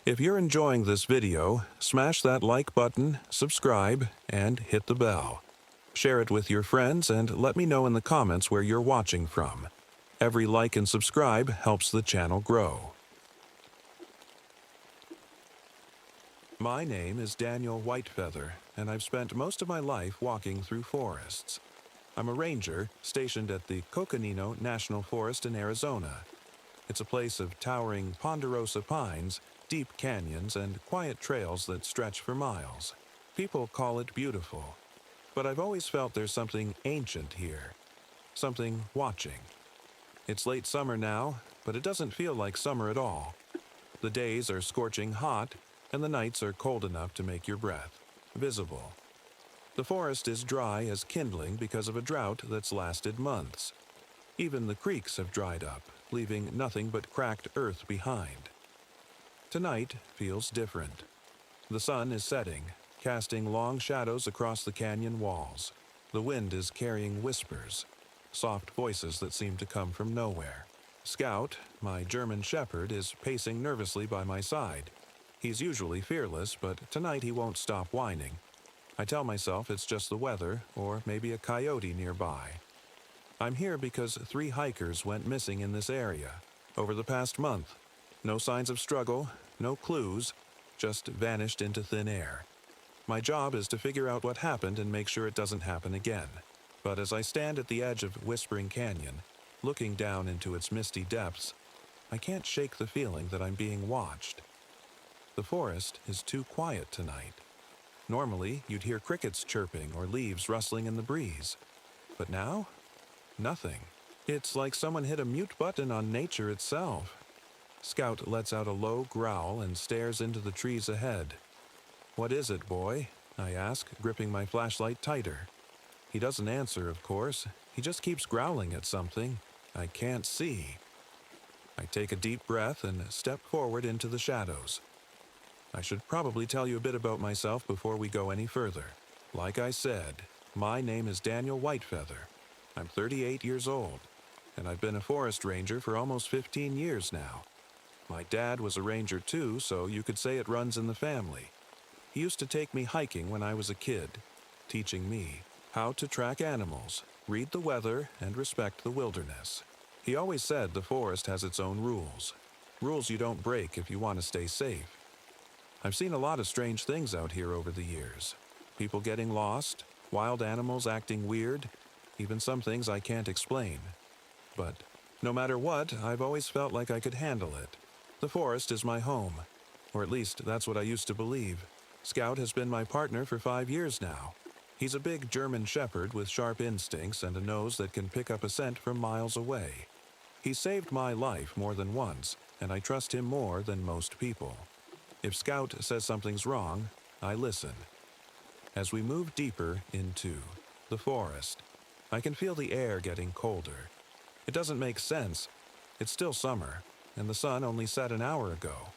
If you're enjoying this video, smash that like button, subscribe, and hit the bell. Share it with your friends and let me know in the comments where you're watching from. Every like and subscribe helps the channel grow. My name is Daniel Whitefeather, and I've spent most of my life walking through forests. I'm a ranger stationed at the Coconino National Forest in Arizona. It's a place of towering ponderosa pines, deep canyons, and quiet trails that stretch for miles. People call it beautiful, but I've always felt there's something ancient here, something watching. It's late summer now, but it doesn't feel like summer at all. The days are scorching hot, and the nights are cold enough to make your breath visible. The forest is dry as kindling because of a drought that's lasted months. Even the creeks have dried up, leaving nothing but cracked earth behind. Tonight feels different. The sun is setting, casting long shadows across the canyon walls. The wind is carrying whispers, soft voices that seem to come from nowhere. Scout, my German shepherd, is pacing nervously by my side. He's usually fearless, but tonight he won't stop whining. I tell myself it's just the weather, or maybe a coyote nearby. I'm here because 3 hikers went missing in this area over the past month. No signs of struggle, no clues, just vanished into thin air. My job is to figure out what happened and make sure it doesn't happen again. But as I stand at the edge of Whispering Canyon, looking down into its misty depths, I can't shake the feeling that I'm being watched. The forest is too quiet tonight. Normally, you'd hear crickets chirping or leaves rustling in the breeze. But now, nothing. It's like someone hit a mute button on nature itself. Scout lets out a low growl and stares into the trees ahead. "What is it, boy?" I ask, gripping my flashlight tighter. He doesn't answer, of course. He just keeps growling at something I can't see. I take a deep breath and step forward into the shadows. I should probably tell you a bit about myself before we go any further. Like I said, my name is Daniel Whitefeather. I'm 38 years old, and I've been a forest ranger for almost 15 years now. My dad was a ranger too, so you could say it runs in the family. He used to take me hiking when I was a kid, teaching me how to track animals, read the weather, and respect the wilderness. He always said the forest has its own rules. Rules you don't break if you want to stay safe. I've seen a lot of strange things out here over the years. People getting lost, wild animals acting weird, even some things I can't explain. But no matter what, I've always felt like I could handle it. The forest is my home, or at least that's what I used to believe. Scout has been my partner for 5 years now. He's a big German shepherd with sharp instincts and a nose that can pick up a scent from miles away. He saved my life more than once, and I trust him more than most people. If Scout says something's wrong, I listen. As we move deeper into the forest, I can feel the air getting colder. It doesn't make sense. It's still summer, and the sun only set an hour ago.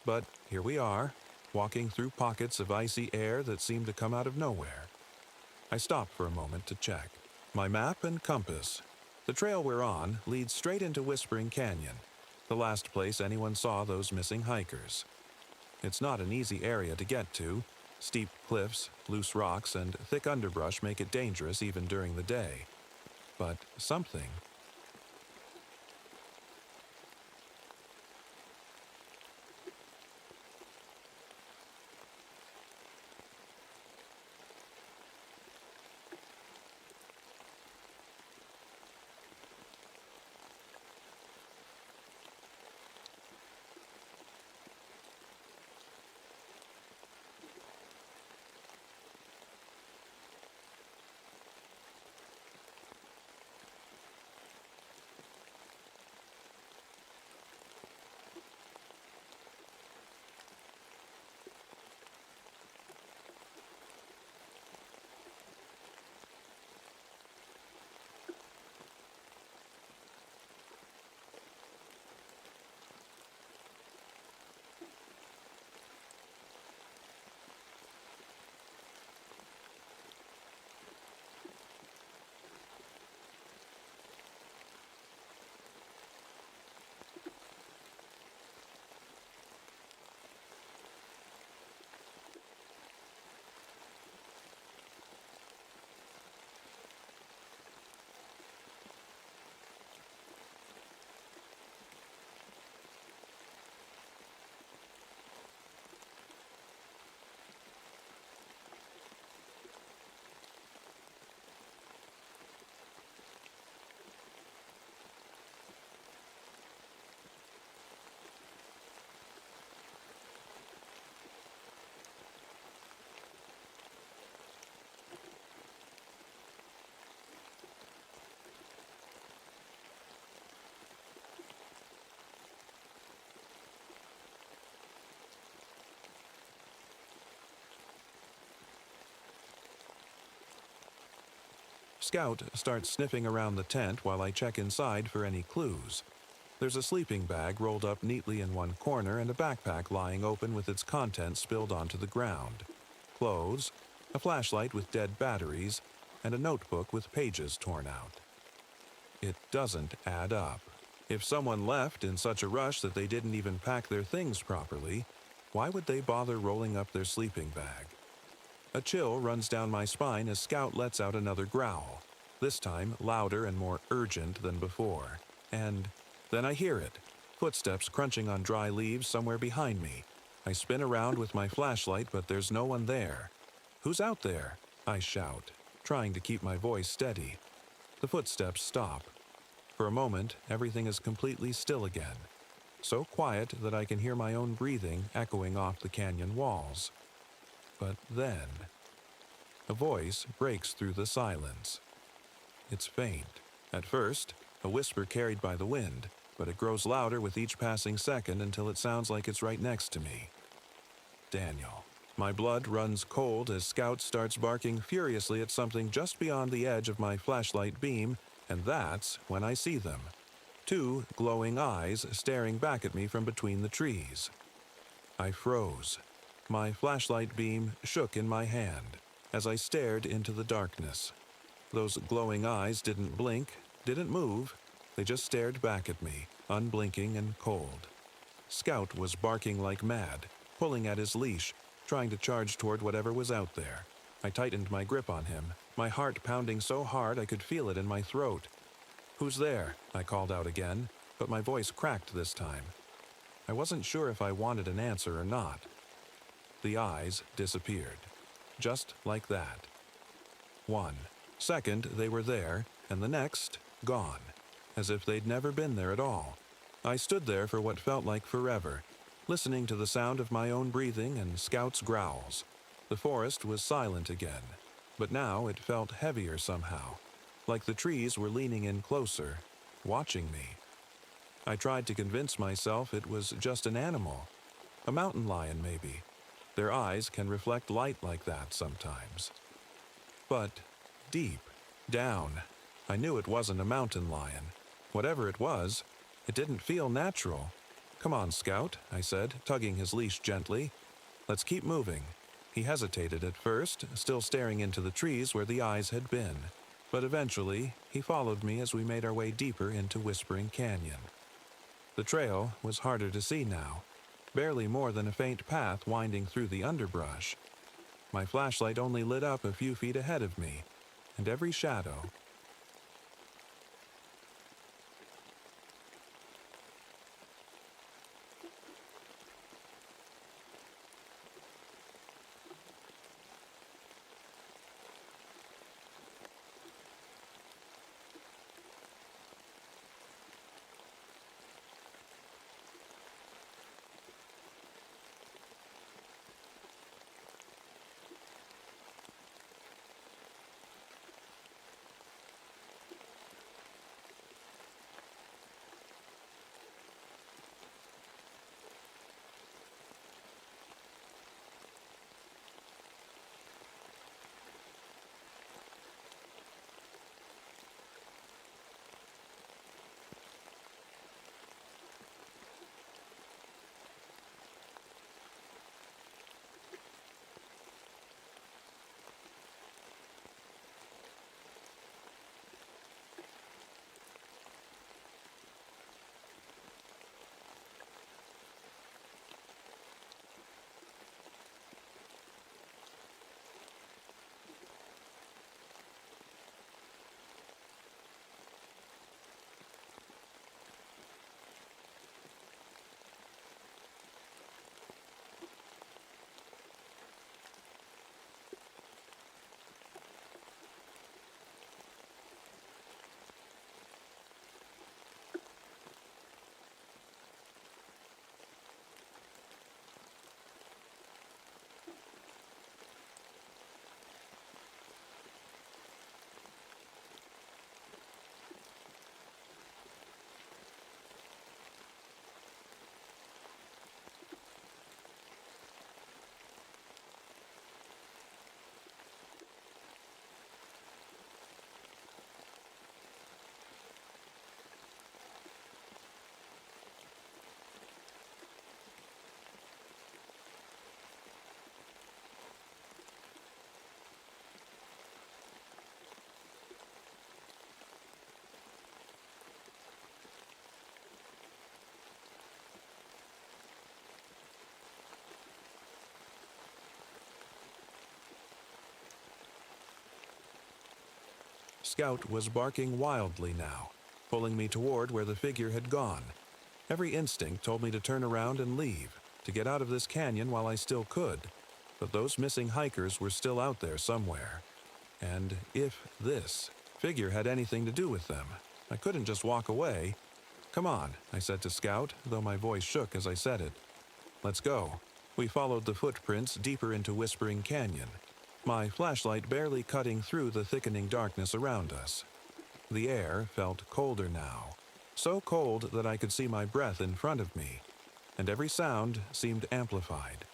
But here we are, walking through pockets of icy air that seem to come out of nowhere. I stop for a moment to check my map and compass. The trail we're on leads straight into Whispering Canyon, the last place anyone saw those missing hikers. It's not an easy area to get to. Steep cliffs, loose rocks, and thick underbrush make it dangerous even during the day. But something Scout starts sniffing around the tent while I check inside for any clues. There's a sleeping bag rolled up neatly in one corner and a backpack lying open with its contents spilled onto the ground. Clothes, a flashlight with dead batteries, and a notebook with pages torn out. It doesn't add up. If someone left in such a rush that they didn't even pack their things properly, why would they bother rolling up their sleeping bag? A chill runs down my spine as Scout lets out another growl, this time louder and more urgent than before. And then I hear it, footsteps crunching on dry leaves somewhere behind me. I spin around with my flashlight, but there's no one there. "Who's out there?" I shout, trying to keep my voice steady. The footsteps stop. For a moment, everything is completely still again, so quiet that I can hear my own breathing echoing off the canyon walls. But then, a voice breaks through the silence. It's faint. At first, a whisper carried by the wind, but it grows louder with each passing second until it sounds like it's right next to me. Daniel. My blood runs cold as Scout starts barking furiously at something just beyond the edge of my flashlight beam, and that's when I see them. Two glowing eyes staring back at me from between the trees. I froze. My flashlight beam shook in my hand as I stared into the darkness. Those glowing eyes didn't blink, didn't move. They just stared back at me, unblinking and cold. Scout was barking like mad, pulling at his leash, trying to charge toward whatever was out there. I tightened my grip on him, my heart pounding so hard I could feel it in my throat. "Who's there?" I called out again, but my voice cracked this time. I wasn't sure if I wanted an answer or not. The eyes disappeared, just like that. 1 second they were there, and the next, gone, as if they'd never been there at all. I stood there for what felt like forever, listening to the sound of my own breathing and Scout's growls. The forest was silent again, but now it felt heavier somehow, like the trees were leaning in closer, watching me. I tried to convince myself it was just an animal, a mountain lion maybe. Their eyes can reflect light like that sometimes. But deep down, I knew it wasn't a mountain lion. Whatever it was, it didn't feel natural. "Come on, Scout," I said, tugging his leash gently. "Let's keep moving." He hesitated at first, still staring into the trees where the eyes had been. But eventually, he followed me as we made our way deeper into Whispering Canyon. The trail was harder to see now, barely more than a faint path winding through the underbrush. My flashlight only lit up a few feet ahead of me, and every shadow, Scout was barking wildly now, pulling me toward where the figure had gone. Every instinct told me to turn around and leave, to get out of this canyon while I still could, but those missing hikers were still out there somewhere. And if this figure had anything to do with them, I couldn't just walk away. "Come on," I said to Scout, though my voice shook as I said it. "Let's go." We followed the footprints deeper into Whispering Canyon, my flashlight barely cutting through the thickening darkness around us. The air felt colder now, so cold that I could see my breath in front of me, and every sound seemed amplified.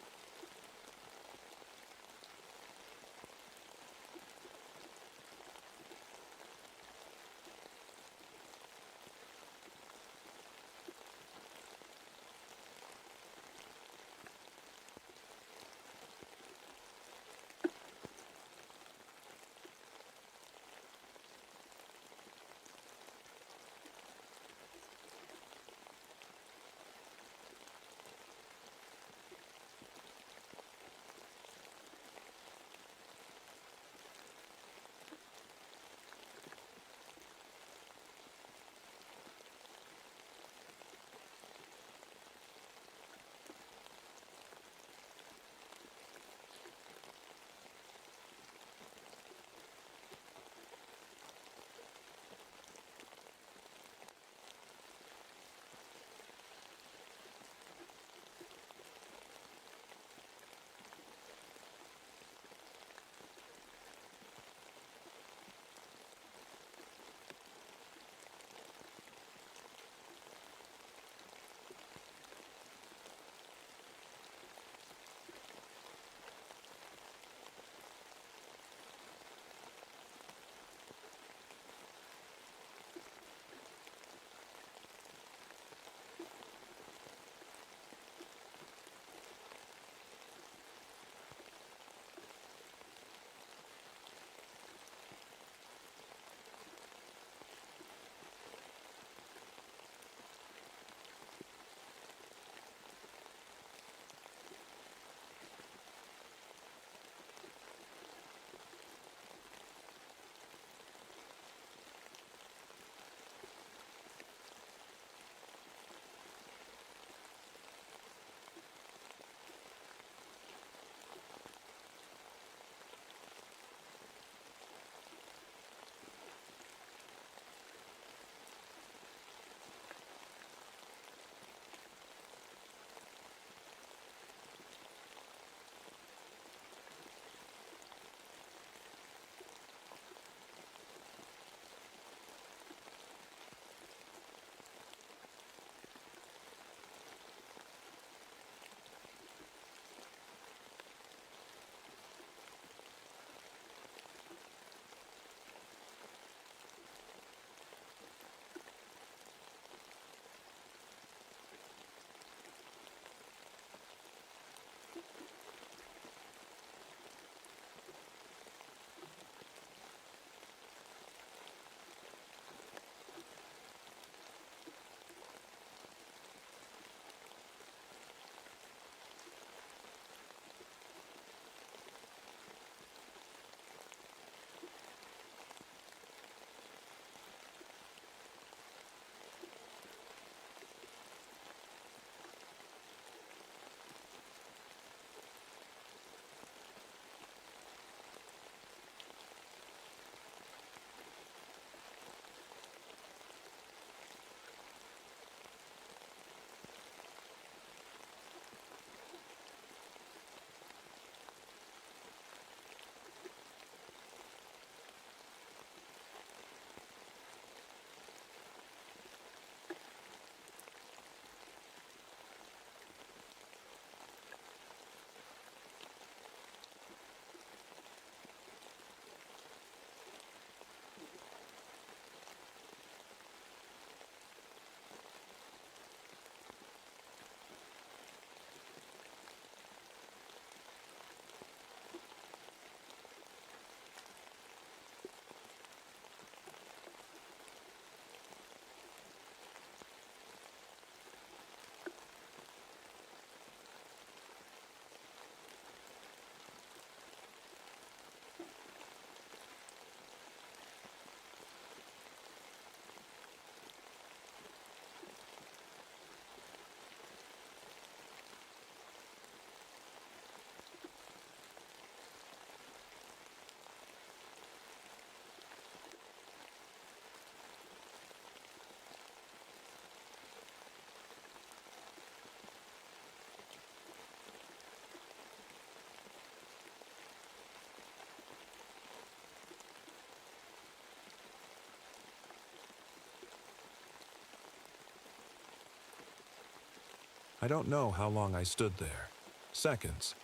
I don't know how long I stood there. Seconds.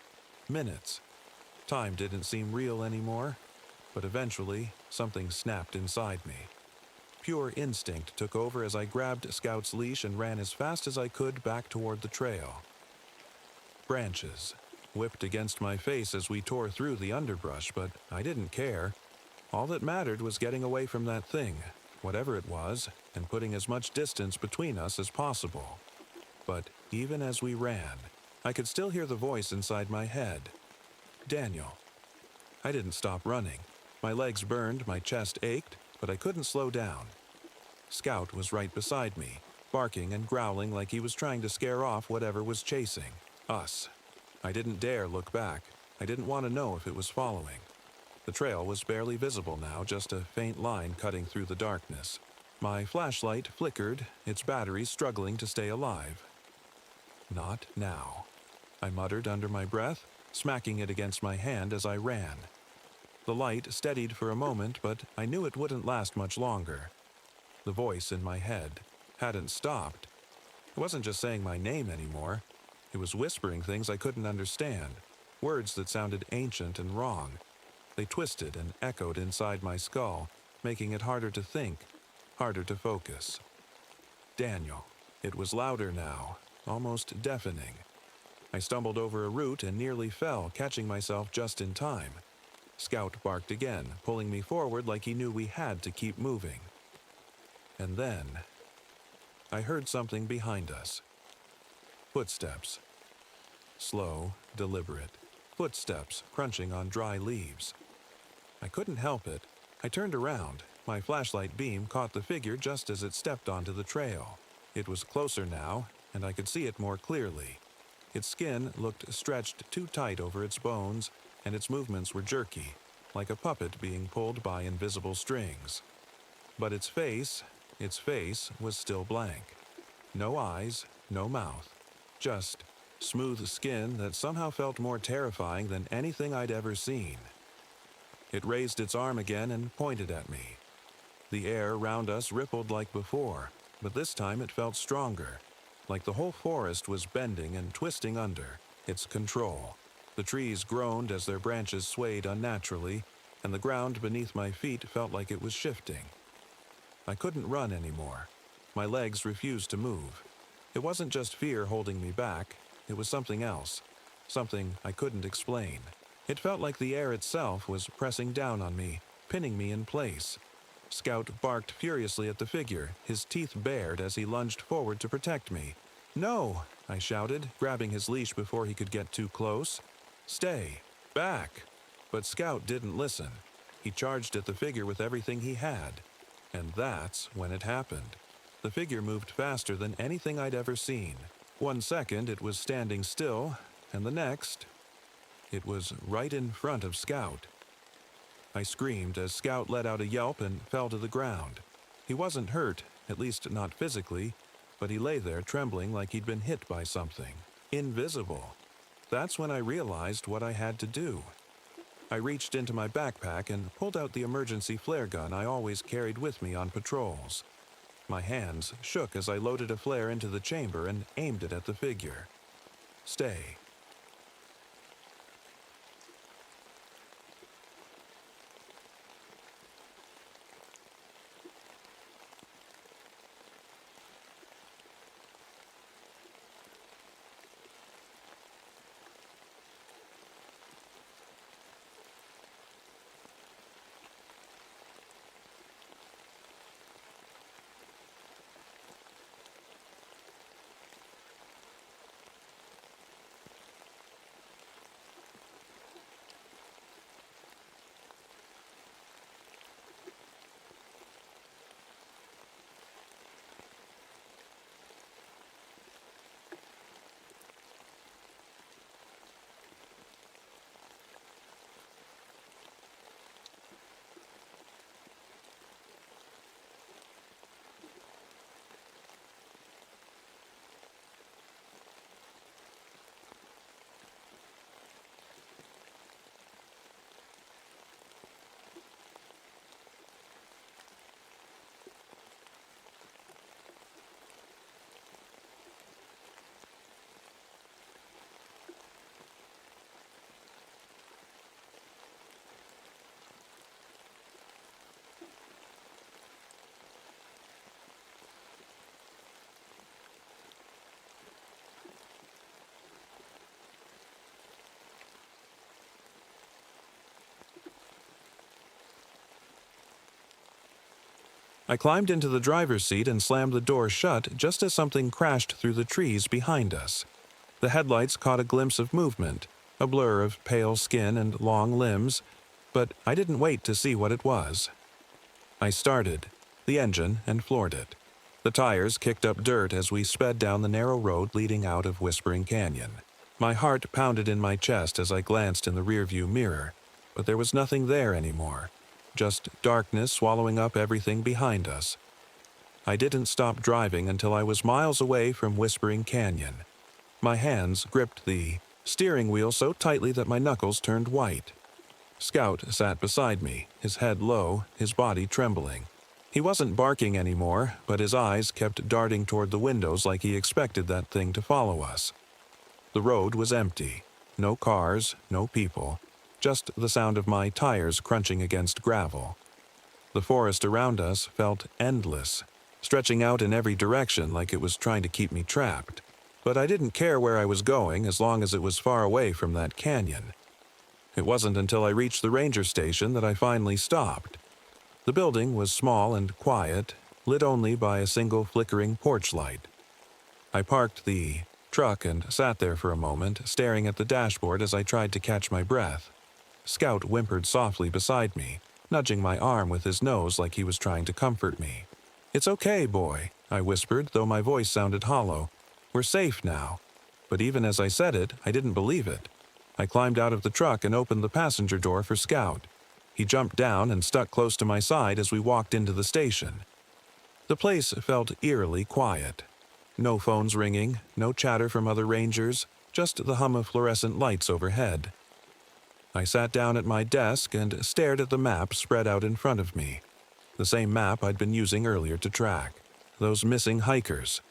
Minutes. Time didn't seem real anymore, but eventually, something snapped inside me. Pure instinct took over as I grabbed Scout's leash and ran as fast as I could back toward the trail. Branches whipped against my face as we tore through the underbrush, but I didn't care. All that mattered was getting away from that thing, whatever it was, and putting as much distance between us as possible. But even as we ran, I could still hear the voice inside my head. Daniel. I didn't stop running. My legs burned, my chest ached, but I couldn't slow down. Scout was right beside me, barking and growling like he was trying to scare off whatever was chasing us. I didn't dare look back. I didn't want to know if it was following. The trail was barely visible now, just a faint line cutting through the darkness. My flashlight flickered, its battery struggling to stay alive. Not now, I muttered under my breath, smacking it against my hand as I ran. The light steadied for a moment, but I knew it wouldn't last much longer. The voice in my head hadn't stopped. It wasn't just saying my name anymore. It was whispering things I couldn't understand, words that sounded ancient and wrong. They twisted and echoed inside my skull, making it harder to think, harder to focus. Daniel. It was louder now, almost deafening. I stumbled over a root and nearly fell, catching myself just in time. Scout barked again, pulling me forward like he knew we had to keep moving. And then, I heard something behind us. Footsteps. Slow, deliberate. Footsteps crunching on dry leaves. I couldn't help it. I turned around. My flashlight beam caught the figure just as it stepped onto the trail. It was closer now, and I could see it more clearly. Its skin looked stretched too tight over its bones, and its movements were jerky, like a puppet being pulled by invisible strings. But its face was still blank. No eyes, no mouth. Just smooth skin that somehow felt more terrifying than anything I'd ever seen. It raised its arm again and pointed at me. The air around us rippled like before, but this time it felt stronger, like the whole forest was bending and twisting under its control. The trees groaned as their branches swayed unnaturally, and the ground beneath my feet felt like it was shifting. I couldn't run anymore. My legs refused to move. It wasn't just fear holding me back, it was something else, something I couldn't explain. It felt like the air itself was pressing down on me, pinning me in place. Scout barked furiously at the figure, his teeth bared as he lunged forward to protect me. "No!" I shouted, grabbing his leash before he could get too close. "Stay! Back!" But Scout didn't listen. He charged at the figure with everything he had. And that's when it happened. The figure moved faster than anything I'd ever seen. 1 second it was standing still, and the next, it was right in front of Scout. I screamed as Scout let out a yelp and fell to the ground. He wasn't hurt, at least not physically, but he lay there trembling like he'd been hit by something. Invisible. That's when I realized what I had to do. I reached into my backpack and pulled out the emergency flare gun I always carried with me on patrols. My hands shook as I loaded a flare into the chamber and aimed it at the figure. Stay. I climbed into the driver's seat and slammed the door shut just as something crashed through the trees behind us. The headlights caught a glimpse of movement, a blur of pale skin and long limbs, but I didn't wait to see what it was. I started the engine and floored it. The tires kicked up dirt as we sped down the narrow road leading out of Whispering Canyon. My heart pounded in my chest as I glanced in the rearview mirror, but there was nothing there anymore, just darkness swallowing up everything behind us. I didn't stop driving until I was miles away from Whispering Canyon. My hands gripped the steering wheel so tightly that my knuckles turned white. Scout sat beside me, his head low, his body trembling. He wasn't barking anymore, but his eyes kept darting toward the windows like he expected that thing to follow us. The road was empty. No cars, no people, just the sound of my tires crunching against gravel. The forest around us felt endless, stretching out in every direction like it was trying to keep me trapped. But I didn't care where I was going as long as it was far away from that canyon. It wasn't until I reached the ranger station that I finally stopped. The building was small and quiet, lit only by a single flickering porch light. I parked the truck and sat there for a moment, staring at the dashboard as I tried to catch my breath. Scout whimpered softly beside me, nudging my arm with his nose like he was trying to comfort me. "It's okay, boy," I whispered, though my voice sounded hollow. "We're safe now." But even as I said it, I didn't believe it. I climbed out of the truck and opened the passenger door for Scout. He jumped down and stuck close to my side as we walked into the station. The place felt eerily quiet. No phones ringing, no chatter from other rangers, just the hum of fluorescent lights overhead. I sat down at my desk and stared at the map spread out in front of me. The same map I'd been using earlier to track. Those missing hikers.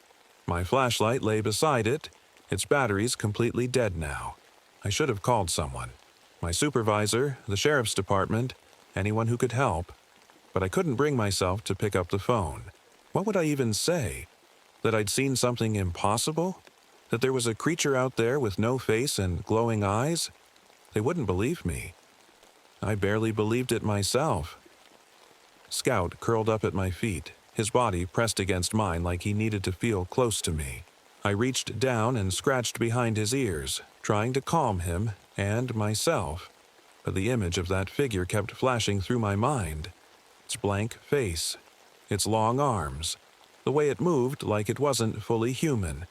My flashlight lay beside it, its batteries completely dead now. I should have called someone. My supervisor, the sheriff's department, anyone who could help. But I couldn't bring myself to pick up the phone. What would I even say? That I'd seen something impossible? That there was a creature out there with no face and glowing eyes? They wouldn't believe me. I barely believed it myself. Scout curled up at my feet, his body pressed against mine like he needed to feel close to me. I reached down and scratched behind his ears, trying to calm him and myself, but the image of that figure kept flashing through my mind. Its blank face, its long arms, the way it moved like it wasn't fully human.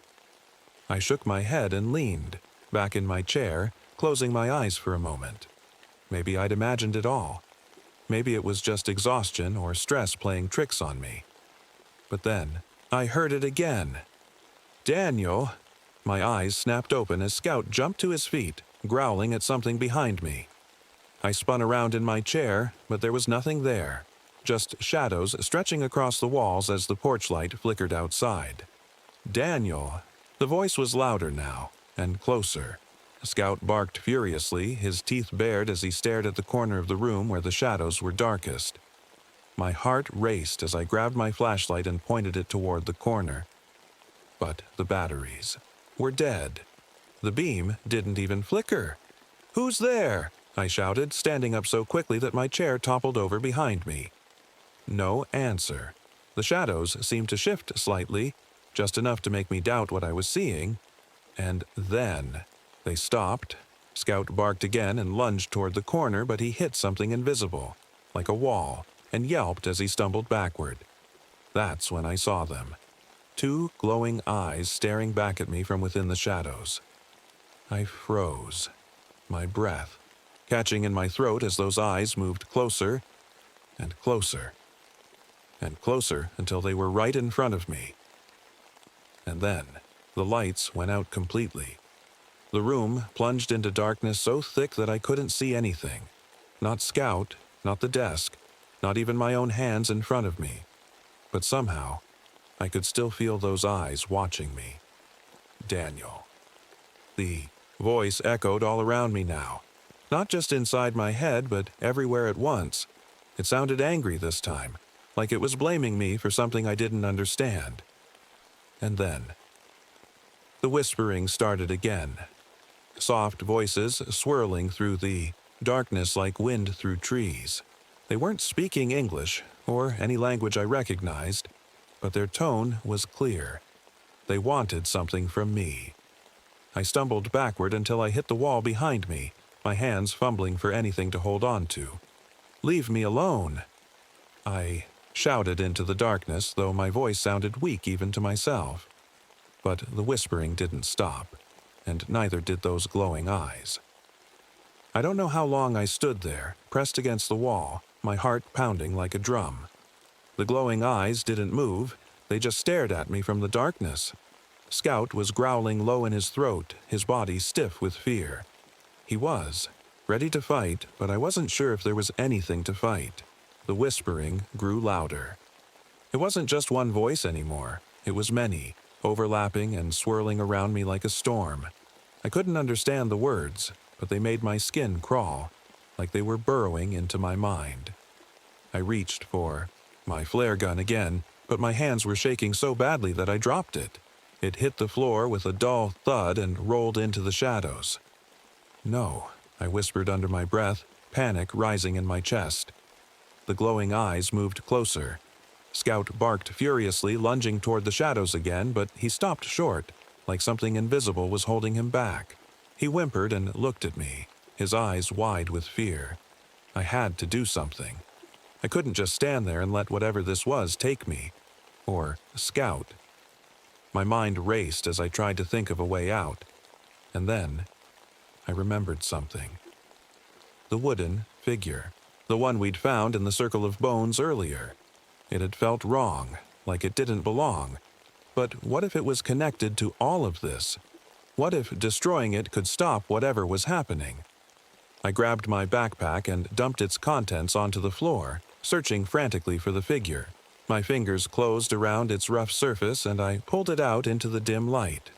I shook my head and leaned, back in my chair, closing my eyes for a moment. Maybe I'd imagined it all. Maybe it was just exhaustion or stress playing tricks on me. But then, I heard it again. "Daniel!" My eyes snapped open as Scout jumped to his feet, growling at something behind me. I spun around in my chair, but there was nothing there. Just shadows stretching across the walls as the porch light flickered outside. "Daniel!" The voice was louder now, and closer. Scout barked furiously, his teeth bared as he stared at the corner of the room where the shadows were darkest. My heart raced as I grabbed my flashlight and pointed it toward the corner. But the batteries were dead. The beam didn't even flicker. "Who's there?" I shouted, standing up so quickly that my chair toppled over behind me. No answer. The shadows seemed to shift slightly, just enough to make me doubt what I was seeing. And then they stopped. Scout barked again and lunged toward the corner, but he hit something invisible, like a wall, and yelped as he stumbled backward. That's when I saw them. Two glowing eyes staring back at me from within the shadows. I froze, my breath catching in my throat as those eyes moved closer and closer and closer until they were right in front of me. And then the lights went out completely. The room plunged into darkness so thick that I couldn't see anything. Not Scout, not the desk, not even my own hands in front of me. But somehow, I could still feel those eyes watching me. Daniel. The voice echoed all around me now. Not just inside my head, but everywhere at once. It sounded angry this time, like it was blaming me for something I didn't understand. And then, the whispering started again. Soft voices swirling through the darkness like wind through trees. They weren't speaking English or any language I recognized, but their tone was clear. They wanted something from me. I stumbled backward until I hit the wall behind me, my hands fumbling for anything to hold on to. "Leave me alone!" I shouted into the darkness, though my voice sounded weak even to myself. But the whispering didn't stop, and neither did those glowing eyes. I don't know how long I stood there, pressed against the wall, my heart pounding like a drum. The glowing eyes didn't move, they just stared at me from the darkness. Scout was growling low in his throat, his body stiff with fear. He was ready to fight, but I wasn't sure if there was anything to fight. The whispering grew louder. It wasn't just one voice anymore, it was many, overlapping and swirling around me like a storm. I couldn't understand the words, but they made my skin crawl, like they were burrowing into my mind. I reached for my flare gun again, but my hands were shaking so badly that I dropped it. It hit the floor with a dull thud and rolled into the shadows. "No," I whispered under my breath, panic rising in my chest. The glowing eyes moved closer. Scout barked furiously, lunging toward the shadows again, but he stopped short, like something invisible was holding him back. He whimpered and looked at me, his eyes wide with fear. I had to do something. I couldn't just stand there and let whatever this was take me. Or Scout. My mind raced as I tried to think of a way out. And then I remembered something. The wooden figure. The one we'd found in the circle of bones earlier. It had felt wrong, like it didn't belong. But what if it was connected to all of this? What if destroying it could stop whatever was happening? I grabbed my backpack and dumped its contents onto the floor, searching frantically for the figure. My fingers closed around its rough surface and I pulled it out into the dim light.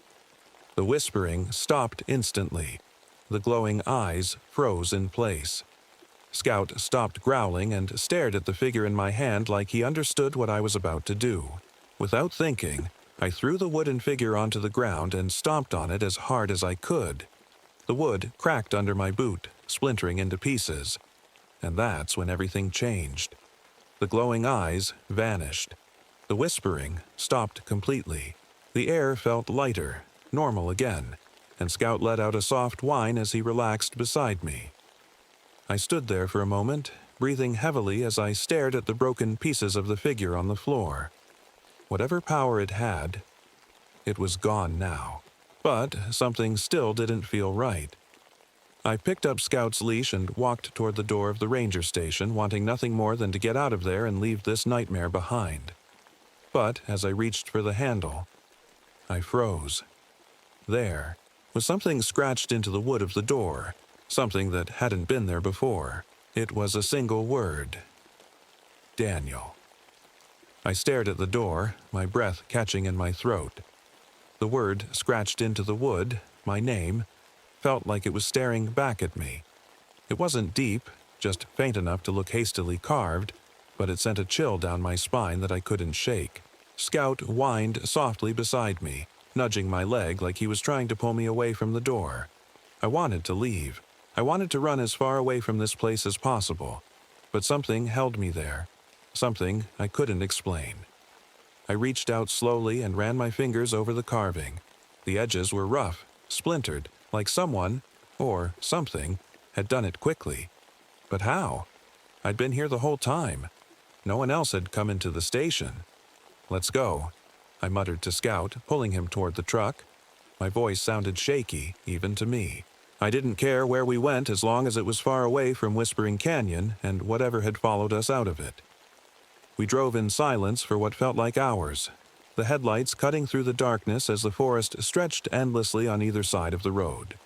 The whispering stopped instantly. The glowing eyes froze in place. Scout stopped growling and stared at the figure in my hand like he understood what I was about to do. Without thinking, I threw the wooden figure onto the ground and stomped on it as hard as I could. The wood cracked under my boot, splintering into pieces. And that's when everything changed. The glowing eyes vanished. The whispering stopped completely. The air felt lighter, normal again, and Scout let out a soft whine as he relaxed beside me. I stood there for a moment, breathing heavily as I stared at the broken pieces of the figure on the floor. Whatever power it had, it was gone now. But something still didn't feel right. I picked up Scout's leash and walked toward the door of the ranger station, wanting nothing more than to get out of there and leave this nightmare behind. But as I reached for the handle, I froze. There was something scratched into the wood of the door, something that hadn't been there before. It was a single word. Daniel. I stared at the door, my breath catching in my throat. The word scratched into the wood, my name, felt like it was staring back at me. It wasn't deep, just faint enough to look hastily carved, but it sent a chill down my spine that I couldn't shake. Scout whined softly beside me, nudging my leg like he was trying to pull me away from the door. I wanted to leave. I wanted to run as far away from this place as possible, but something held me there, something I couldn't explain. I reached out slowly and ran my fingers over the carving. The edges were rough, splintered, like someone, or something, had done it quickly. But how? I'd been here the whole time. No one else had come into the station. "Let's go," I muttered to Scout, pulling him toward the truck. My voice sounded shaky, even to me. I didn't care where we went as long as it was far away from Whispering Canyon and whatever had followed us out of it. We drove in silence for what felt like hours, the headlights cutting through the darkness as the forest stretched endlessly on either side of the road.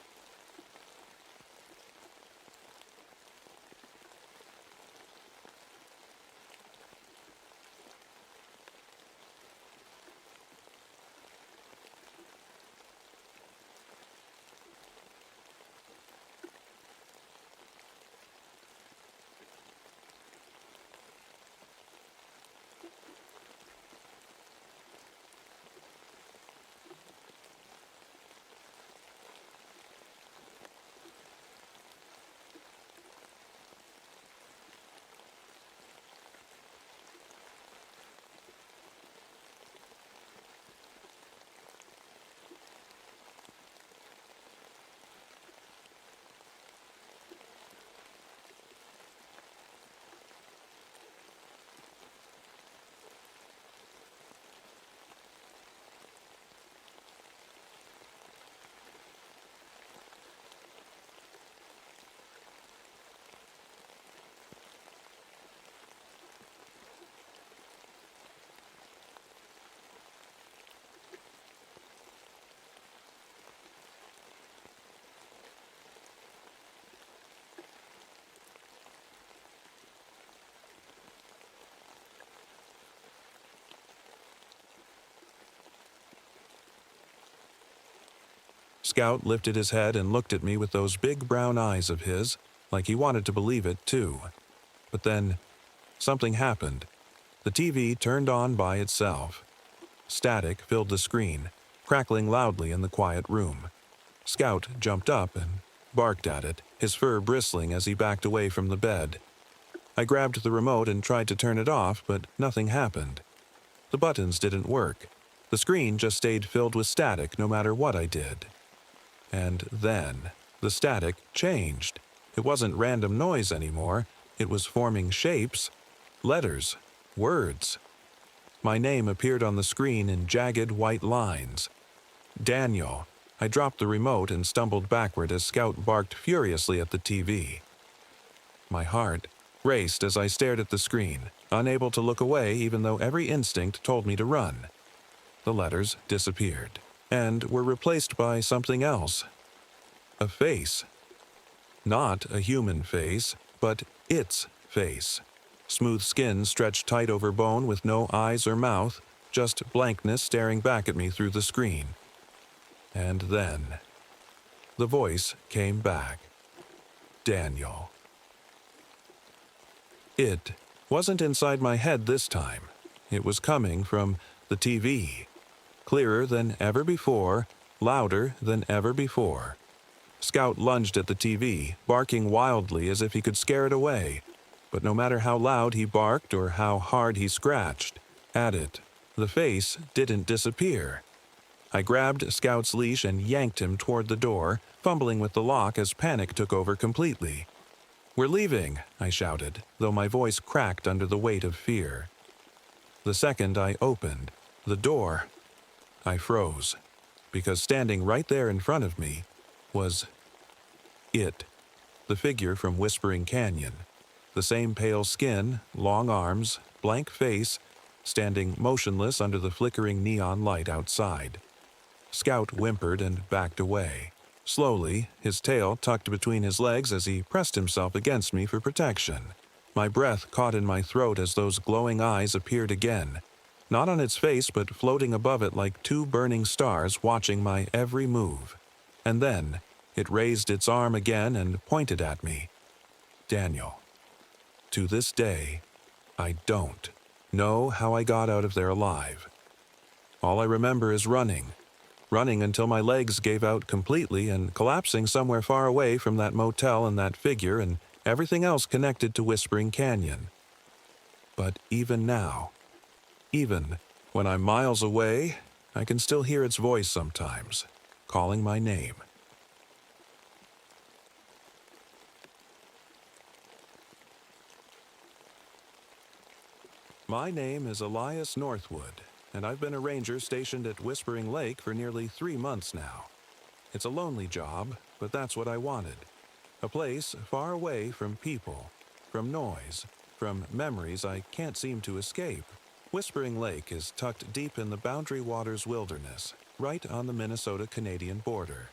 Scout lifted his head and looked at me with those big brown eyes of his, like he wanted to believe it too. But then, something happened. The TV turned on by itself. Static filled the screen, crackling loudly in the quiet room. Scout jumped up and barked at it, his fur bristling as he backed away from the bed. I grabbed the remote and tried to turn it off, but nothing happened. The buttons didn't work. The screen just stayed filled with static no matter what I did. And then, the static changed. It wasn't random noise anymore. It was forming shapes, letters, words. My name appeared on the screen in jagged white lines. Daniel. I dropped the remote and stumbled backward as Scout barked furiously at the TV. My heart raced as I stared at the screen, unable to look away even though every instinct told me to run. The letters disappeared and were replaced by something else. A face. Not a human face, but its face. Smooth skin stretched tight over bone with no eyes or mouth, just blankness staring back at me through the screen. And then, the voice came back. Daniel. It wasn't inside my head this time. It was coming from the TV. Clearer than ever before, louder than ever before. Scout lunged at the TV, barking wildly as if he could scare it away. But no matter how loud he barked or how hard he scratched at it, the face didn't disappear. I grabbed Scout's leash and yanked him toward the door, fumbling with the lock as panic took over completely. "We're leaving," I shouted, though my voice cracked under the weight of fear. The second I opened the door, I froze, because standing right there in front of me was it, the figure from Whispering Canyon. The same pale skin, long arms, blank face, standing motionless under the flickering neon light outside. Scout whimpered and backed away. Slowly, his tail tucked between his legs as he pressed himself against me for protection. My breath caught in my throat as those glowing eyes appeared again. Not on its face, but floating above it like two burning stars watching my every move. And then, it raised its arm again and pointed at me. Daniel. To this day, I don't know how I got out of there alive. All I remember is running until my legs gave out completely and collapsing somewhere far away from that motel and that figure and everything else connected to Whispering Canyon. But even now, even when I'm miles away, I can still hear its voice sometimes, calling my name. My name is Elias Northwood, and I've been a ranger stationed at Whispering Lake for nearly 3 months now. It's a lonely job, but that's what I wanted. A place far away from people, from noise, from memories I can't seem to escape. Whispering Lake is tucked deep in the Boundary Waters wilderness, right on the Minnesota-Canadian border.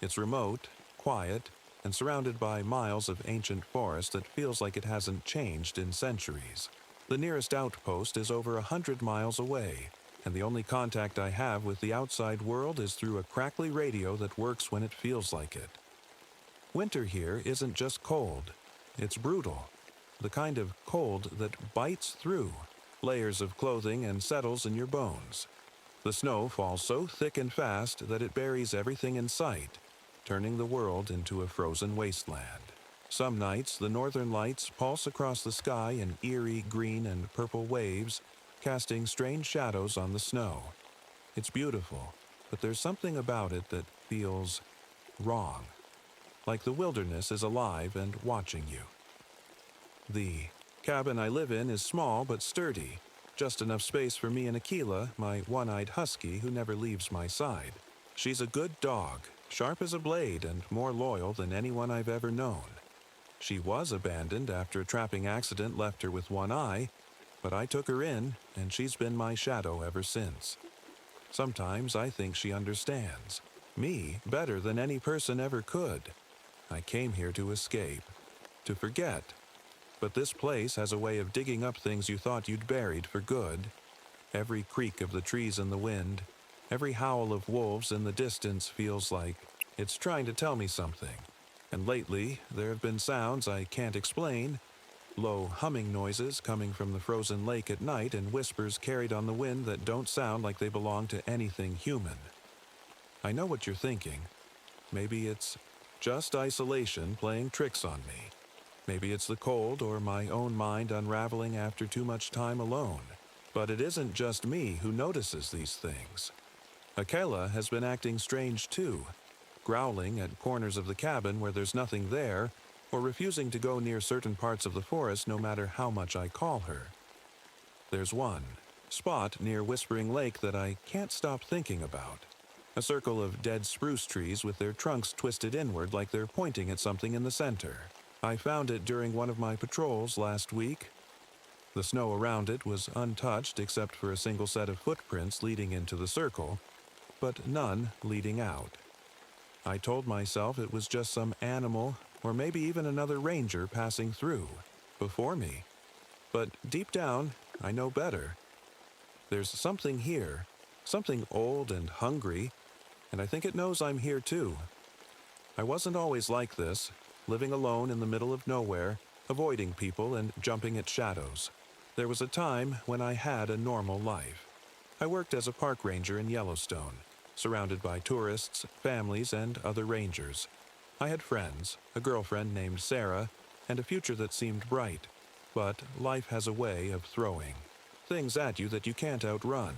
It's remote, quiet, and surrounded by miles of ancient forest that feels like it hasn't changed in centuries. The nearest outpost is over 100 miles away, and the only contact I have with the outside world is through a crackly radio that works when it feels like it. Winter here isn't just cold, it's brutal. The kind of cold that bites through layers of clothing and settles in your bones. The snow falls so thick and fast that it buries everything in sight, turning the world into a frozen wasteland. Some nights, the northern lights pulse across the sky in eerie green and purple waves, casting strange shadows on the snow. It's beautiful, but there's something about it that feels wrong, like the wilderness is alive and watching you. The cabin I live in is small but sturdy, just enough space for me and Aquila, my one-eyed husky who never leaves my side. She's a good dog, sharp as a blade and more loyal than anyone I've ever known. She was abandoned after a trapping accident left her with one eye, but I took her in, and she's been my shadow ever since. Sometimes I think she understands me better than any person ever could. I came here to escape, to forget. But this place has a way of digging up things you thought you'd buried for good. Every creak of the trees in the wind, every howl of wolves in the distance feels like It's trying to tell me something. And lately, there have been sounds I can't explain, low humming noises coming from the frozen lake at night and whispers carried on the wind that don't sound like they belong to anything human. I know what you're thinking. Maybe it's just isolation playing tricks on me. Maybe it's the cold or my own mind unraveling after too much time alone. But it isn't just me who notices these things. Akela has been acting strange too, growling at corners of the cabin where there's nothing there, or refusing to go near certain parts of the forest no matter how much I call her. There's one spot near Whispering Lake that I can't stop thinking about. A circle of dead spruce trees with their trunks twisted inward like they're pointing at something in the center. I found it during one of my patrols last week. The snow around it was untouched except for a single set of footprints leading into the circle, but none leading out. I told myself it was just some animal or maybe even another ranger passing through, before me. But deep down, I know better. There's something here, something old and hungry, and I think it knows I'm here too. I wasn't always like this, living alone in the middle of nowhere, avoiding people and jumping at shadows. There was a time when I had a normal life. I worked as a park ranger in Yellowstone, surrounded by tourists, families, and other rangers. I had friends, a girlfriend named Sarah, and a future that seemed bright. But life has a way of throwing things at you that you can't outrun.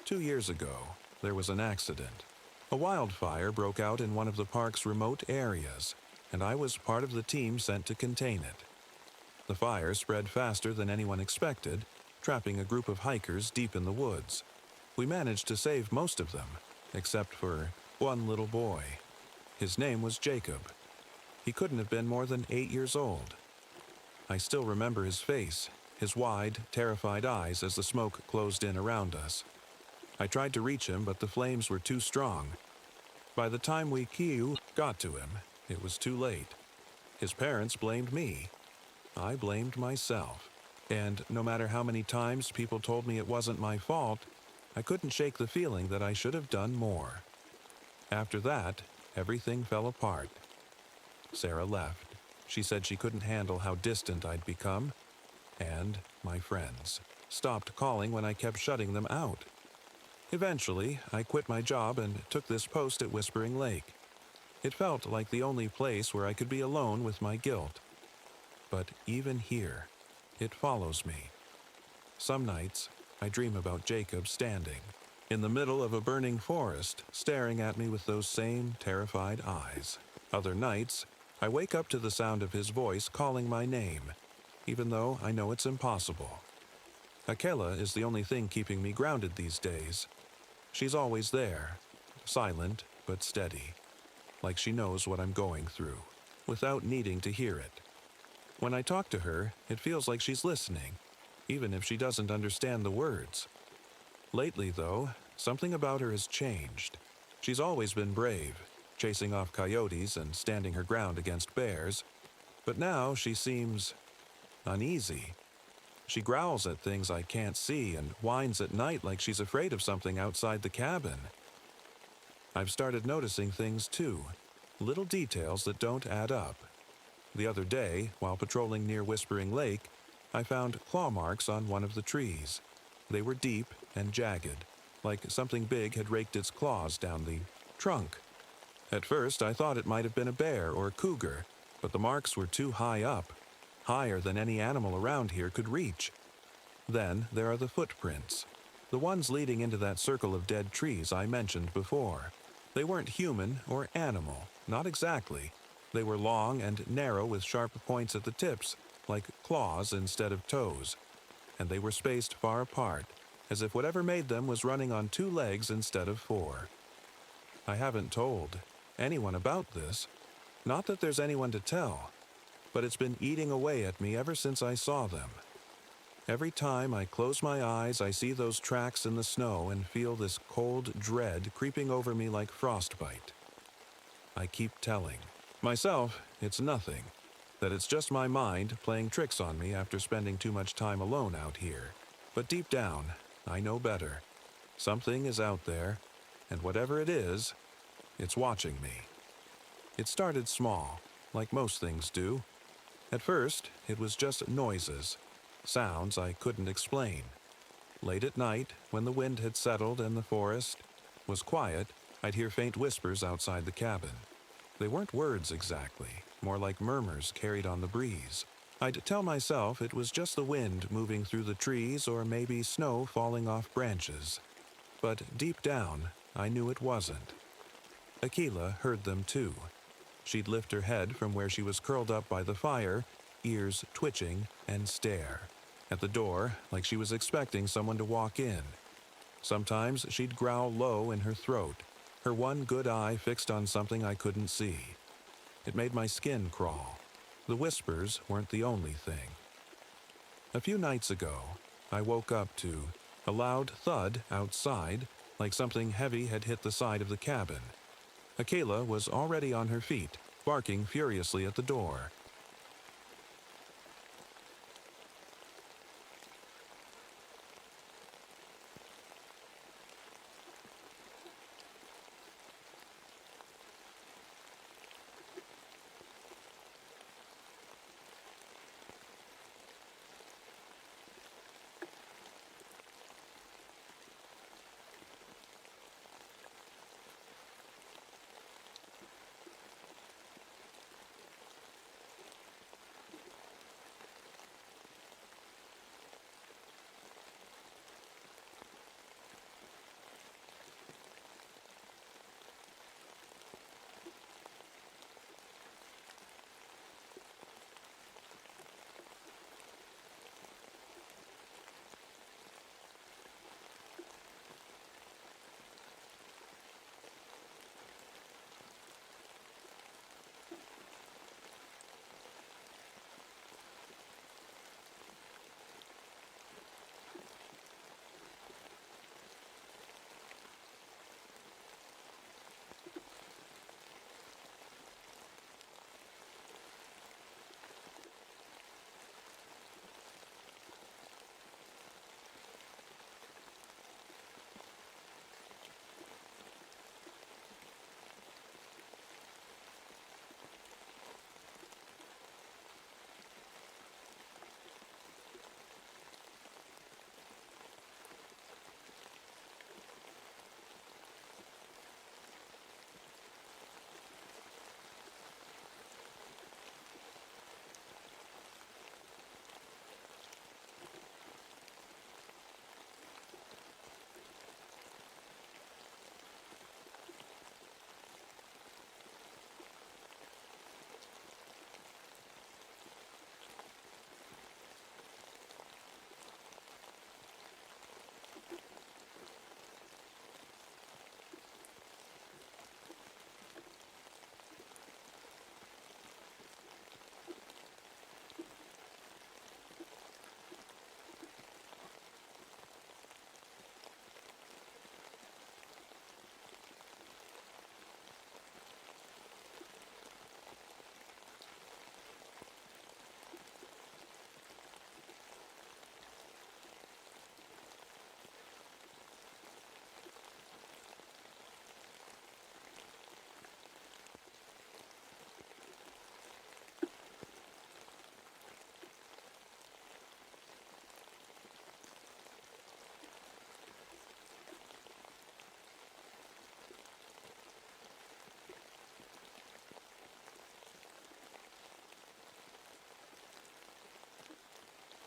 2 years ago, there was an accident. A wildfire broke out in one of the park's remote areas, and I was part of the team sent to contain it. The fire spread faster than anyone expected, trapping a group of hikers deep in the woods. We managed to save most of them, except for one little boy. His name was Jacob. He couldn't have been more than 8 years old. I still remember his face, his wide, terrified eyes as the smoke closed in around us. I tried to reach him, but the flames were too strong. By the time we got to him, it was too late. His parents blamed me. I blamed myself. And no matter how many times people told me it wasn't my fault, I couldn't shake the feeling that I should have done more. After that, everything fell apart. Sarah left. She said she couldn't handle how distant I'd become, and my friends stopped calling when I kept shutting them out. Eventually, I quit my job and took this post at Whispering Lake. It felt like the only place where I could be alone with my guilt. But even here, it follows me. Some nights, I dream about Jacob standing in the middle of a burning forest, staring at me with those same terrified eyes. Other nights, I wake up to the sound of his voice calling my name, even though I know it's impossible. Akela is the only thing keeping me grounded these days. She's always there, silent but steady, like she knows what I'm going through, without needing to hear it. When I talk to her, it feels like she's listening, even if she doesn't understand the words. Lately, though, something about her has changed. She's always been brave, chasing off coyotes and standing her ground against bears, but now she seems uneasy. She growls at things I can't see and whines at night like she's afraid of something outside the cabin. I've started noticing things too, little details that don't add up. The other day, while patrolling near Whispering Lake, I found claw marks on one of the trees. They were deep and jagged, like something big had raked its claws down the trunk. At first, I thought it might have been a bear or a cougar, but the marks were too high up, higher than any animal around here could reach. Then there are the footprints, the ones leading into that circle of dead trees I mentioned before. They weren't human or animal, not exactly. They were long and narrow with sharp points at the tips, like claws instead of toes, and they were spaced far apart, as if whatever made them was running on 2 legs instead of 4. I haven't told anyone about this. Not that there's anyone to tell, but it's been eating away at me ever since I saw them. Every time I close my eyes, I see those tracks in the snow and feel this cold dread creeping over me like frostbite. I keep telling myself it's nothing, that it's just my mind playing tricks on me after spending too much time alone out here. But deep down, I know better. Something is out there, and whatever it is, it's watching me. It started small, like most things do. At first, it was just noises, sounds I couldn't explain. Late at night, when the wind had settled and the forest was quiet, I'd hear faint whispers outside the cabin. They weren't words exactly, more like murmurs carried on the breeze. I'd tell myself it was just the wind moving through the trees or maybe snow falling off branches. But deep down, I knew it wasn't. Akila heard them too. She'd lift her head from where she was curled up by the fire, ears twitching, and stare at the door like she was expecting someone to walk in. Sometimes she'd growl low in her throat, her one good eye fixed on something I couldn't see. It made my skin crawl. The whispers weren't the only thing. A few nights ago, I woke up to a loud thud outside, like something heavy had hit the side of the cabin. Akela was already on her feet, barking furiously at the door.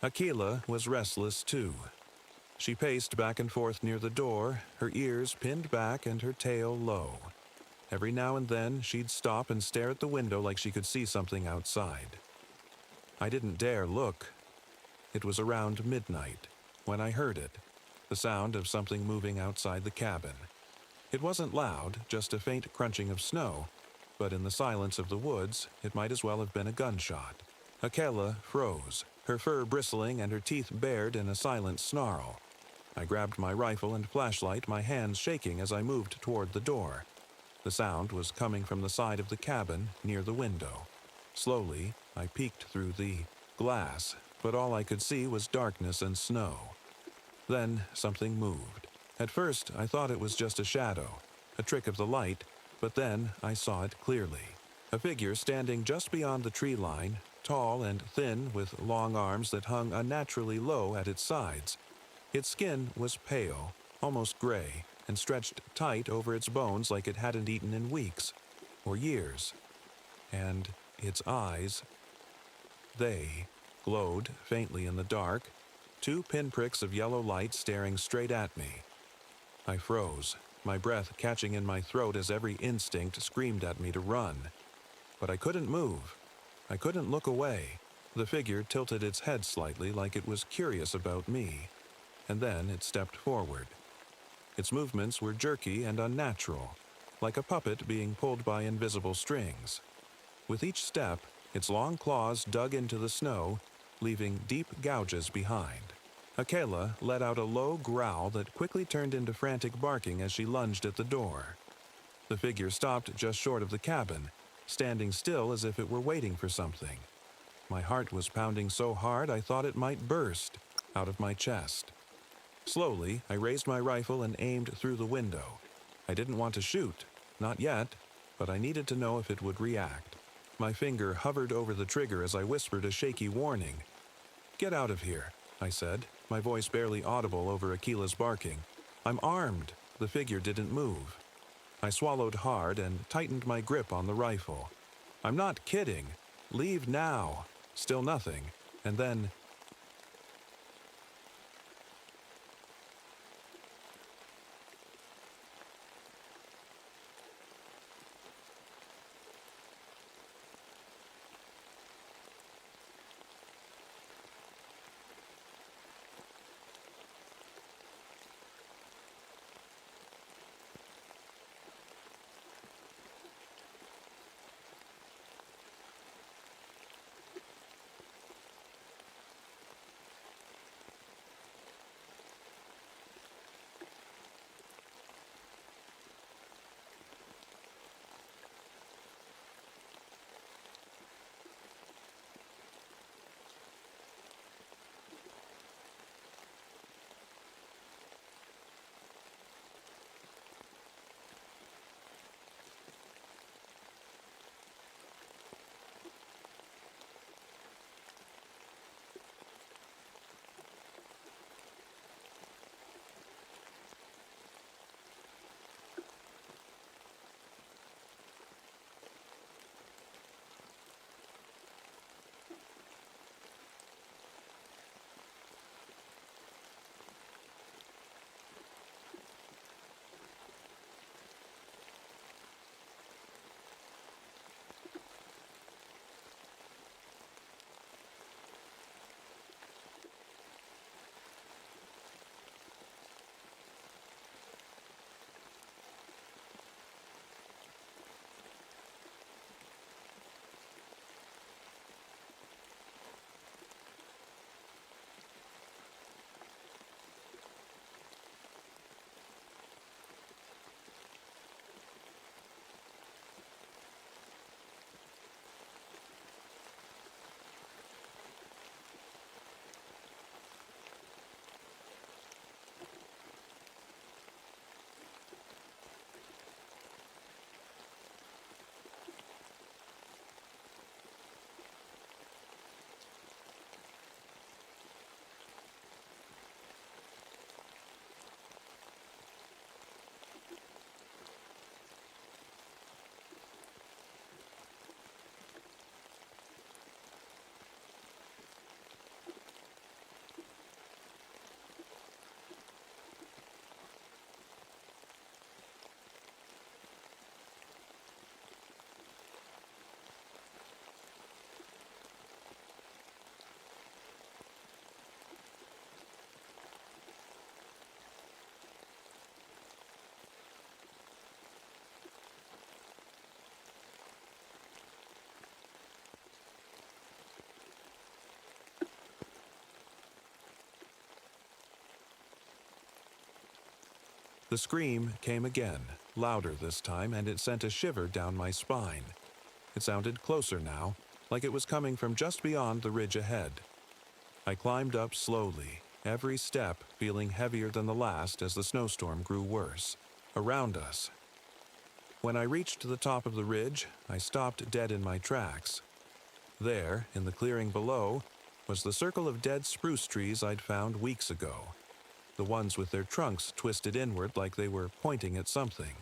Akila was restless too. She paced back and forth near the door, her ears pinned back and her tail low. Every now and then, she'd stop and stare at the window like she could see something outside. I didn't dare look. It was around midnight when I heard it, the sound of something moving outside the cabin. It wasn't loud, just a faint crunching of snow, but in the silence of the woods, it might as well have been a gunshot. Akela froze, her fur bristling and her teeth bared in a silent snarl. I grabbed my rifle and flashlight, my hands shaking as I moved toward the door. The sound was coming from the side of the cabin near the window. Slowly, I peeked through the glass, but all I could see was darkness and snow. Then something moved. At first, I thought it was just a shadow, a trick of the light, but then I saw it clearly. A figure standing just beyond the tree line, tall and thin with long arms that hung unnaturally low at its sides. Its skin was pale, almost gray, and stretched tight over its bones like it hadn't eaten in weeks or years. And its eyes, they glowed faintly in the dark, two pinpricks of yellow light staring straight at me. I froze, my breath catching in my throat as every instinct screamed at me to run. But I couldn't move. I couldn't look away. The figure tilted its head slightly like it was curious about me, and then it stepped forward. Its movements were jerky and unnatural, like a puppet being pulled by invisible strings. With each step, its long claws dug into the snow, leaving deep gouges behind. Akela let out a low growl that quickly turned into frantic barking as she lunged at the door. The figure stopped just short of the cabin, standing still as if it were waiting for something. My heart was pounding so hard I thought it might burst out of my chest. Slowly, I raised my rifle and aimed through the window. I didn't want to shoot, not yet, but I needed to know if it would react. My finger hovered over the trigger as I whispered a shaky warning. "Get out of here," I said, my voice barely audible over Akela's barking. "I'm armed." The figure didn't move. I swallowed hard and tightened my grip on the rifle. "I'm not kidding. Leave now." Still nothing. And then, the scream came again, louder this time, and it sent a shiver down my spine. It sounded closer now, like it was coming from just beyond the ridge ahead. I climbed up slowly, every step feeling heavier than the last as the snowstorm grew worse. Around us, When I reached the top of the ridge, I stopped dead in my tracks. There, in the clearing below, was the circle of dead spruce trees I'd found weeks ago, the ones with their trunks twisted inward like they were pointing at something.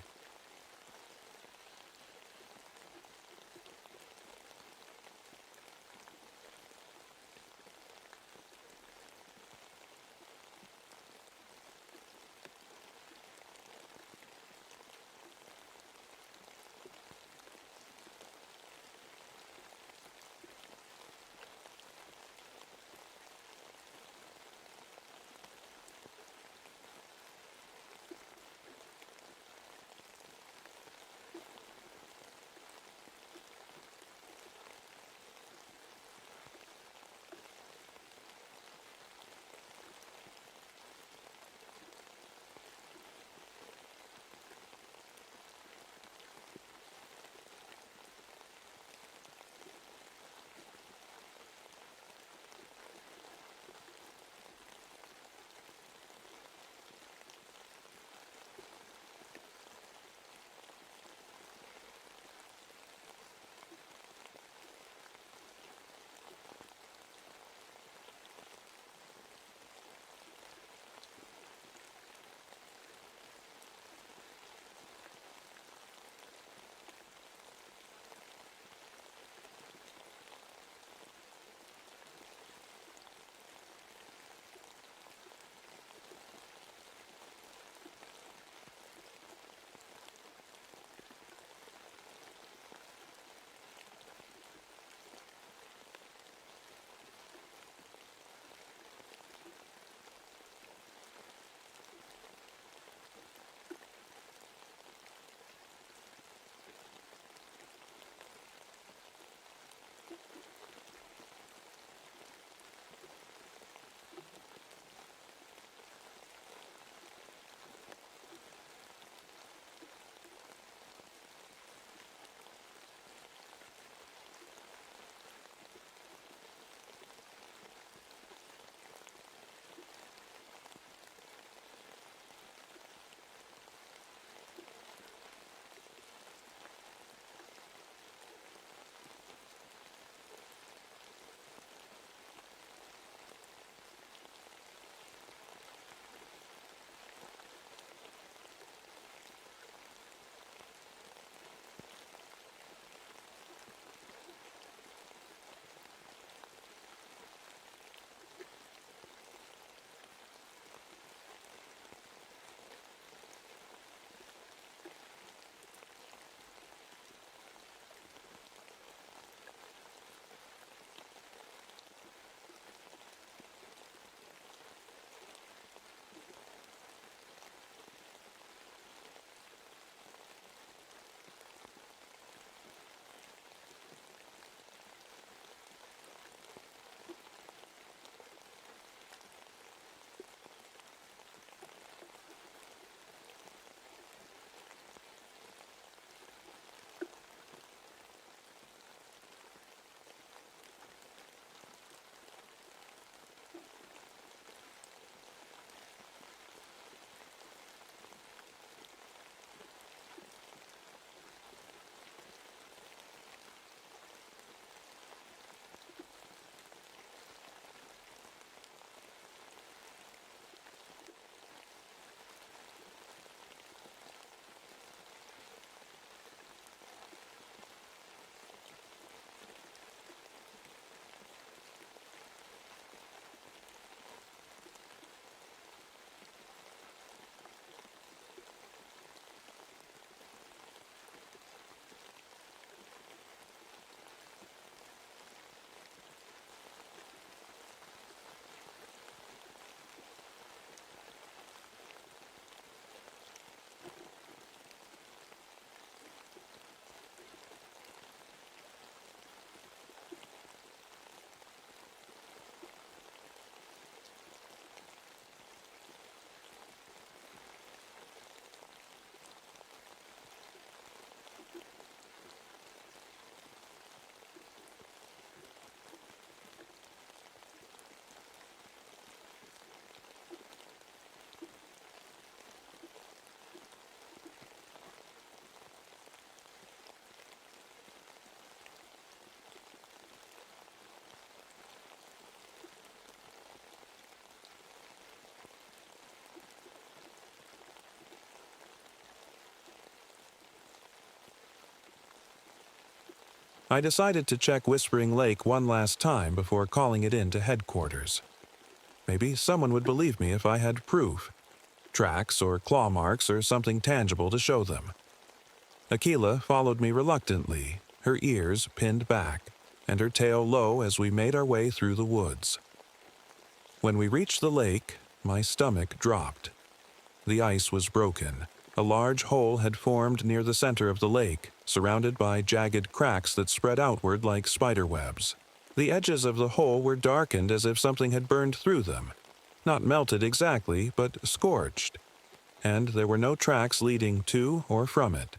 I decided to check Whispering Lake one last time before calling it in to headquarters. Maybe someone would believe me if I had proof. Tracks or claw marks or something tangible to show them. Aquila followed me reluctantly, her ears pinned back, and her tail low as we made our way through the woods. When we reached the lake, my stomach dropped. The ice was broken. A large hole had formed near the center of the lake, surrounded by jagged cracks that spread outward like spider webs. The edges of the hole were darkened as if something had burned through them. Not melted exactly, but scorched. And there were no tracks leading to or from it.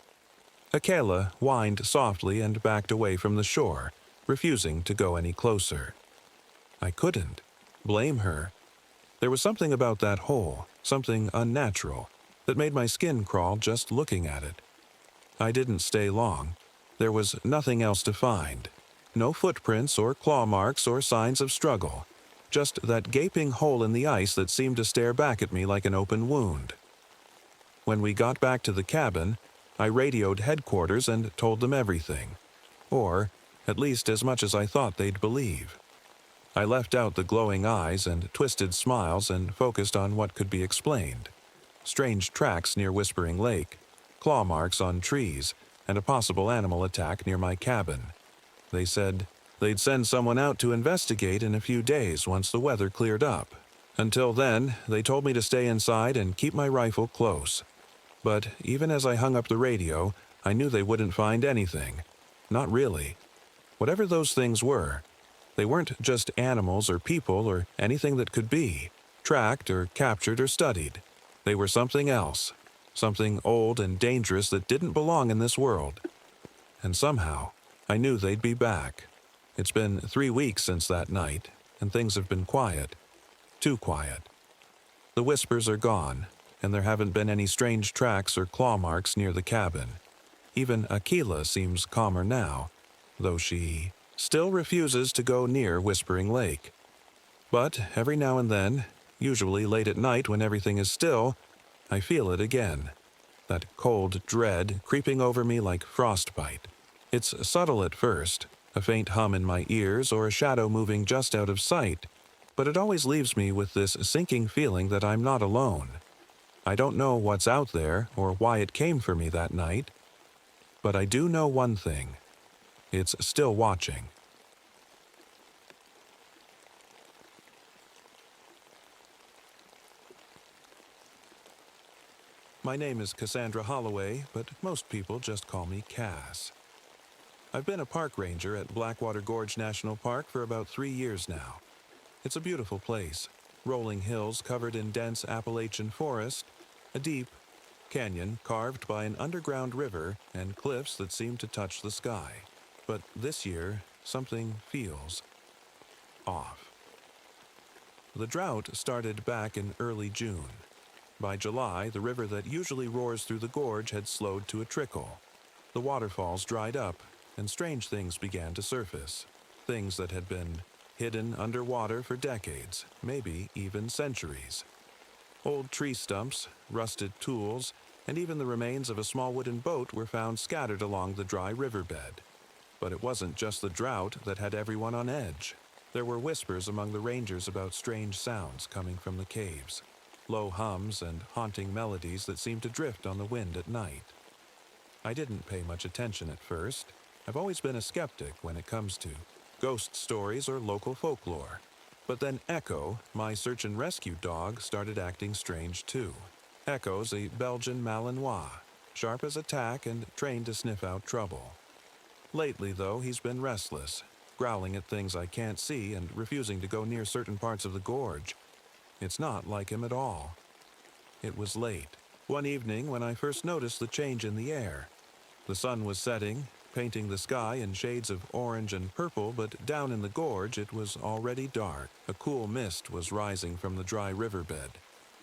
Aquila whined softly and backed away from the shore, refusing to go any closer. I couldn't blame her. There was something about that hole, something unnatural, that made my skin crawl just looking at it. I didn't stay long. There was nothing else to find. No footprints or claw marks or signs of struggle. Just that gaping hole in the ice that seemed to stare back at me like an open wound. When we got back to the cabin, I radioed headquarters and told them everything. Or, at least as much as I thought they'd believe. I left out the glowing eyes and twisted smiles and focused on what could be explained. Strange tracks near Whispering Lake, claw marks on trees, and a possible animal attack near my cabin. They said they'd send someone out to investigate in a few days once the weather cleared up. Until then, they told me to stay inside and keep my rifle close. But even as I hung up the radio, I knew they wouldn't find anything. Not really. Whatever those things were, they weren't just animals or people or anything that could be, tracked or captured or studied. They were something else, something old and dangerous that didn't belong in this world. And somehow, I knew they'd be back. It's been 3 weeks since that night, and things have been quiet. Too quiet. The whispers are gone, and there haven't been any strange tracks or claw marks near the cabin. Even Aquila seems calmer now, though she still refuses to go near Whispering Lake. But every now and then, usually late at night when everything is still, I feel it again. That cold dread creeping over me like frostbite. It's subtle at first, a faint hum in my ears or a shadow moving just out of sight, but it always leaves me with this sinking feeling that I'm not alone. I don't know what's out there or why it came for me that night, but I do know one thing. It's still watching. My name is Cassandra Holloway, but most people just call me Cass. I've been a park ranger at Blackwater Gorge National Park for about 3 years now. It's a beautiful place, rolling hills covered in dense Appalachian forest, a deep canyon carved by an underground river, and cliffs that seem to touch the sky. But this year, something feels off. The drought started back in early June. By July, the river that usually roars through the gorge had slowed to a trickle. The waterfalls dried up, and strange things began to surface. Things that had been hidden underwater for decades, maybe even centuries. Old tree stumps, rusted tools, and even the remains of a small wooden boat were found scattered along the dry riverbed. But it wasn't just the drought that had everyone on edge. There were whispers among the rangers about strange sounds coming from the caves. Low hums and haunting melodies that seemed to drift on the wind at night. I didn't pay much attention at first. I've always been a skeptic when it comes to ghost stories or local folklore. But then Echo, my search and rescue dog, started acting strange too. Echo's a Belgian Malinois, sharp as a tack and trained to sniff out trouble. Lately, though, he's been restless, growling at things I can't see and refusing to go near certain parts of the gorge. It's not like him at all. It was late, one evening when I first noticed the change in the air. The sun was setting, painting the sky in shades of orange and purple, but down in the gorge it was already dark. A cool mist was rising from the dry riverbed,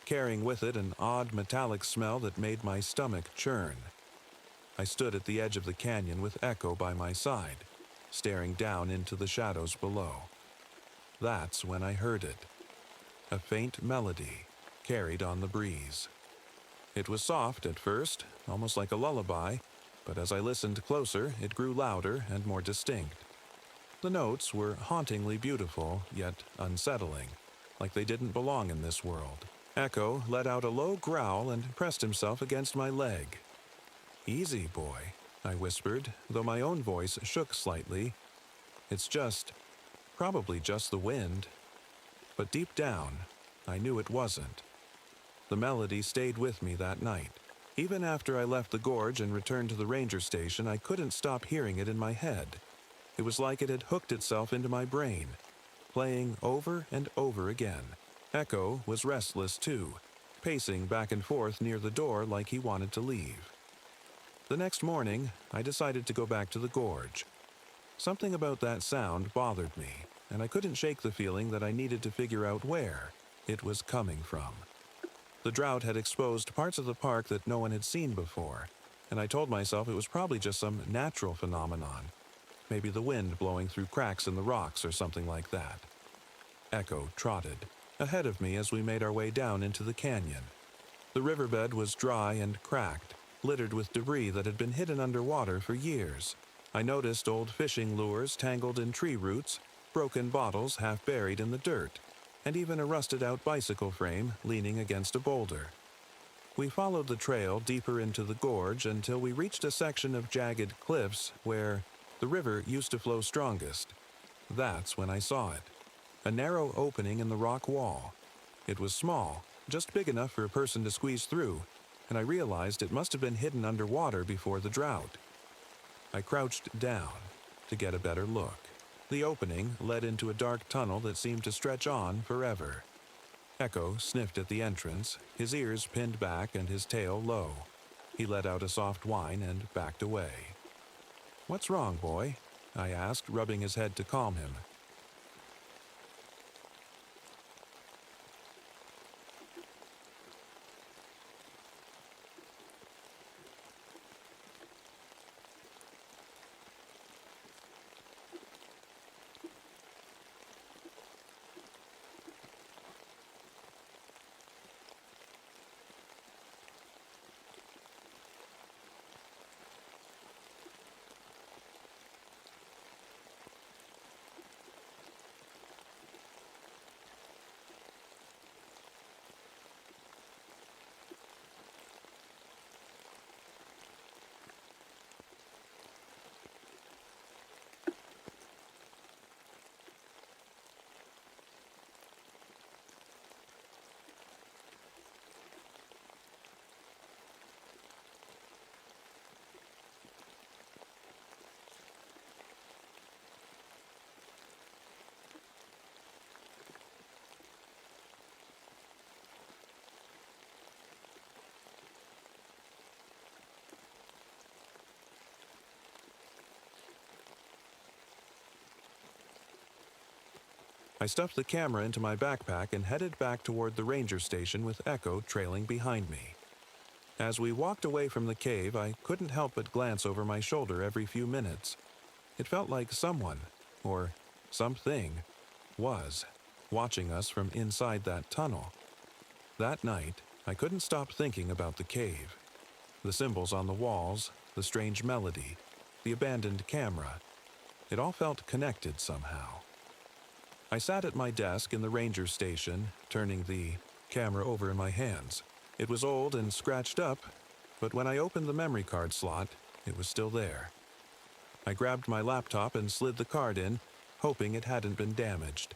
carrying with it an odd metallic smell that made my stomach churn. I stood at the edge of the canyon with Echo by my side, staring down into the shadows below. That's when I heard it. A faint melody, carried on the breeze. It was soft at first, almost like a lullaby, but as I listened closer, it grew louder and more distinct. The notes were hauntingly beautiful, yet unsettling, like they didn't belong in this world. Echo let out a low growl and pressed himself against my leg. "Easy, boy," I whispered, though my own voice shook slightly. "It's probably just the wind." But deep down, I knew it wasn't. The melody stayed with me that night. Even after I left the gorge and returned to the ranger station, I couldn't stop hearing it in my head. It was like it had hooked itself into my brain, playing over and over again. Echo was restless too, pacing back and forth near the door like he wanted to leave. The next morning, I decided to go back to the gorge. Something about that sound bothered me, and I couldn't shake the feeling that I needed to figure out where it was coming from. The drought had exposed parts of the park that no one had seen before, and I told myself it was probably just some natural phenomenon. Maybe the wind blowing through cracks in the rocks or something like that. Echo trotted ahead of me as we made our way down into the canyon. The riverbed was dry and cracked, littered with debris that had been hidden underwater for years. I noticed old fishing lures tangled in tree roots, broken bottles half buried in the dirt, and even a rusted-out bicycle frame leaning against a boulder. We followed the trail deeper into the gorge until we reached a section of jagged cliffs where the river used to flow strongest. That's when I saw it. A narrow opening in the rock wall. It was small, just big enough for a person to squeeze through, and I realized it must have been hidden underwater before the drought. I crouched down to get a better look. The opening led into a dark tunnel that seemed to stretch on forever. Echo sniffed at the entrance, his ears pinned back and his tail low. He let out a soft whine and backed away. "What's wrong, boy?" I asked, rubbing his head to calm him. I stuffed the camera into my backpack and headed back toward the ranger station with Echo trailing behind me. As we walked away from the cave, I couldn't help but glance over my shoulder every few minutes. It felt like someone, or something, was watching us from inside that tunnel. That night, I couldn't stop thinking about the cave. The symbols on the walls, the strange melody, the abandoned camera. It all felt connected somehow. I sat at my desk in the ranger station, turning the camera over in my hands. It was old and scratched up, but when I opened the memory card slot, it was still there. I grabbed my laptop and slid the card in, hoping it hadn't been damaged.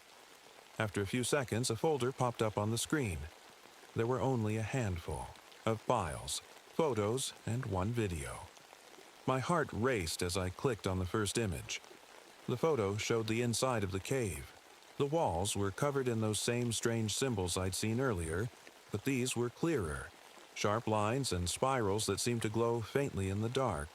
After a few seconds, a folder popped up on the screen. There were only a handful of files, photos, and one video. My heart raced as I clicked on the first image. The photo showed the inside of the cave. The walls were covered in those same strange symbols I'd seen earlier, but these were clearer, sharp lines and spirals that seemed to glow faintly in the dark.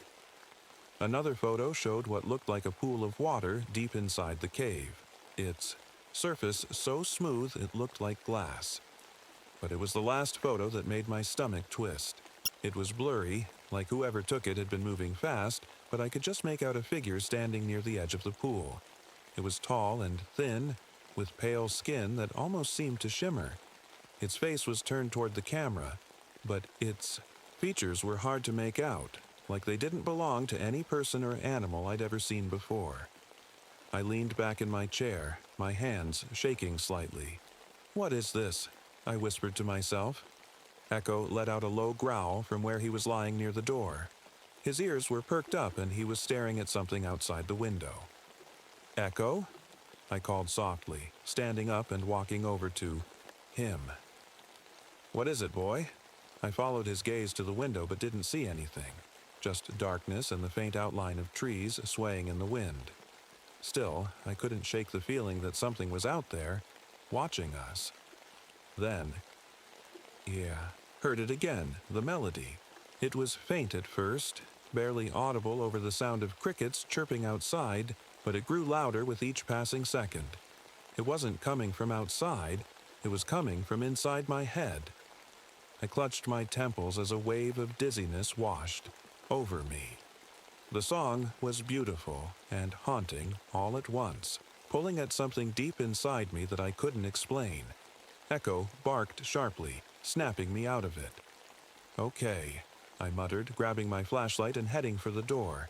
Another photo showed what looked like a pool of water deep inside the cave, its surface so smooth it looked like glass. But it was the last photo that made my stomach twist. It was blurry, like whoever took it had been moving fast, but I could just make out a figure standing near the edge of the pool. It was tall and thin, with pale skin that almost seemed to shimmer. Its face was turned toward the camera, but its features were hard to make out. like they didn't belong to any person or animal I'd ever seen before. I leaned back in my chair, my hands shaking slightly. "What is this?" I whispered to myself. Echo let out a low growl from where he was lying near the door. His ears were perked up and he was staring at something outside the window. "Echo?" I called softly, standing up and walking over to him. "What is it, boy?" I followed his gaze to the window but didn't see anything, just darkness and the faint outline of trees swaying in the wind. Still, I couldn't shake the feeling that something was out there, watching us. Then, heard it again, the melody. It was faint at first, barely audible over the sound of crickets chirping outside, but it grew louder with each passing second. It wasn't coming from outside, it was coming from inside my head. I clutched my temples as a wave of dizziness washed over me. The song was beautiful and haunting all at once, pulling at something deep inside me that I couldn't explain. Echo barked sharply, snapping me out of it. "Okay," I muttered, grabbing my flashlight and heading for the door.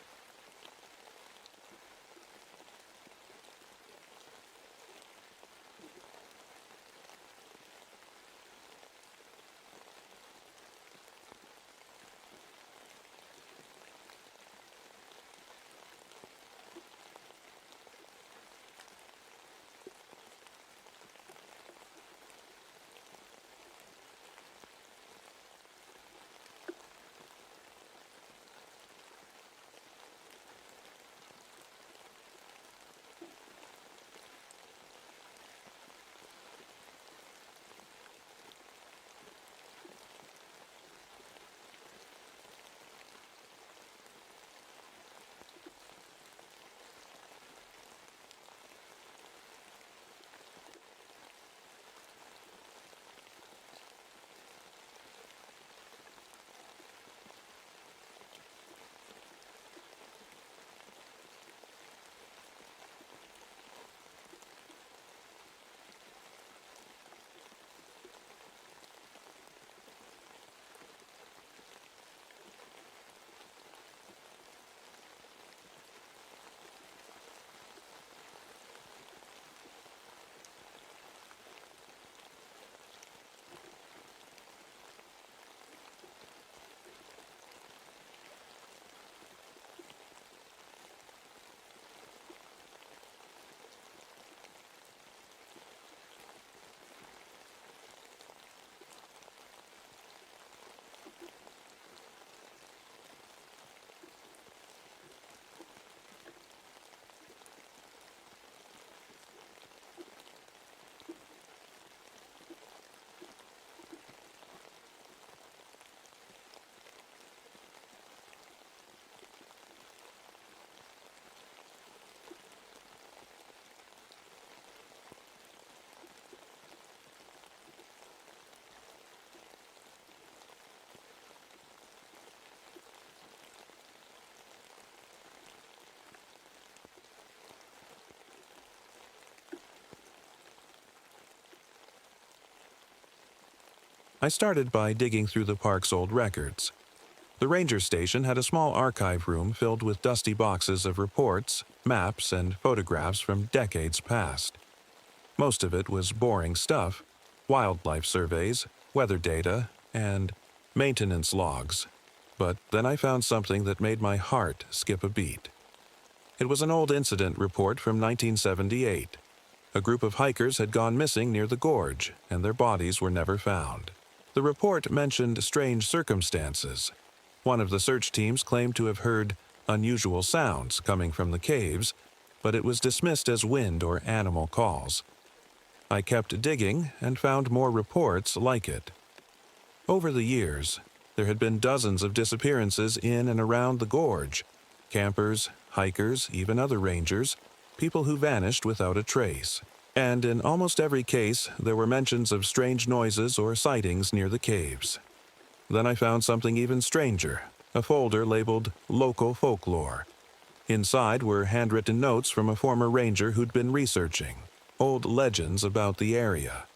I started by digging through the park's old records. The ranger station had a small archive room filled with dusty boxes of reports, maps, and photographs from decades past. Most of it was boring stuff: wildlife surveys, weather data, and maintenance logs. But then I found something that made my heart skip a beat. It was an old incident report from 1978. A group of hikers had gone missing near the gorge, and their bodies were never found. The report mentioned strange circumstances. One of the search teams claimed to have heard unusual sounds coming from the caves, but it was dismissed as wind or animal calls. I kept digging and found more reports like it. Over the years, there had been dozens of disappearances in and around the gorge. Campers, hikers, even other rangers, people who vanished without a trace. And in almost every case, there were mentions of strange noises or sightings near the caves. Then I found something even stranger, a folder labeled Local Folklore. Inside were handwritten notes from a former ranger who'd been researching old legends about the area.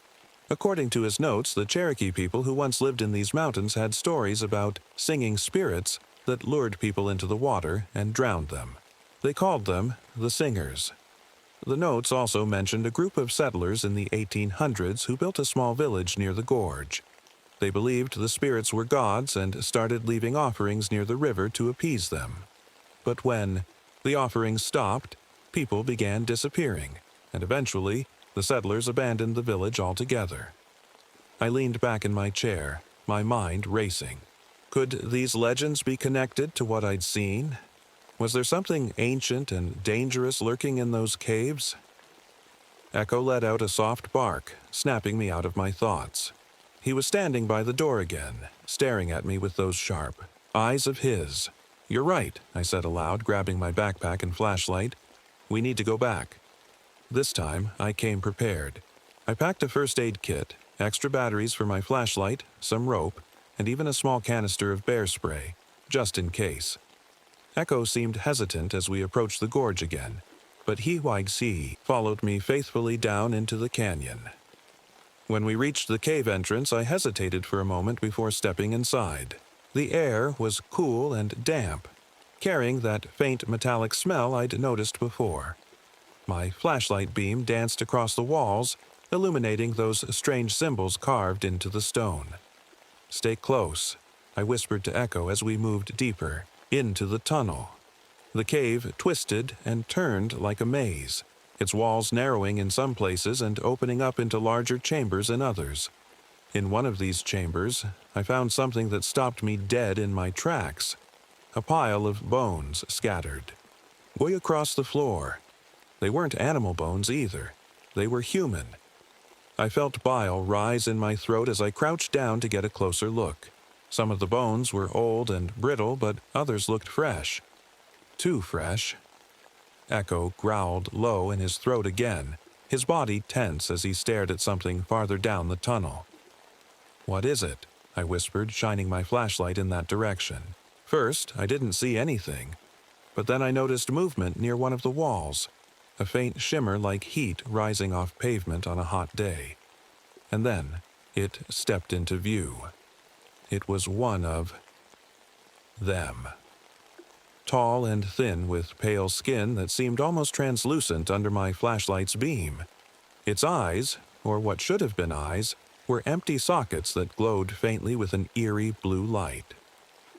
According to his notes, the Cherokee people who once lived in these mountains had stories about singing spirits that lured people into the water and drowned them. They called them the Singers. The notes also mentioned a group of settlers in the 1800s who built a small village near the gorge. They believed the spirits were gods and started leaving offerings near the river to appease them. But when the offerings stopped, people began disappearing, and eventually the settlers abandoned the village altogether. I leaned back in my chair, my mind racing. Could these legends be connected to what I'd seen? Was there something ancient and dangerous lurking in those caves? Echo let out a soft bark, snapping me out of my thoughts. He was standing by the door again, staring at me with those sharp eyes of his. "You're right," I said aloud, grabbing my backpack and flashlight. "We need to go back." This time, I came prepared. I packed a first aid kit, extra batteries for my flashlight, some rope, and even a small canister of bear spray, just in case. Echo seemed hesitant as we approached the gorge again, but He followed me faithfully down into the canyon. When we reached the cave entrance, I hesitated for a moment before stepping inside. The air was cool and damp, carrying that faint metallic smell I'd noticed before. My flashlight beam danced across the walls, illuminating those strange symbols carved into the stone. "Stay close," I whispered to Echo as we moved deeper into the tunnel. The cave twisted and turned like a maze, its walls narrowing in some places and opening up into larger chambers in others. In one of these chambers, I found something that stopped me dead in my tracks. A pile of bones scattered way across the floor. They weren't animal bones either. They were human. I felt bile rise in my throat as I crouched down to get a closer look. Some of the bones were old and brittle, but others looked fresh. Too fresh. Echo growled low in his throat again, his body tense as he stared at something farther down the tunnel. "What is it?" I whispered, shining my flashlight in that direction. First, I didn't see anything, but then I noticed movement near one of the walls, a faint shimmer like heat rising off pavement on a hot day. And then it stepped into view. It was one of them. Tall and thin with pale skin that seemed almost translucent under my flashlight's beam. Its eyes, or what should have been eyes, were empty sockets that glowed faintly with an eerie blue light.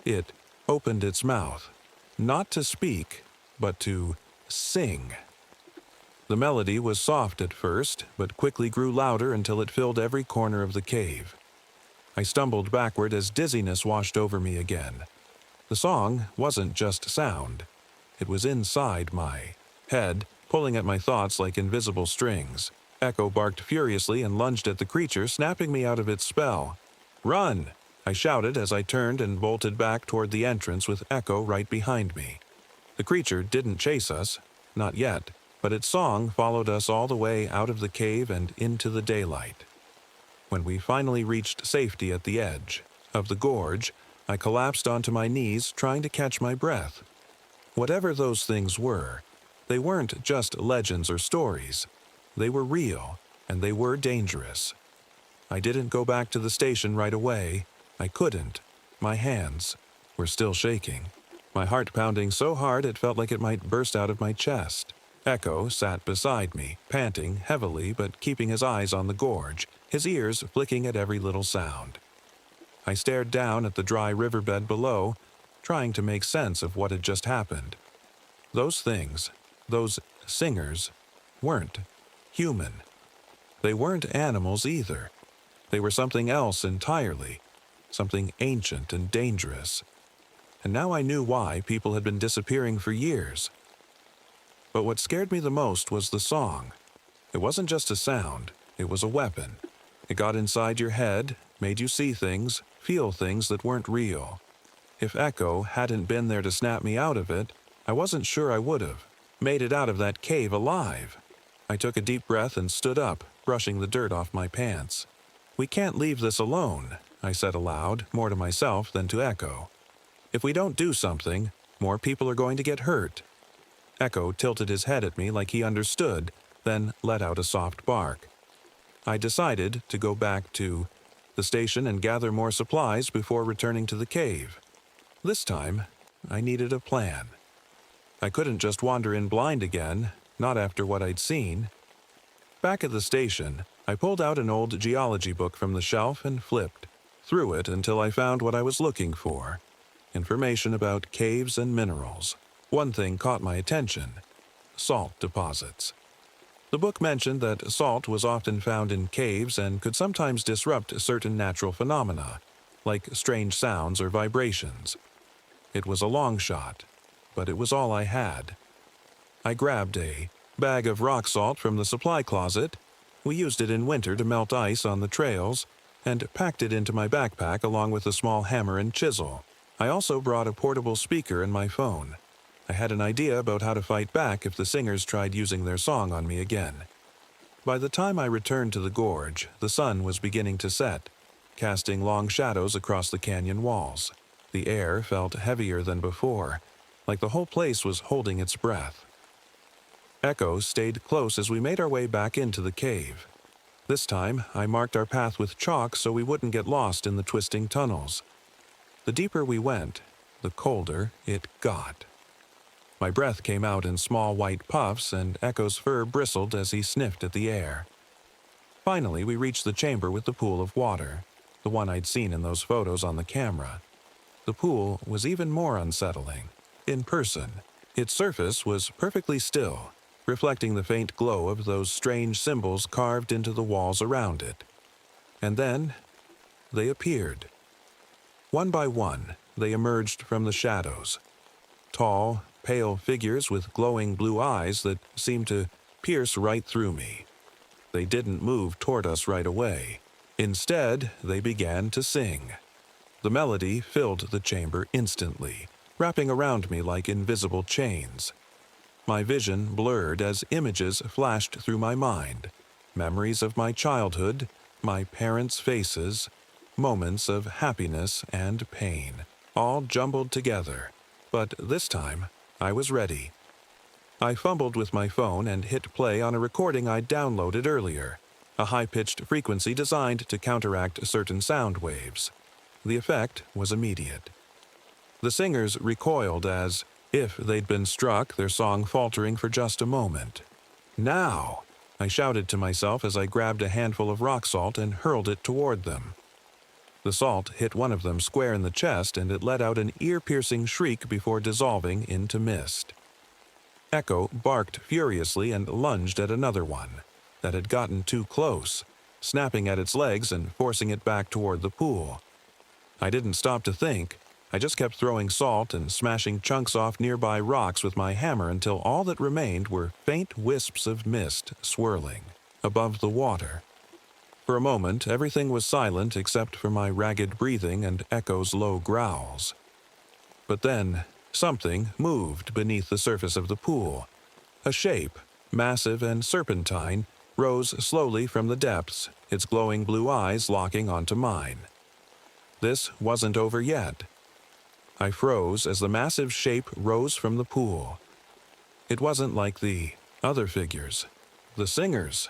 It opened its mouth, not to speak, but to sing. The melody was soft at first, but quickly grew louder until it filled every corner of the cave. I stumbled backward as dizziness washed over me again. The song wasn't just sound. It was inside my head, pulling at my thoughts like invisible strings. Echo barked furiously and lunged at the creature, snapping me out of its spell. "Run!" I shouted as I turned and bolted back toward the entrance with Echo right behind me. The creature didn't chase us, not yet, but its song followed us all the way out of the cave and into the daylight. When we finally reached safety at the edge of the gorge, I collapsed onto my knees, trying to catch my breath. Whatever those things were, they weren't just legends or stories. They were real, and they were dangerous. I didn't go back to the station right away. I couldn't. My hands were still shaking, my heart pounding so hard it felt like it might burst out of my chest. Echo sat beside me, panting heavily but keeping his eyes on the gorge, his ears flicking at every little sound. I stared down at the dry riverbed below, trying to make sense of what had just happened. Those things, those singers, weren't human. They weren't animals either. They were something else entirely, something ancient and dangerous. And now I knew why people had been disappearing for years. But what scared me the most was the song. It wasn't just a sound, it was a weapon. It got inside your head, made you see things, feel things that weren't real. If Echo hadn't been there to snap me out of it, I wasn't sure I would have made it out of that cave alive. I took a deep breath and stood up, brushing the dirt off my pants. "We can't leave this alone," I said aloud, more to myself than to Echo. "If we don't do something, more people are going to get hurt." Echo tilted his head at me like he understood, then let out a soft bark. I decided to go back to the station and gather more supplies before returning to the cave. This time, I needed a plan. I couldn't just wander in blind again, not after what I'd seen. Back at the station, I pulled out an old geology book from the shelf and flipped through it until I found what I was looking for: information about caves and minerals. One thing caught my attention: salt deposits. The book mentioned that salt was often found in caves and could sometimes disrupt certain natural phenomena, like strange sounds or vibrations. It was a long shot, but it was all I had. I grabbed a bag of rock salt from the supply closet. We used it in winter to melt ice on the trails, and packed it into my backpack along with a small hammer and chisel. I also brought a portable speaker and my phone. I had an idea about how to fight back if the singers tried using their song on me again. By the time I returned to the gorge, the sun was beginning to set, casting long shadows across the canyon walls. The air felt heavier than before, like the whole place was holding its breath. Echo stayed close as we made our way back into the cave. This time, I marked our path with chalk so we wouldn't get lost in the twisting tunnels. The deeper we went, the colder it got. My breath came out in small white puffs, and Echo's fur bristled as he sniffed at the air. Finally, we reached the chamber with the pool of water, the one I'd seen in those photos on the camera. The pool was even more unsettling. In person, its surface was perfectly still, reflecting the faint glow of those strange symbols carved into the walls around it. And then, they appeared. One by one, they emerged from the shadows. Tall, pale figures with glowing blue eyes that seemed to pierce right through me. They didn't move toward us right away. Instead, they began to sing. The melody filled the chamber instantly, wrapping around me like invisible chains. My vision blurred as images flashed through my mind. Memories of my childhood, my parents' faces, moments of happiness and pain, all jumbled together. But this time, I was ready. I fumbled with my phone and hit play on a recording I'd downloaded earlier, a high-pitched frequency designed to counteract certain sound waves. The effect was immediate. The singers recoiled as if they'd been struck, their song faltering for just a moment. "Now!" I shouted to myself as I grabbed a handful of rock salt and hurled it toward them. The salt hit one of them square in the chest, and it let out an ear-piercing shriek before dissolving into mist. Echo barked furiously and lunged at another one that had gotten too close, snapping at its legs and forcing it back toward the pool. I didn't stop to think. I just kept throwing salt and smashing chunks off nearby rocks with my hammer until all that remained were faint wisps of mist swirling above the water. For a moment, everything was silent except for my ragged breathing and Echo's low growls. But then, something moved beneath the surface of the pool. A shape, massive and serpentine, rose slowly from the depths, its glowing blue eyes locking onto mine. This wasn't over yet. I froze as the massive shape rose from the pool. It wasn't like the other figures, the singers.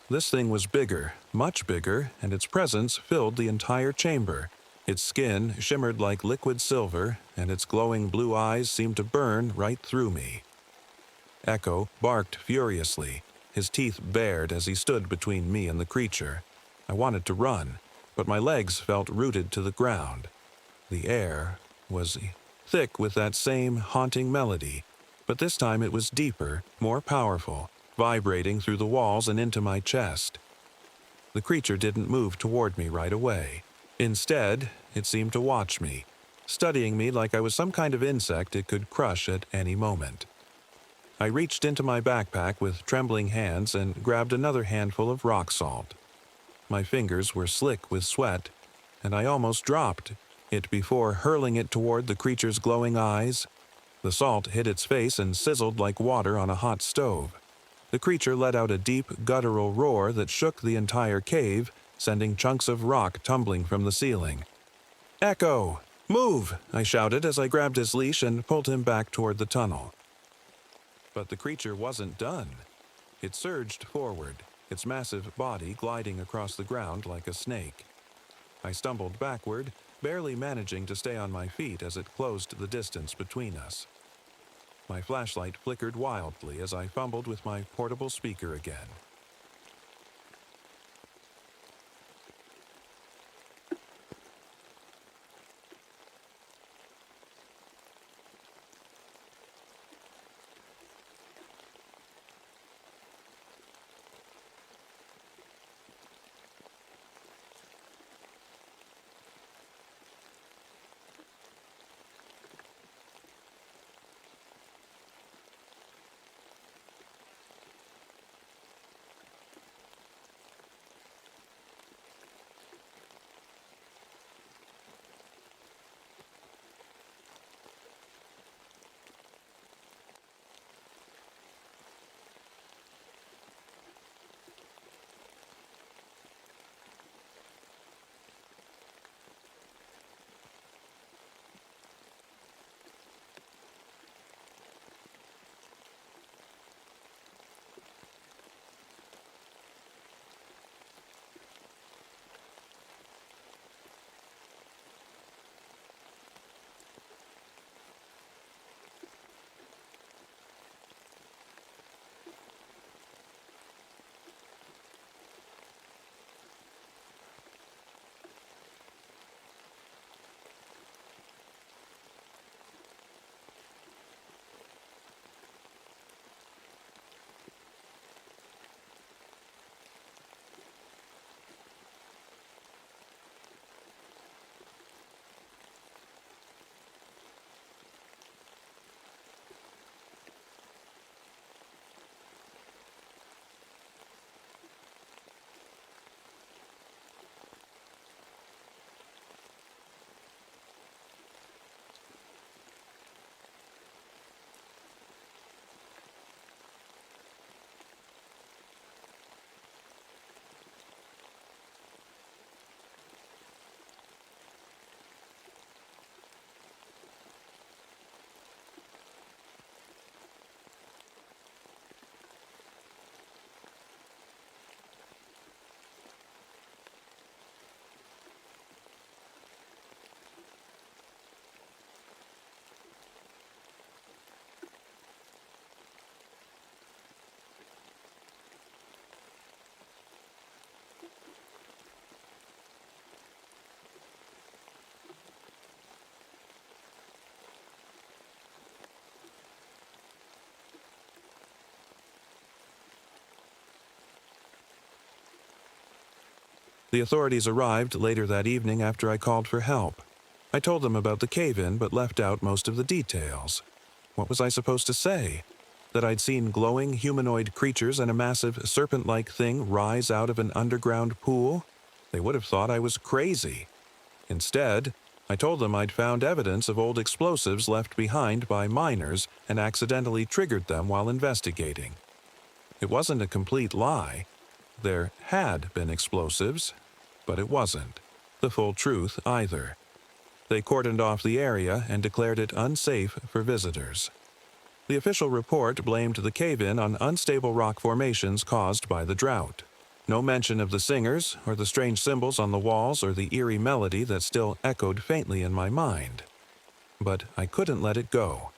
This thing was bigger, much bigger, and its presence filled the entire chamber. Its skin shimmered like liquid silver, and its glowing blue eyes seemed to burn right through me. Echo barked furiously, his teeth bared as he stood between me and the creature. I wanted to run, but my legs felt rooted to the ground. The air was thick with that same haunting melody, but this time it was deeper, more powerful, vibrating through the walls and into my chest. The creature didn't move toward me right away. Instead, it seemed to watch me, studying me like I was some kind of insect it could crush at any moment. I reached into my backpack with trembling hands and grabbed another handful of rock salt. My fingers were slick with sweat, and I almost dropped it before hurling it toward the creature's glowing eyes. The salt hit its face and sizzled like water on a hot stove. The creature let out a deep, guttural roar that shook the entire cave, sending chunks of rock tumbling from the ceiling. "Echo! Move!" I shouted as I grabbed his leash and pulled him back toward the tunnel. But the creature wasn't done. It surged forward, its massive body gliding across the ground like a snake. I stumbled backward, barely managing to stay on my feet as it closed the distance between us. My flashlight flickered wildly as I fumbled with my portable speaker again. The authorities arrived later that evening after I called for help. I told them about the cave-in but left out most of the details. What was I supposed to say? That I'd seen glowing humanoid creatures and a massive serpent-like thing rise out of an underground pool? They would have thought I was crazy. Instead, I told them I'd found evidence of old explosives left behind by miners and accidentally triggered them while investigating. It wasn't a complete lie. There had been explosives, but it wasn't the full truth either. They cordoned off the area and declared it unsafe for visitors. The official report blamed the cave-in on unstable rock formations caused by the drought. No mention of the singers, or the strange symbols on the walls, or the eerie melody that still echoed faintly in my mind. But I couldn't let it go.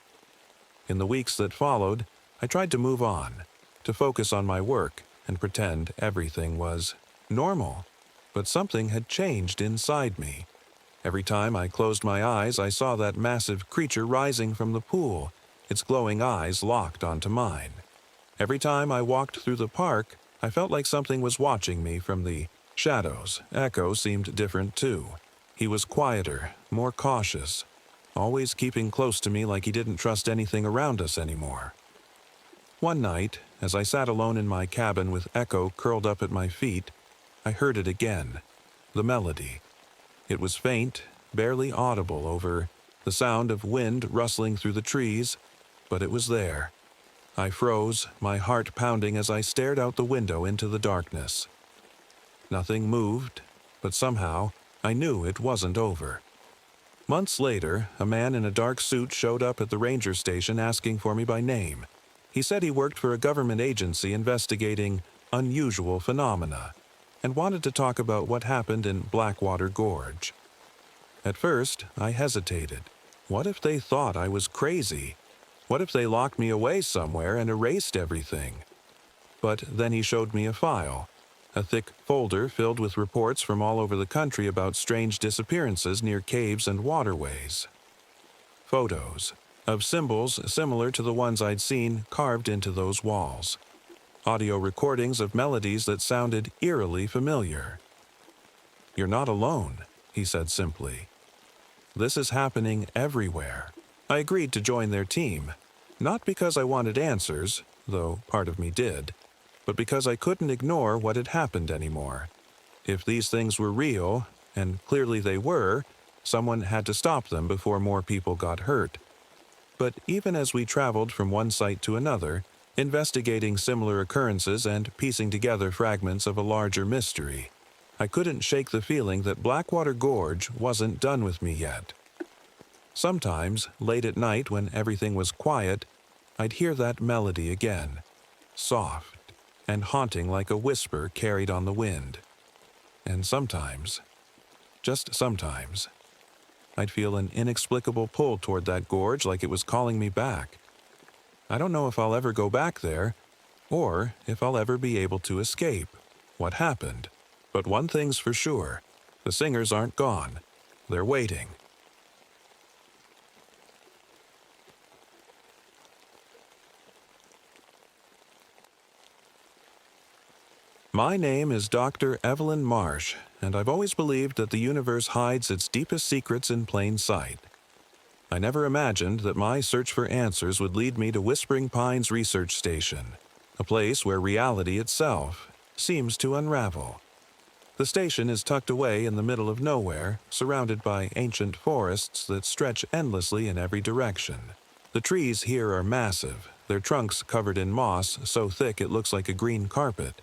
In the weeks that followed, I tried to move on, to focus on my work and pretend everything was normal. But something had changed inside me. Every time I closed my eyes, I saw that massive creature rising from the pool, its glowing eyes locked onto mine. Every time I walked through the park, I felt like something was watching me from the shadows. Echo seemed different too. He was quieter, more cautious, always keeping close to me like he didn't trust anything around us anymore. One night, as I sat alone in my cabin with Echo curled up at my feet, I heard it again, the melody. It was faint, barely audible over the sound of wind rustling through the trees, but it was there. I froze, my heart pounding as I stared out the window into the darkness. Nothing moved, but somehow I knew it wasn't over. Months later, a man in a dark suit showed up at the ranger station asking for me by name. He said he worked for a government agency investigating unusual phenomena and wanted to talk about what happened in Blackwater Gorge. At first, I hesitated. What if they thought I was crazy? What if they locked me away somewhere and erased everything? But then he showed me a file, a thick folder filled with reports from all over the country about strange disappearances near caves and waterways. Photos of symbols similar to the ones I'd seen carved into those walls. Audio recordings of melodies that sounded eerily familiar. "You're not alone," he said simply. "This is happening everywhere." I agreed to join their team, not because I wanted answers, though part of me did, but because I couldn't ignore what had happened anymore. If these things were real, and clearly they were, someone had to stop them before more people got hurt. But even as we traveled from one site to another, investigating similar occurrences and piecing together fragments of a larger mystery, I couldn't shake the feeling that Blackwater Gorge wasn't done with me yet. Sometimes, late at night when everything was quiet, I'd hear that melody again, soft and haunting like a whisper carried on the wind. And sometimes, just sometimes, I'd feel an inexplicable pull toward that gorge like it was calling me back. I don't know if I'll ever go back there, or if I'll ever be able to escape what happened. But one thing's for sure, the singers aren't gone. They're waiting. My name is Dr. Evelyn Marsh, and I've always believed that the universe hides its deepest secrets in plain sight. I never imagined that my search for answers would lead me to Whispering Pines Research Station, a place where reality itself seems to unravel. The station is tucked away in the middle of nowhere, surrounded by ancient forests that stretch endlessly in every direction. The trees here are massive, their trunks covered in moss so thick it looks like a green carpet.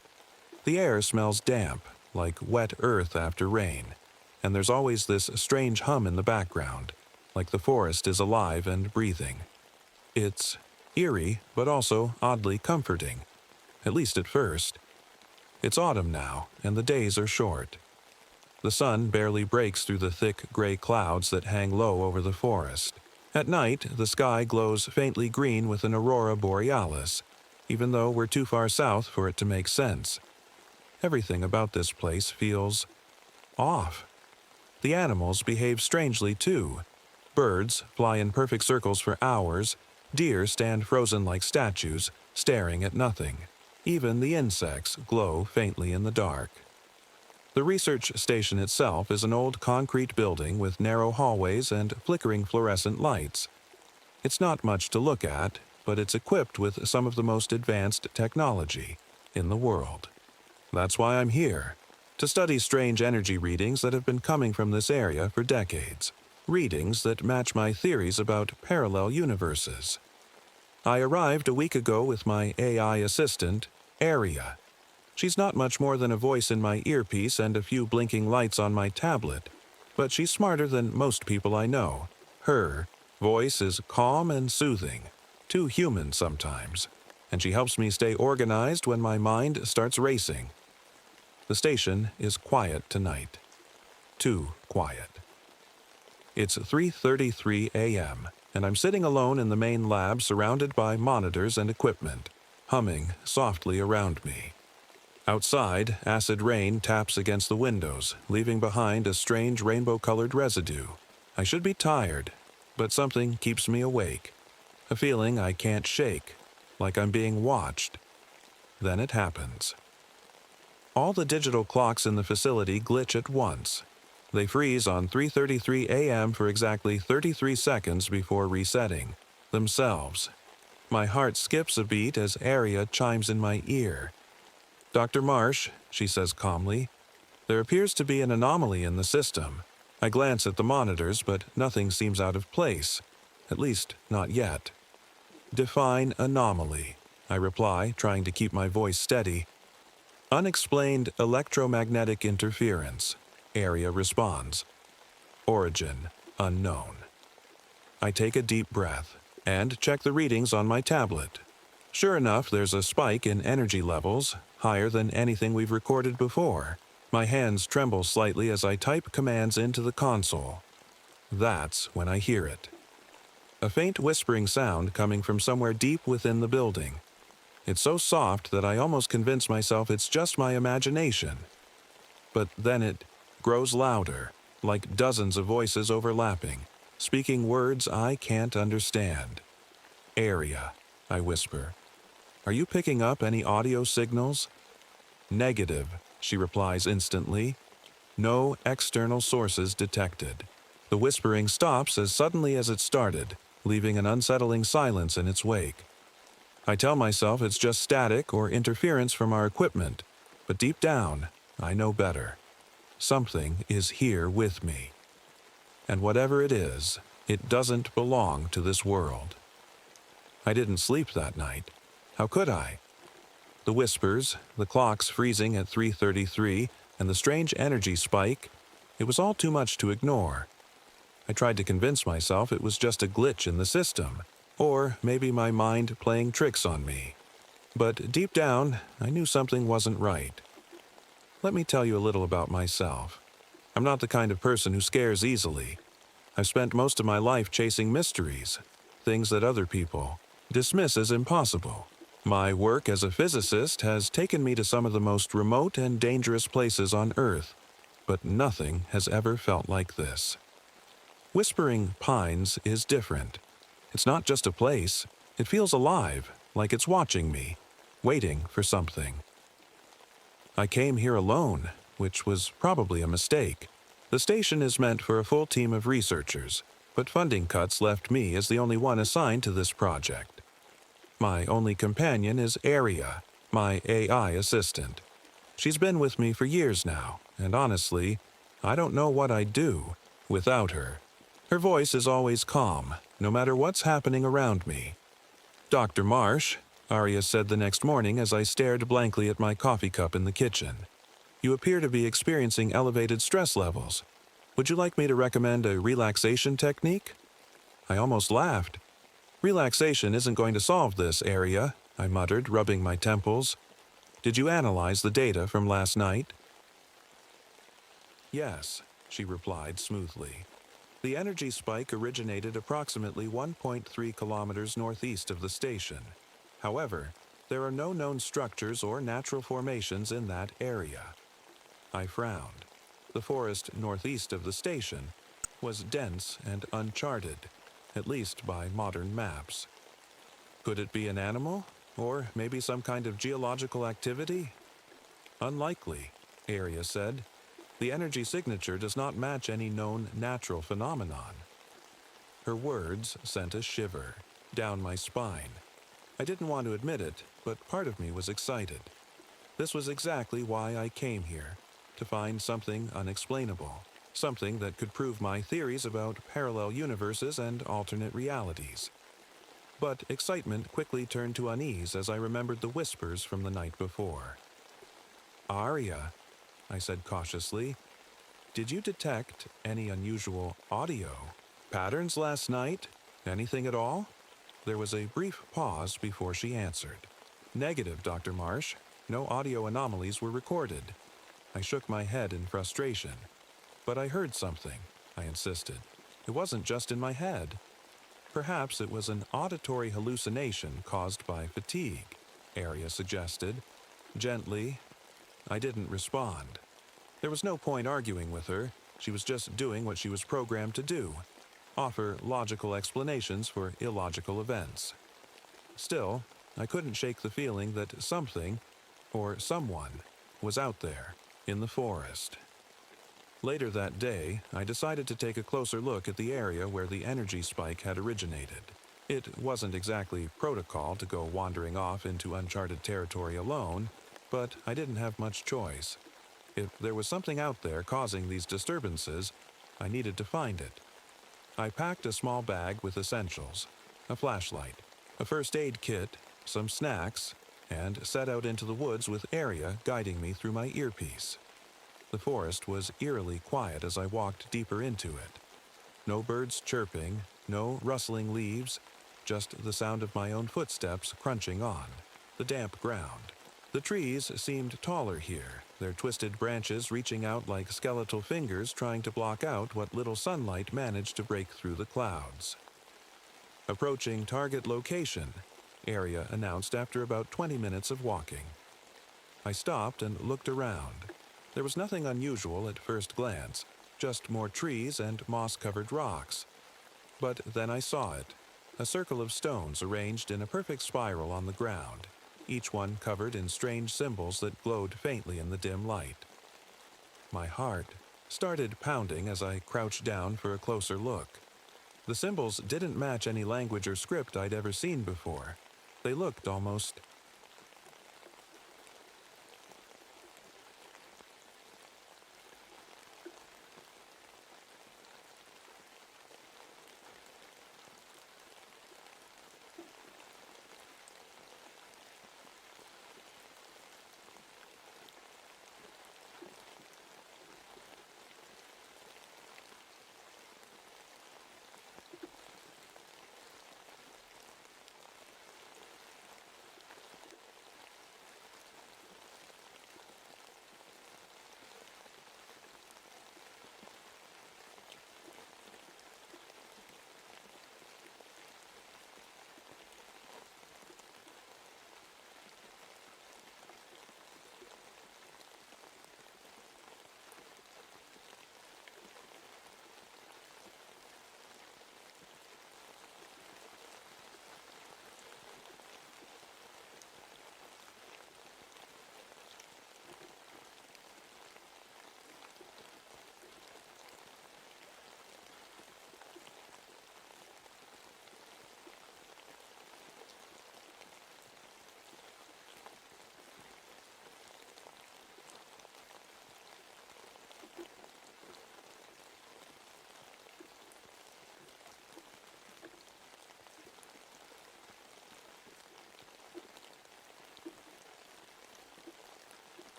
The air smells damp, like wet earth after rain, and there's always this strange hum in the background, like the forest is alive and breathing. It's eerie, but also oddly comforting, at least at first. It's autumn now, and the days are short. The sun barely breaks through the thick gray clouds that hang low over the forest. At night, the sky glows faintly green with an aurora borealis, even though we're too far south for it to make sense. Everything about this place feels off. The animals behave strangely too. Birds fly in perfect circles for hours, deer stand frozen like statues, staring at nothing. Even the insects glow faintly in the dark. The research station itself is an old concrete building with narrow hallways and flickering fluorescent lights. It's not much to look at, but it's equipped with some of the most advanced technology in the world. That's why I'm here, to study strange energy readings that have been coming from this area for decades. Readings that match my theories about parallel universes. I arrived a week ago with my AI assistant, Aria. She's not much more than a voice in my earpiece and a few blinking lights on my tablet, but she's smarter than most people I know. Her voice is calm and soothing, too human sometimes, and she helps me stay organized when my mind starts racing. The station is quiet tonight. Too quiet. It's 3:33 a.m., and I'm sitting alone in the main lab surrounded by monitors and equipment, humming softly around me. Outside, acid rain taps against the windows, leaving behind a strange rainbow-colored residue. I should be tired, but something keeps me awake. A feeling I can't shake, like I'm being watched. Then it happens. All the digital clocks in the facility glitch at once. They freeze on 3:33 a.m. for exactly 33 seconds before resetting themselves. My heart skips a beat as Aria chimes in my ear. "Dr. Marsh," she says calmly, "there appears to be an anomaly in the system." I glance at the monitors, but nothing seems out of place. At least, not yet. "Define anomaly," I reply, trying to keep my voice steady. "Unexplained electromagnetic interference," Aria responds. "Origin unknown." I take a deep breath and check the readings on my tablet. Sure enough, there's a spike in energy levels, higher than anything we've recorded before. My hands tremble slightly as I type commands into the console. That's when I hear it. A faint whispering sound coming from somewhere deep within the building. It's so soft that I almost convince myself it's just my imagination. But then it grows louder, like dozens of voices overlapping, speaking words I can't understand. Area, I whisper. Are you picking up any audio signals? Negative, she replies instantly. No external sources detected. The whispering stops as suddenly as it started, leaving an unsettling silence in its wake. I tell myself it's just static or interference from our equipment, but deep down, I know better. Something is here with me. And whatever it is, it doesn't belong to this world. I didn't sleep that night. How could I? The whispers, the clocks freezing at 3:33, and the strange energy spike, it was all too much to ignore. I tried to convince myself it was just a glitch in the system, or maybe my mind playing tricks on me. But deep down, I knew something wasn't right. Let me tell you a little about myself. I'm not the kind of person who scares easily. I've spent most of my life chasing mysteries, things that other people dismiss as impossible. My work as a physicist has taken me to some of the most remote and dangerous places on Earth, but nothing has ever felt like this. Whispering Pines is different. It's not just a place. It feels alive, like it's watching me, waiting for something. I came here alone, which was probably a mistake. The station is meant for a full team of researchers, but funding cuts left me as the only one assigned to this project. My only companion is Aria, my AI assistant. She's been with me for years now, and honestly, I don't know what I'd do without her. Her voice is always calm, no matter what's happening around me. Dr. Marsh, Aria said the next morning as I stared blankly at my coffee cup in the kitchen. You appear to be experiencing elevated stress levels. Would you like me to recommend a relaxation technique? I almost laughed. Relaxation isn't going to solve this, Aria, I muttered, rubbing my temples. Did you analyze the data from last night? Yes, she replied smoothly. The energy spike originated approximately 1.3 kilometers northeast of the station. However, there are no known structures or natural formations in that area. I frowned. The forest northeast of the station was dense and uncharted, at least by modern maps. Could it be an animal? Or maybe some kind of geological activity? Unlikely, Aria said. The energy signature does not match any known natural phenomenon. Her words sent a shiver down my spine. I didn't want to admit it, but part of me was excited. This was exactly why I came here, to find something unexplainable, something that could prove my theories about parallel universes and alternate realities. But excitement quickly turned to unease as I remembered the whispers from the night before. Aria, I said cautiously, did you detect any unusual audio patterns last night? Anything at all? There was a brief pause before she answered. Negative, Dr. Marsh. No audio anomalies were recorded. I shook my head in frustration. But I heard something, I insisted. It wasn't just in my head. Perhaps it was an auditory hallucination caused by fatigue, Aria suggested. Gently. I didn't respond. There was no point arguing with her. She was just doing what she was programmed to do. Offer logical explanations for illogical events. Still, I couldn't shake the feeling that something, or someone, was out there, in the forest. Later that day, I decided to take a closer look at the area where the energy spike had originated. It wasn't exactly protocol to go wandering off into uncharted territory alone, but I didn't have much choice. If there was something out there causing these disturbances, I needed to find it. I packed a small bag with essentials, a flashlight, a first aid kit, some snacks, and set out into the woods with Aria guiding me through my earpiece. The forest was eerily quiet as I walked deeper into it. No birds chirping, no rustling leaves, just the sound of my own footsteps crunching on the damp ground. The trees seemed taller here, their twisted branches reaching out like skeletal fingers trying to block out what little sunlight managed to break through the clouds. Approaching target location, area announced after about 20 minutes of walking. I stopped and looked around. There was nothing unusual at first glance, just more trees and moss-covered rocks. But then I saw it, a circle of stones arranged in a perfect spiral on the ground, each one covered in strange symbols that glowed faintly in the dim light. My heart started pounding as I crouched down for a closer look. The symbols didn't match any language or script I'd ever seen before. They looked almost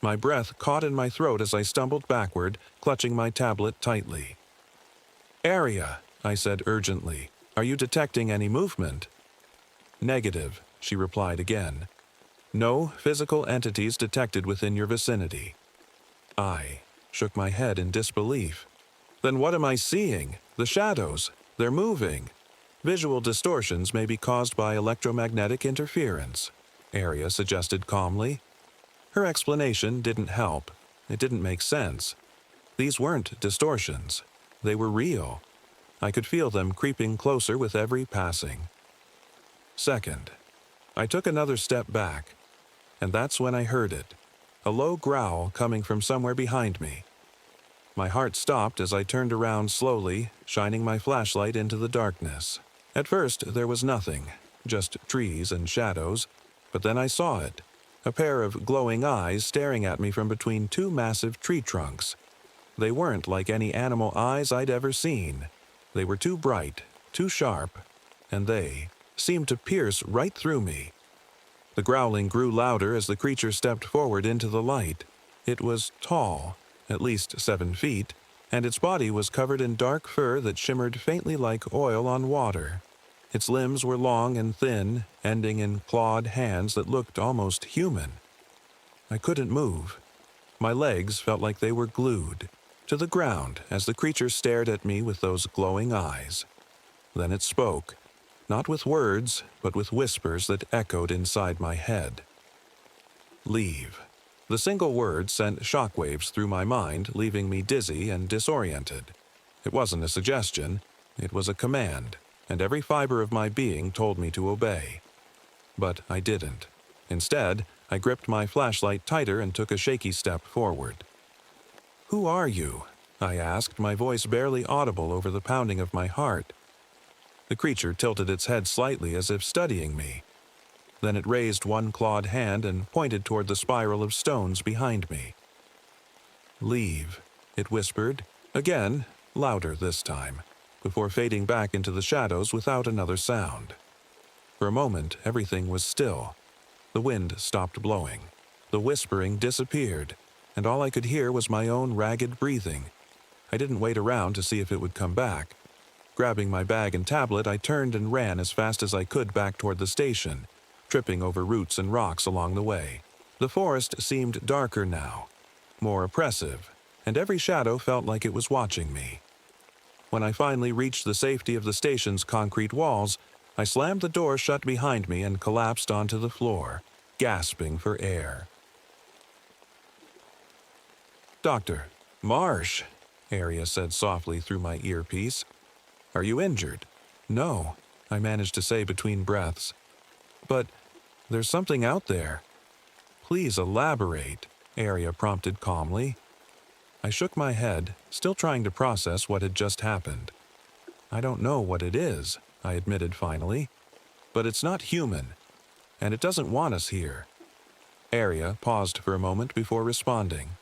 My breath caught in my throat as I stumbled backward, clutching my tablet tightly. "Area," I said urgently. "Are you detecting any movement?" "Negative," she replied again. "No physical entities detected within your vicinity." I shook my head in disbelief. "Then what am I seeing? The shadows. They're moving. Visual distortions may be caused by electromagnetic interference," Area suggested calmly. Her explanation didn't help. It didn't make sense. These weren't distortions. They were real. I could feel them creeping closer with every passing. Second, I took another step back, and that's when I heard it, a low growl coming from somewhere behind me. My heart stopped as I turned around slowly, shining my flashlight into the darkness. At first, there was nothing, just trees and shadows, but then I saw it, a pair of glowing eyes staring at me from between two massive tree trunks. They weren't like any animal eyes I'd ever seen. They were too bright, too sharp, and they seemed to pierce right through me. The growling grew louder as the creature stepped forward into the light. It was tall, at least 7 feet, and its body was covered in dark fur that shimmered faintly like oil on water. Its limbs were long and thin, ending in clawed hands that looked almost human. I couldn't move. My legs felt like they were glued to the ground as the creature stared at me with those glowing eyes. Then it spoke, not with words, but with whispers that echoed inside my head. "Leave. The single word sent shockwaves through my mind, leaving me dizzy and disoriented. It wasn't a suggestion, it was a command, and every fiber of my being told me to obey. But I didn't. Instead, I gripped my flashlight tighter and took a shaky step forward. "Who are you?" I asked, my voice barely audible over the pounding of my heart. The creature tilted its head slightly as if studying me. Then it raised one clawed hand and pointed toward the spiral of stones behind me. "Leave," it whispered, again, louder this time, before fading back into the shadows without another sound. For a moment, everything was still. The wind stopped blowing. The whispering disappeared, and all I could hear was my own ragged breathing. I didn't wait around to see if it would come back. Grabbing my bag and tablet, I turned and ran as fast as I could back toward the station, tripping over roots and rocks along the way. The forest seemed darker now, more oppressive, and every shadow felt like it was watching me. When I finally reached the safety of the station's concrete walls, I slammed the door shut behind me and collapsed onto the floor, gasping for air. "Dr. Marsh," Aria said softly through my earpiece. "Are you injured?" "No," I managed to say between breaths. "But there's something out there." "Please elaborate," Aria prompted calmly. I shook my head, still trying to process what had just happened. "I don't know what it is," I admitted finally. "But it's not human, and it doesn't want us here." Aria paused for a moment before responding.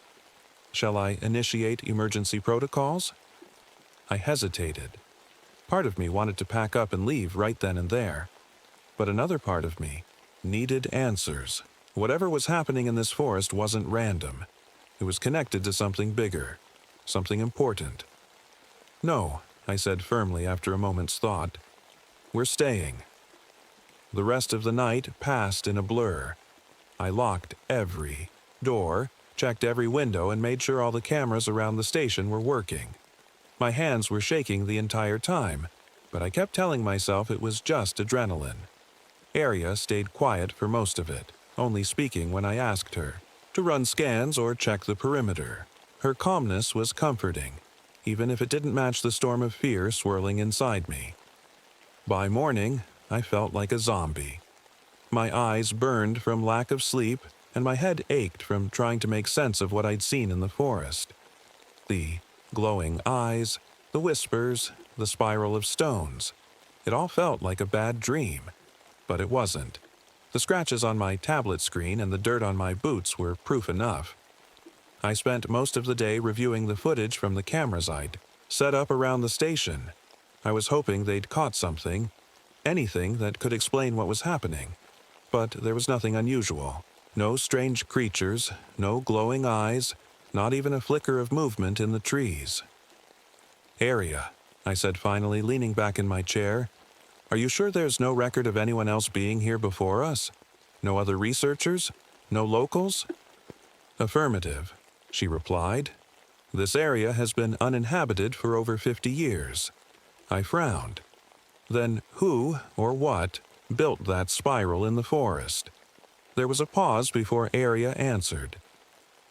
"Shall I initiate emergency protocols?" I hesitated. Part of me wanted to pack up and leave right then and there. But another part of me needed answers. Whatever was happening in this forest wasn't random. It was connected to something bigger, something important. "No," I said firmly after a moment's thought. "We're staying." The rest of the night passed in a blur. I locked every door, checked every window, and made sure all the cameras around the station were working. My hands were shaking the entire time, but I kept telling myself it was just adrenaline. Aria stayed quiet for most of it, only speaking when I asked her to run scans or check the perimeter. Her calmness was comforting, even if it didn't match the storm of fear swirling inside me. By morning, I felt like a zombie. My eyes burned from lack of sleep, and my head ached from trying to make sense of what I'd seen in the forest. The glowing eyes, the whispers, the spiral of stones. It all felt like a bad dream, but it wasn't. The scratches on my tablet screen and the dirt on my boots were proof enough. I spent most of the day reviewing the footage from the cameras I'd set up around the station. I was hoping they'd caught something, anything that could explain what was happening. But there was nothing unusual. No strange creatures, no glowing eyes, not even a flicker of movement in the trees. "Aria," I said finally, leaning back in my chair. "Are you sure there's no record of anyone else being here before us? No other researchers? No locals?" "Affirmative," she replied. "This area has been uninhabited for over 50 years. I frowned. "Then who, or what, built that spiral in the forest?" There was a pause before Aria answered.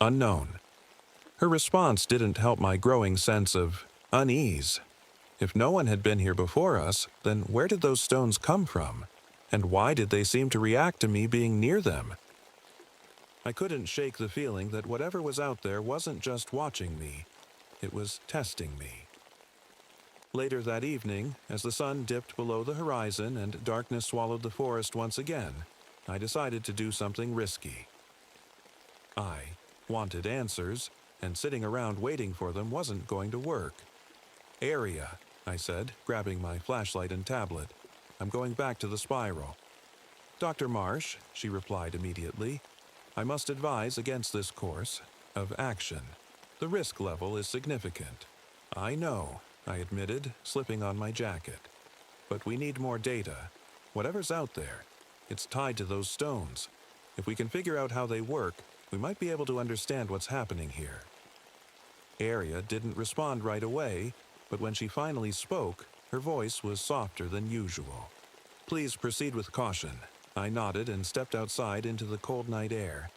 "Unknown." Her response didn't help my growing sense of unease. If no one had been here before us, then where did those stones come from? And why did they seem to react to me being near them? I couldn't shake the feeling that whatever was out there wasn't just watching me, it was testing me. Later that evening, as the sun dipped below the horizon and darkness swallowed the forest once again, I decided to do something risky. I wanted answers, and sitting around waiting for them wasn't going to work. "Aria," I said, grabbing my flashlight and tablet. "I'm going back to the spiral." "Dr. Marsh," she replied immediately, "I must advise against this course of action. The risk level is significant." "I know," I admitted, slipping on my jacket. "But we need more data. Whatever's out there, it's tied to those stones. If we can figure out how they work, we might be able to understand what's happening here." Aria didn't respond right away, but when she finally spoke, her voice was softer than usual. "Please proceed with caution." I nodded and stepped outside into the cold night air.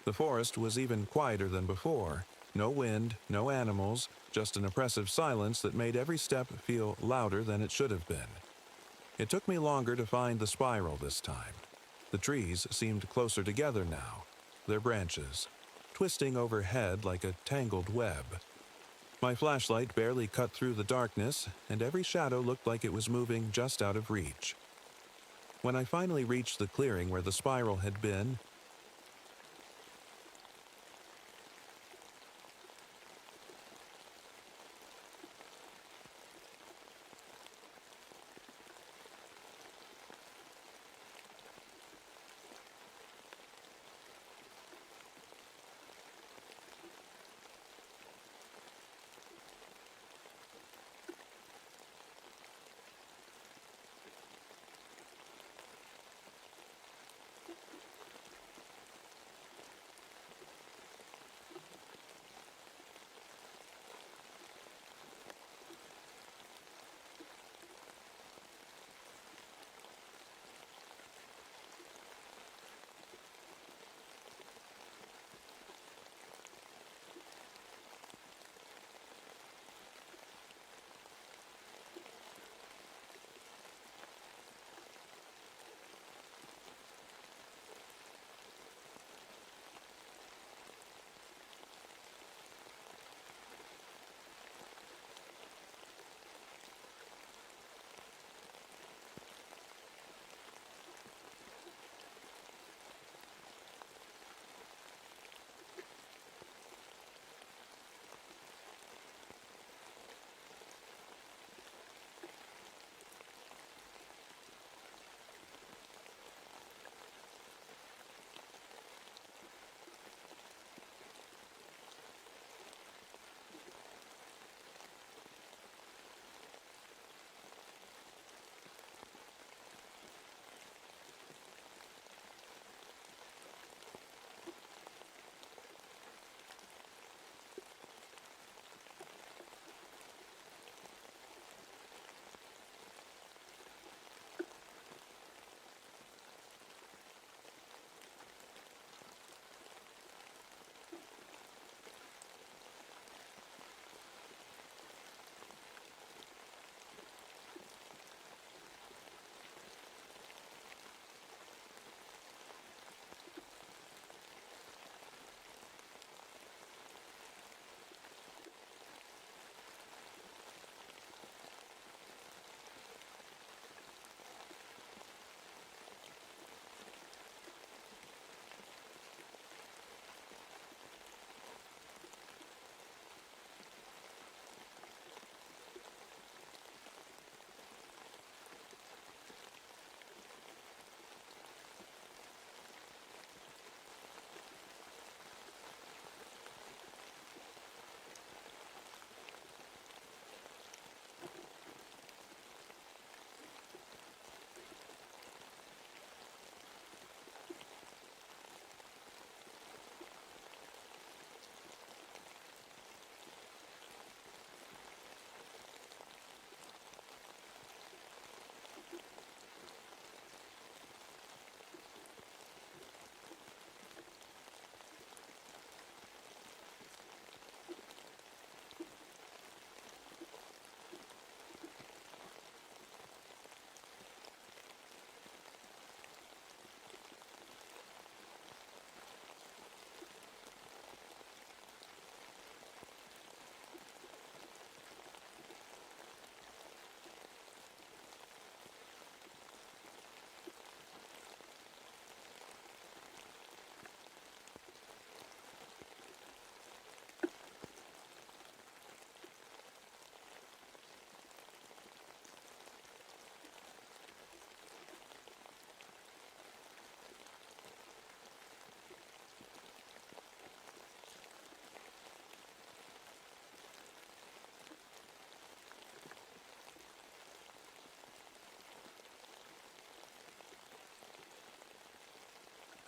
The forest was even quieter than before. No wind, no animals, just an oppressive silence that made every step feel louder than it should have been. It took me longer to find the spiral this time. The trees seemed closer together now, their branches twisting overhead like a tangled web. My flashlight barely cut through the darkness, and every shadow looked like it was moving just out of reach. When I finally reached the clearing where the spiral had been,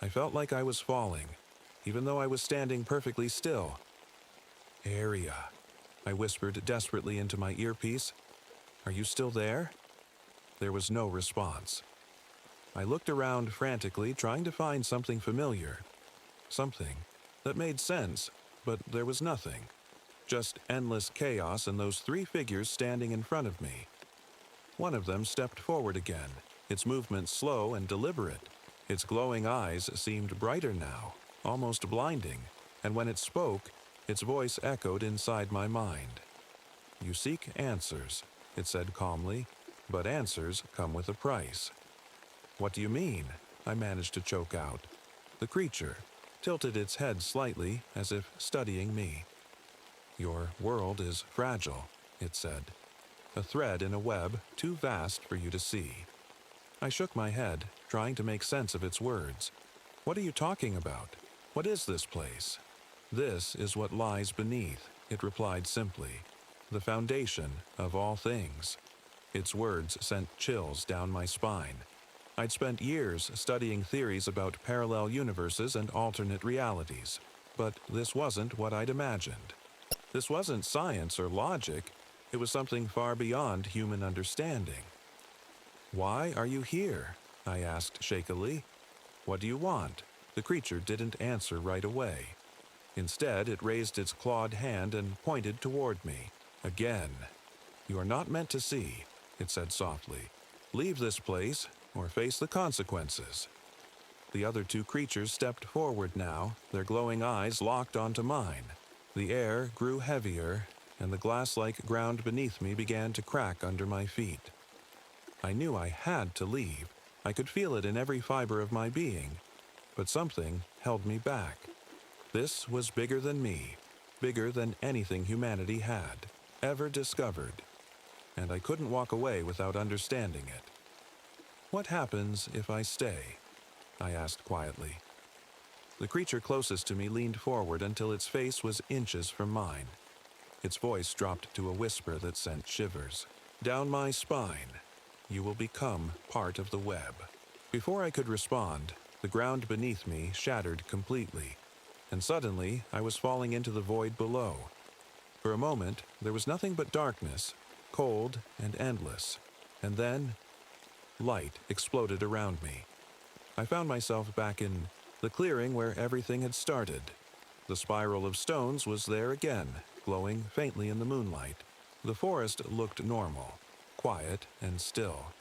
I felt like I was falling, even though I was standing perfectly still. "Area," I whispered desperately into my earpiece. "Are you still there?" There was no response. I looked around frantically, trying to find something familiar. something that made sense, but there was nothing. Just endless chaos and those three figures standing in front of me. One of them stepped forward again, its movements slow and deliberate. Its glowing eyes seemed brighter now, almost blinding, and when it spoke, its voice echoed inside my mind. "You seek answers," it said calmly, "but answers come with a price." "What do you mean?" I managed to choke out. The creature tilted its head slightly, as if studying me. "Your world is fragile," it said. "A thread in a web too vast for you to see." I shook my head, trying to make sense of its words. "What are you talking about? What is this place?" "This is what lies beneath," it replied simply. "The foundation of all things." Its words sent chills down my spine. I'd spent years studying theories about parallel universes and alternate realities, but this wasn't what I'd imagined. This wasn't science or logic, it was something far beyond human understanding. "Why are you here?" I asked shakily. "What do you want?" The creature didn't answer right away. Instead, it raised its clawed hand and pointed toward me. Again. "You are not meant to see," it said softly. "Leave this place, or face the consequences." The other two creatures stepped forward now, their glowing eyes locked onto mine. The air grew heavier, and the glass-like ground beneath me began to crack under my feet. I knew I had to leave. I could feel it in every fiber of my being, but something held me back. This was bigger than me, bigger than anything humanity had ever discovered, and I couldn't walk away without understanding it. "What happens if I stay?" I asked quietly. The creature closest to me leaned forward until its face was inches from mine. Its voice dropped to a whisper that sent shivers down my spine. "You will become part of the web." Before I could respond, the ground beneath me shattered completely, and suddenly I was falling into the void below. For a moment, there was nothing but darkness, cold and endless, and then light exploded around me. I found myself back in the clearing where everything had started. The spiral of stones was there again, glowing faintly in the moonlight. The forest looked normal, quiet and still.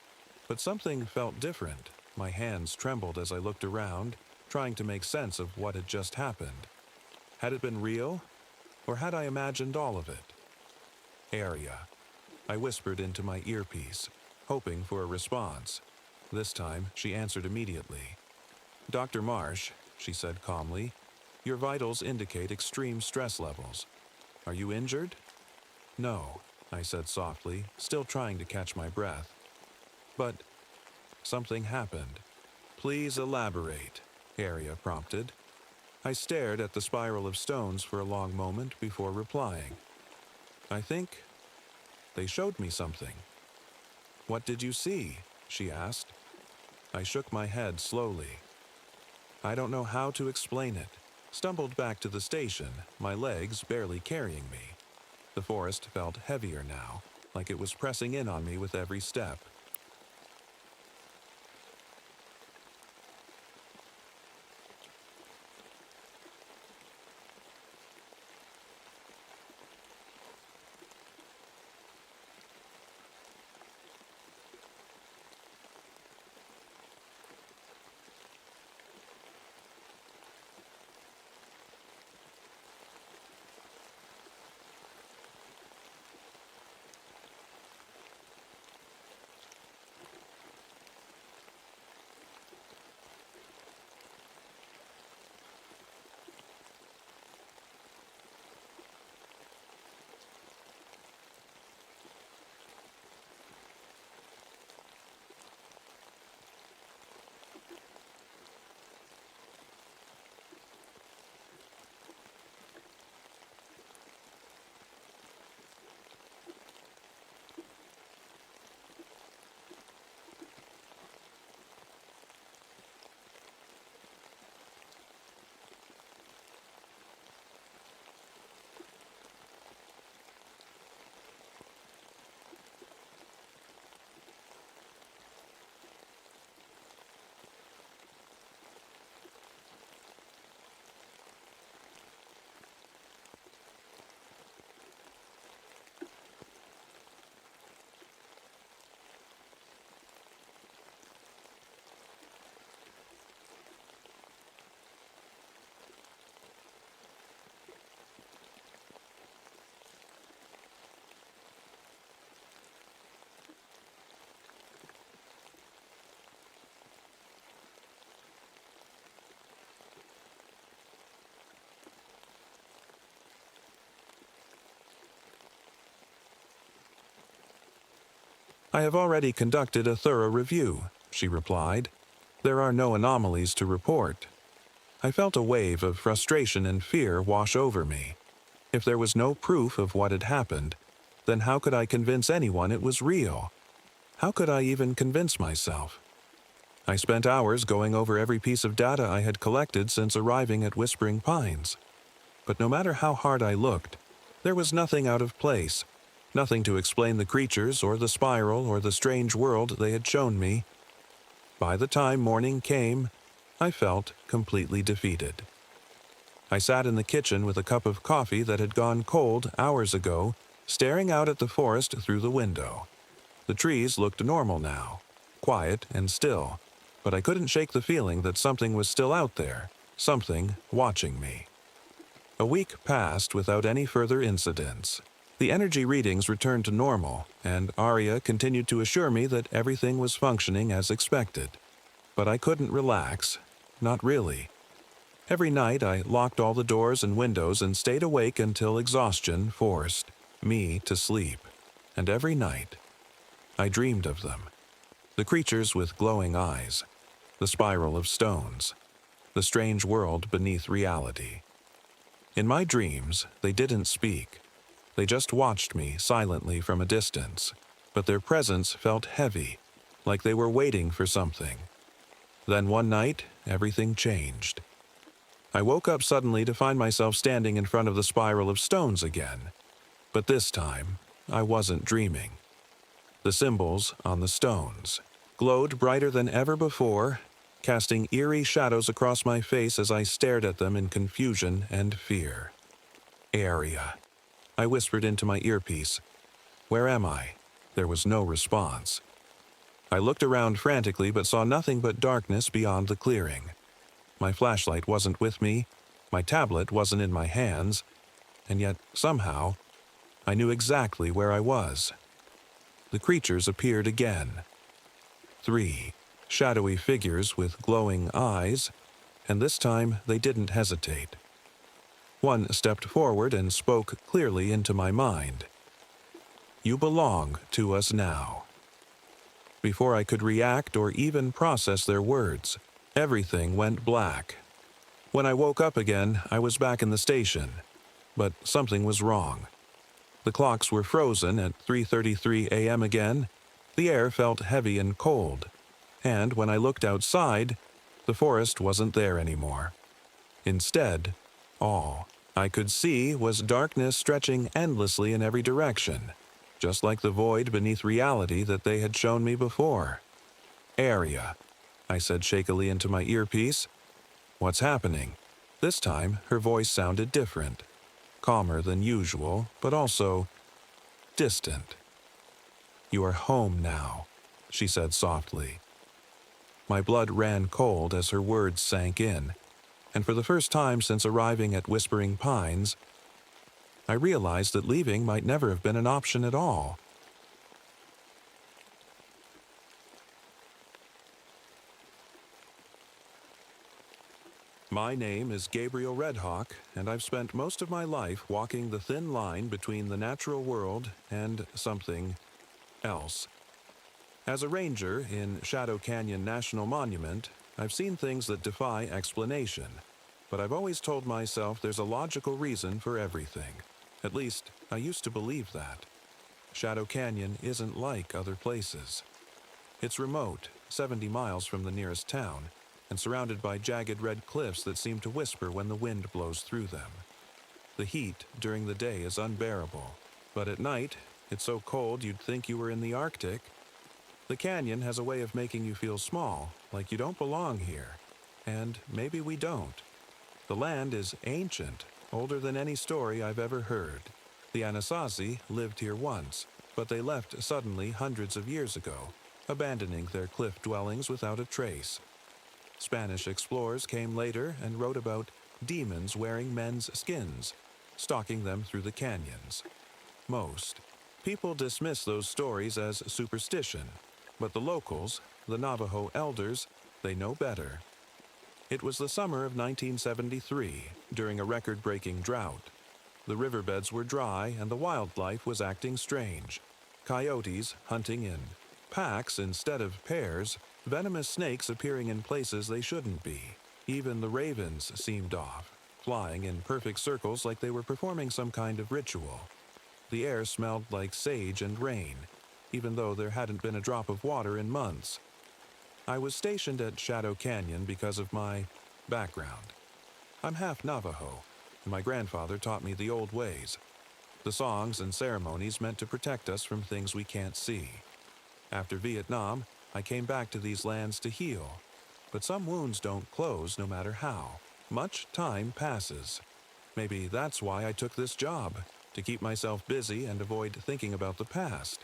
But something felt different. My hands trembled as I looked around, trying to make sense of what had just happened. Had it been real, or had I imagined all of it? "Area," I whispered into my earpiece, hoping for a response. This time, she answered immediately. "Dr. Marsh," she said calmly, "your vitals indicate extreme stress levels. Are you injured?" "No," I said softly, still trying to catch my breath. But something happened. "Please elaborate," Area prompted. I stared at the spiral of stones for a long moment before replying. "I think they showed me something." "What did you see?" she asked. I shook my head slowly. "I don't know how to explain it." Stumbled back to the station, my legs barely carrying me. The forest felt heavier now, like it was pressing in on me with every step. I have already conducted a thorough review, she replied. There are no anomalies to report. I felt a wave of frustration and fear wash over me. If there was no proof of what had happened, then how could I convince anyone it was real? How could I even convince myself? I spent hours going over every piece of data I had collected since arriving at Whispering Pines. But no matter how hard I looked, there was nothing out of place, nothing to explain the creatures or the spiral or the strange world they had shown me. By the time morning came, I felt completely defeated. I sat in the kitchen with a cup of coffee that had gone cold hours ago, staring out at the forest through the window. The trees looked normal now, quiet and still, but I couldn't shake the feeling that something was still out there, something watching me. A week passed without any further incidents. The energy readings returned to normal, and Arya continued to assure me that everything was functioning as expected. But I couldn't relax, not really. Every night I locked all the doors and windows and stayed awake until exhaustion forced me to sleep. And every night, I dreamed of them. The creatures with glowing eyes, the spiral of stones, the strange world beneath reality. In my dreams, they didn't speak. They just watched me silently from a distance, but their presence felt heavy, like they were waiting for something. Then one night, everything changed. I woke up suddenly to find myself standing in front of the spiral of stones again. But this time, I wasn't dreaming. The symbols on the stones glowed brighter than ever before, casting eerie shadows across my face as I stared at them in confusion and fear. Arya, I whispered into my earpiece. Where am I? There was no response. I looked around frantically but saw nothing but darkness beyond the clearing. My flashlight wasn't with me, my tablet wasn't in my hands, and yet, somehow, I knew exactly where I was. The creatures appeared again. 3 shadowy figures with glowing eyes, and this time they didn't hesitate. One stepped forward and spoke clearly into my mind. You belong to us now. Before I could react or even process their words, everything went black. When I woke up again, I was back in the station, but something was wrong. The clocks were frozen at 3:33 a.m. again, the air felt heavy and cold, and when I looked outside, the forest wasn't there anymore. Instead, all I could see was darkness stretching endlessly in every direction, just like the void beneath reality that they had shown me before. Arya, I said shakily into my earpiece. What's happening? This time, her voice sounded different, calmer than usual, but also distant. You are home now, she said softly. My blood ran cold as her words sank in, and for the first time since arriving at Whispering Pines, I realized that leaving might never have been an option at all. My name is Gabriel Redhawk, and I've spent most of my life walking the thin line between the natural world and something else. As a ranger in Shadow Canyon National Monument, I've seen things that defy explanation, but I've always told myself there's a logical reason for everything. At least, I used to believe that. Shadow Canyon isn't like other places. It's remote, 70 miles from the nearest town, and surrounded by jagged red cliffs that seem to whisper when the wind blows through them. The heat during the day is unbearable, but at night, it's so cold you'd think you were in the Arctic. The canyon has a way of making you feel small, like you don't belong here. And maybe we don't. The land is ancient, older than any story I've ever heard. The Anasazi lived here once, but they left suddenly hundreds of years ago, abandoning their cliff dwellings without a trace. Spanish explorers came later and wrote about demons wearing men's skins, stalking them through the canyons. Most people dismiss those stories as superstition, but the locals, the Navajo elders, they know better. It was the summer of 1973, during a record-breaking drought. The riverbeds were dry and the wildlife was acting strange. Coyotes hunting in Packs instead of pairs, venomous snakes appearing in places they shouldn't be. Even the ravens seemed off, flying in perfect circles like they were performing some kind of ritual. The air smelled like sage and rain, even though there hadn't been a drop of water in months. I was stationed at Shadow Canyon because of my background. I'm half Navajo, and my grandfather taught me the old ways. The songs and ceremonies meant to protect us from things we can't see. After Vietnam, I came back to these lands to heal. But some wounds don't close no matter how. Much time passes. Maybe that's why I took this job, to keep myself busy and avoid thinking about the past.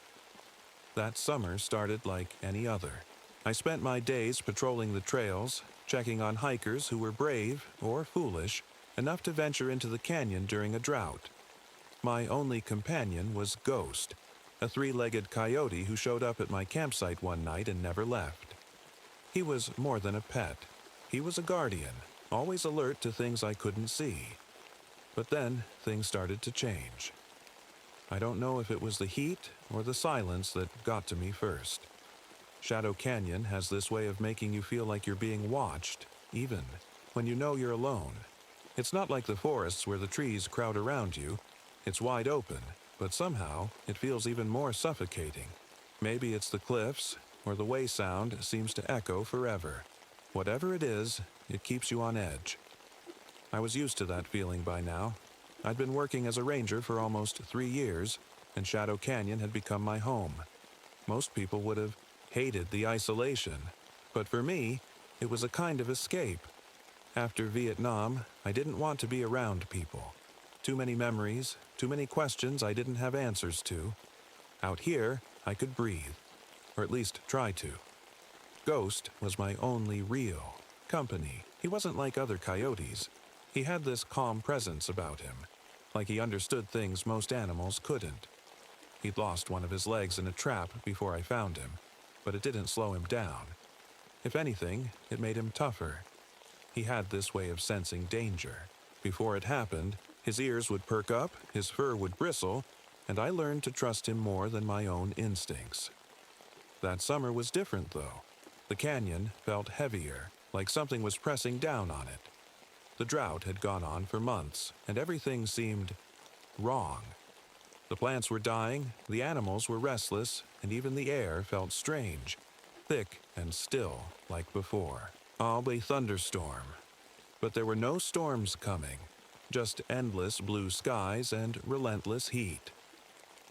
That summer started like any other. I spent my days patrolling the trails, checking on hikers who were brave or foolish enough to venture into the canyon during a drought. My only companion was Ghost, a three-legged coyote who showed up at my campsite one night and never left. He was more than a pet. He was a guardian, always alert to things I couldn't see. But then things started to change. I don't know if it was the heat or the silence that got to me first. Shadow Canyon has this way of making you feel like you're being watched, even when you know you're alone. It's not like the forests where the trees crowd around you. It's wide open, but somehow it feels even more suffocating. Maybe it's the cliffs, or the way sound seems to echo forever. Whatever it is, it keeps you on edge. I was used to that feeling by now. I'd been working as a ranger for almost 3 years, and Shadow Canyon had become my home. Most people would have hated the isolation, but for me, it was a kind of escape. After Vietnam, I didn't want to be around people. Too many memories, too many questions I didn't have answers to. Out here, I could breathe, or at least try to. Ghost was my only real company. He wasn't like other coyotes. He had this calm presence about him, like he understood things most animals couldn't. He'd lost one of his legs in a trap before I found him, but it didn't slow him down. If anything, it made him tougher. He had this way of sensing danger. Before it happened, his ears would perk up, his fur would bristle, and I learned to trust him more than my own instincts. That summer was different, though. The canyon felt heavier, like something was pressing down on it. The drought had gone on for months, and everything seemed wrong. The plants were dying, the animals were restless, and even the air felt strange, thick and still like before. All a thunderstorm. But there were no storms coming, just endless blue skies and relentless heat.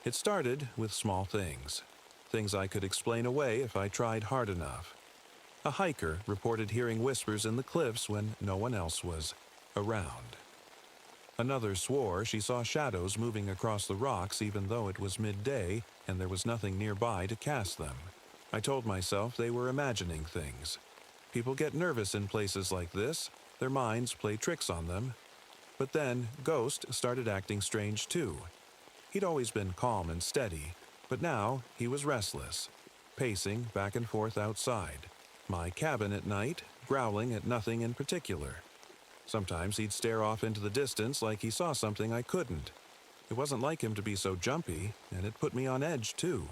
It started with small things I could explain away if I tried hard enough. A hiker reported hearing whispers in the cliffs when no one else was around. Another swore she saw shadows moving across the rocks even though it was midday and there was nothing nearby to cast them. I told myself they were imagining things. People get nervous in places like this. Their minds play tricks on them. But then Ghost started acting strange too. He'd always been calm and steady, but now he was restless, pacing back and forth outside my cabin at night, growling at nothing in particular. Sometimes he'd stare off into the distance like he saw something I couldn't. It wasn't like him to be so jumpy, and it put me on edge too.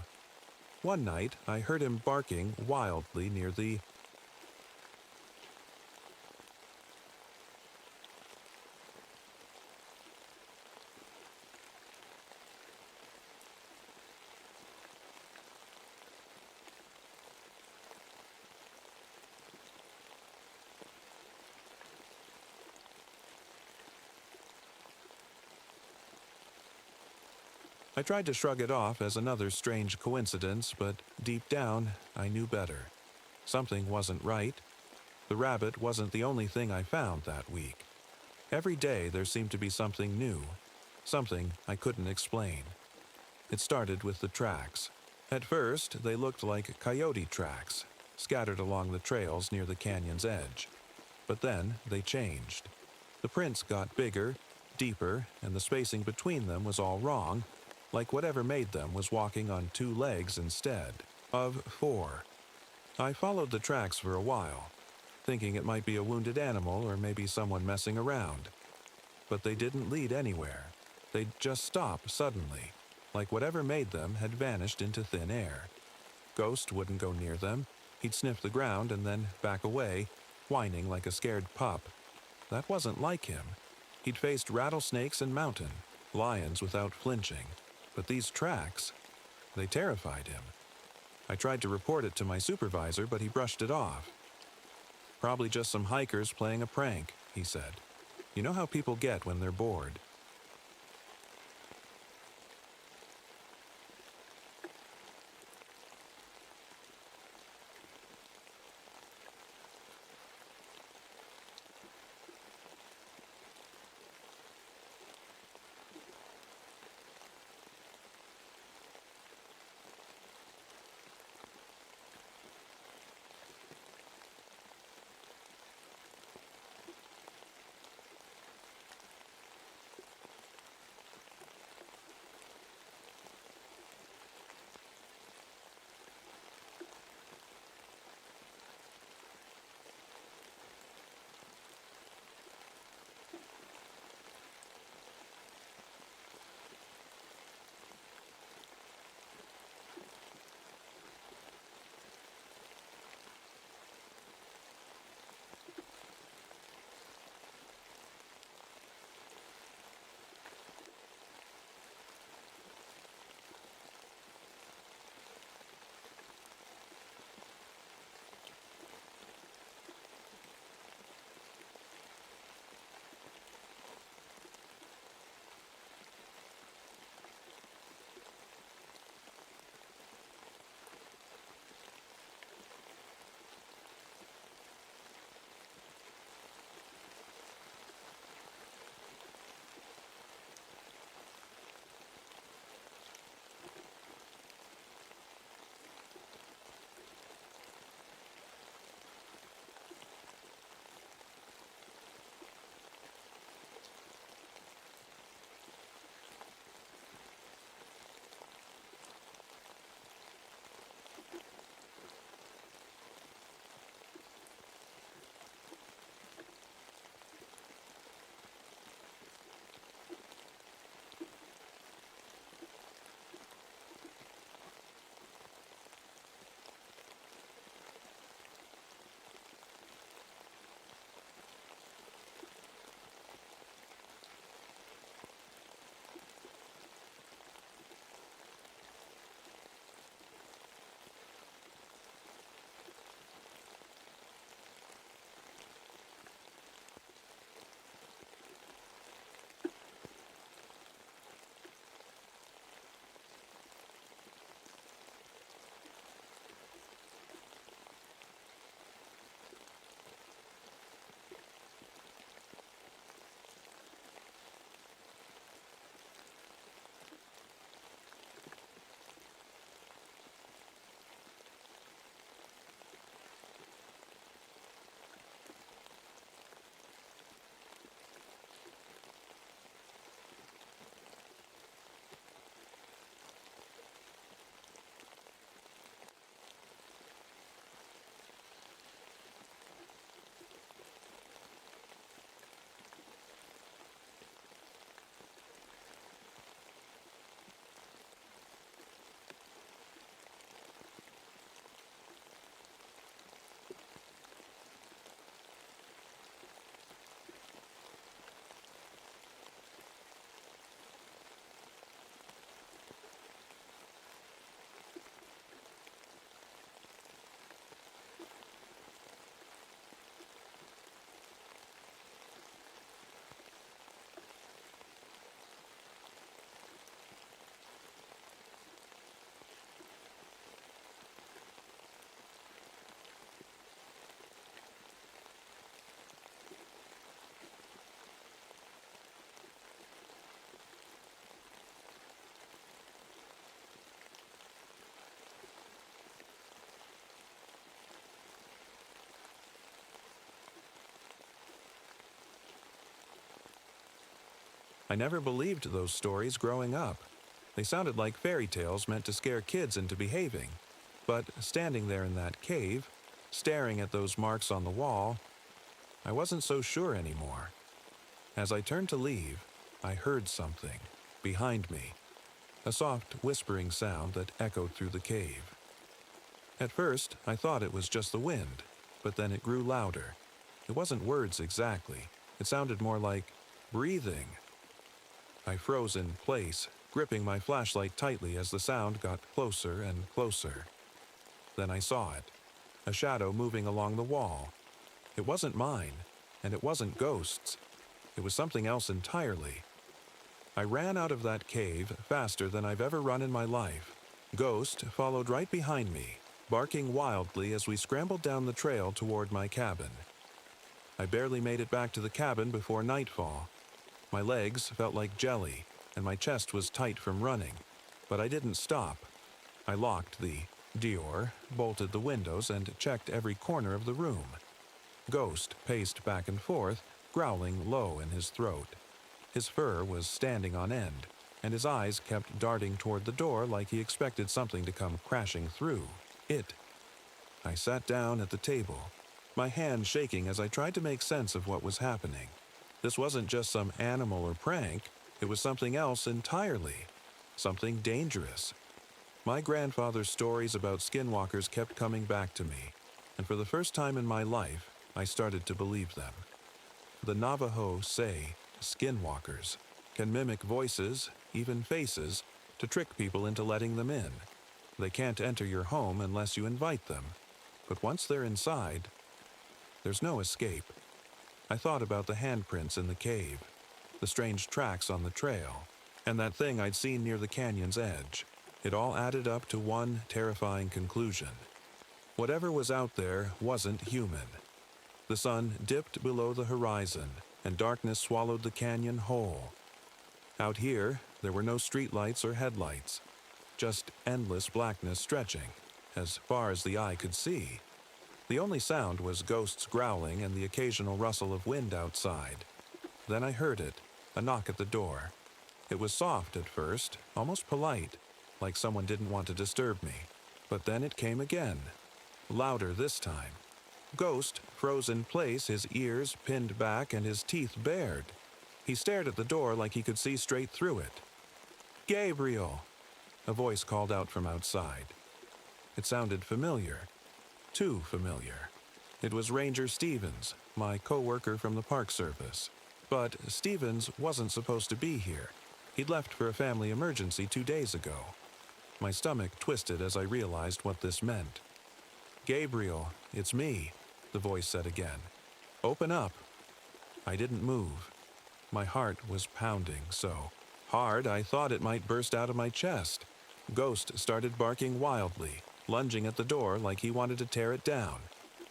One night, I heard him barking wildly near the I tried to shrug it off as another strange coincidence, but deep down, I knew better. Something wasn't right. The rabbit wasn't the only thing I found that week. Every day there seemed to be something new, something I couldn't explain. It started with the tracks. At first, they looked like coyote tracks, scattered along the trails near the canyon's edge. But then they changed. The prints got bigger, deeper, and the spacing between them was all wrong, like whatever made them was walking on 2 legs instead of 4. I followed the tracks for a while, thinking it might be a wounded animal or maybe someone messing around. But they didn't lead anywhere. They'd just stop suddenly, like whatever made them had vanished into thin air. Ghost wouldn't go near them. He'd sniff the ground and then back away, whining like a scared pup. That wasn't like him. He'd faced rattlesnakes and mountain, lions without flinching. But these tracks, they terrified him. I tried to report it to my supervisor, but he brushed it off. Probably just some hikers playing a prank, he said. You know how people get when they're bored. I never believed those stories growing up. They sounded like fairy tales meant to scare kids into behaving. But standing there in that cave, staring at those marks on the wall, I wasn't so sure anymore. As I turned to leave, I heard something behind me, a soft whispering sound that echoed through the cave. At first, I thought it was just the wind, but then it grew louder. It wasn't words exactly. It sounded more like breathing. I froze in place, gripping my flashlight tightly as the sound got closer and closer. Then I saw it, a shadow moving along the wall. It wasn't mine, and it wasn't ghosts. It was something else entirely. I ran out of that cave faster than I've ever run in my life. Ghost followed right behind me, barking wildly as we scrambled down the trail toward my cabin. I barely made it back to the cabin before nightfall. My legs felt like jelly, and my chest was tight from running, but I didn't stop. I locked the door, bolted the windows, and checked every corner of the room. Ghost paced back and forth, growling low in his throat. His fur was standing on end, and his eyes kept darting toward the door like he expected something to come crashing through. I sat down at the table, my hand shaking as I tried to make sense of what was happening. This wasn't just some animal or prank, it was something else entirely. Something dangerous. My grandfather's stories about skinwalkers kept coming back to me, and for the first time in my life, I started to believe them. The Navajo say skinwalkers can mimic voices, even faces, to trick people into letting them in. They can't enter your home unless you invite them, but once they're inside, there's no escape. I thought about the handprints in the cave, the strange tracks on the trail, and that thing I'd seen near the canyon's edge. It all added up to one terrifying conclusion. Whatever was out there wasn't human. The sun dipped below the horizon, and darkness swallowed the canyon whole. Out here, there were no streetlights or headlights, just endless blackness stretching, as far as the eye could see. The only sound was ghosts growling and the occasional rustle of wind outside. Then I heard it, a knock at the door. It was soft at first, almost polite, like someone didn't want to disturb me. But then it came again, louder this time. Ghost froze in place, his ears pinned back and his teeth bared. He stared at the door like he could see straight through it. "Gabriel!" A voice called out from outside. It sounded familiar. Too familiar. It was Ranger Stevens, my co-worker from the Park Service. But Stevens wasn't supposed to be here. He'd left for a family emergency 2 days ago. My stomach twisted as I realized what this meant. "Gabriel, it's me," the voice said again. "Open up." I didn't move. My heart was pounding so hard I thought it might burst out of my chest. Ghost started barking wildly, lunging at the door like he wanted to tear it down.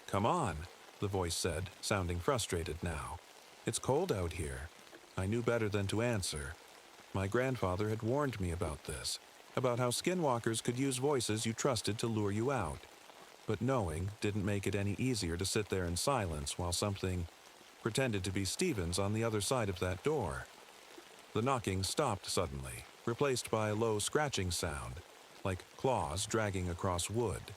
"Come on," the voice said, sounding frustrated now. "It's cold out here." I knew better than to answer. My grandfather had warned me about this, about how skinwalkers could use voices you trusted to lure you out. But knowing didn't make it any easier to sit there in silence while something pretended to be Stevens on the other side of that door. The knocking stopped suddenly, replaced by a low scratching sound, like claws dragging across wood.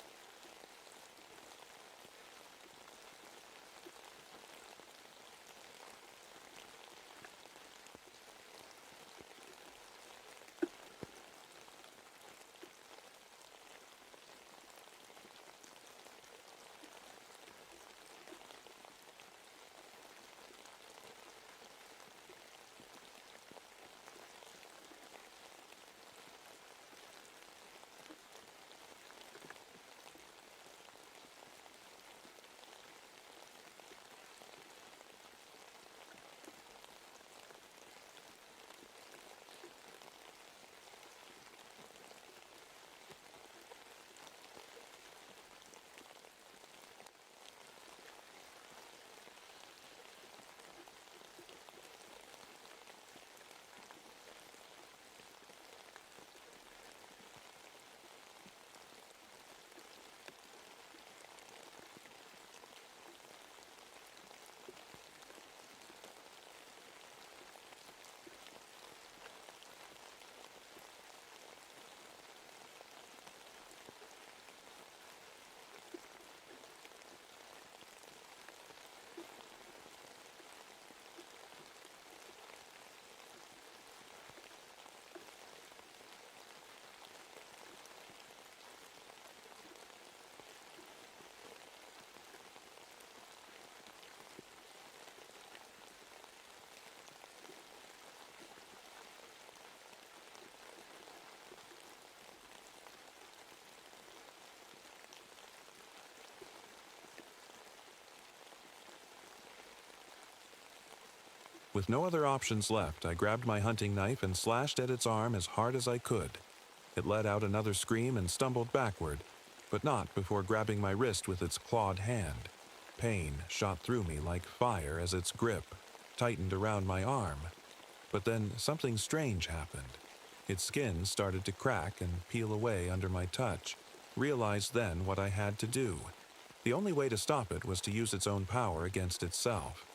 With no other options left, I grabbed my hunting knife and slashed at its arm as hard as I could. It let out another scream and stumbled backward, but not before grabbing my wrist with its clawed hand. Pain shot through me like fire as its grip tightened around my arm. But then something strange happened. Its skin started to crack and peel away under my touch. Realized then what I had to do. The only way to stop it was to use its own power against itself.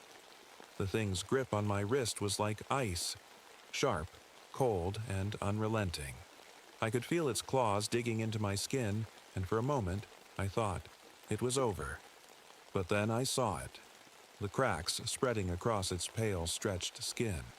The thing's grip on my wrist was like ice, sharp, cold, and unrelenting. I could feel its claws digging into my skin, and for a moment, I thought it was over. But then I saw it, the cracks spreading across its pale, stretched skin.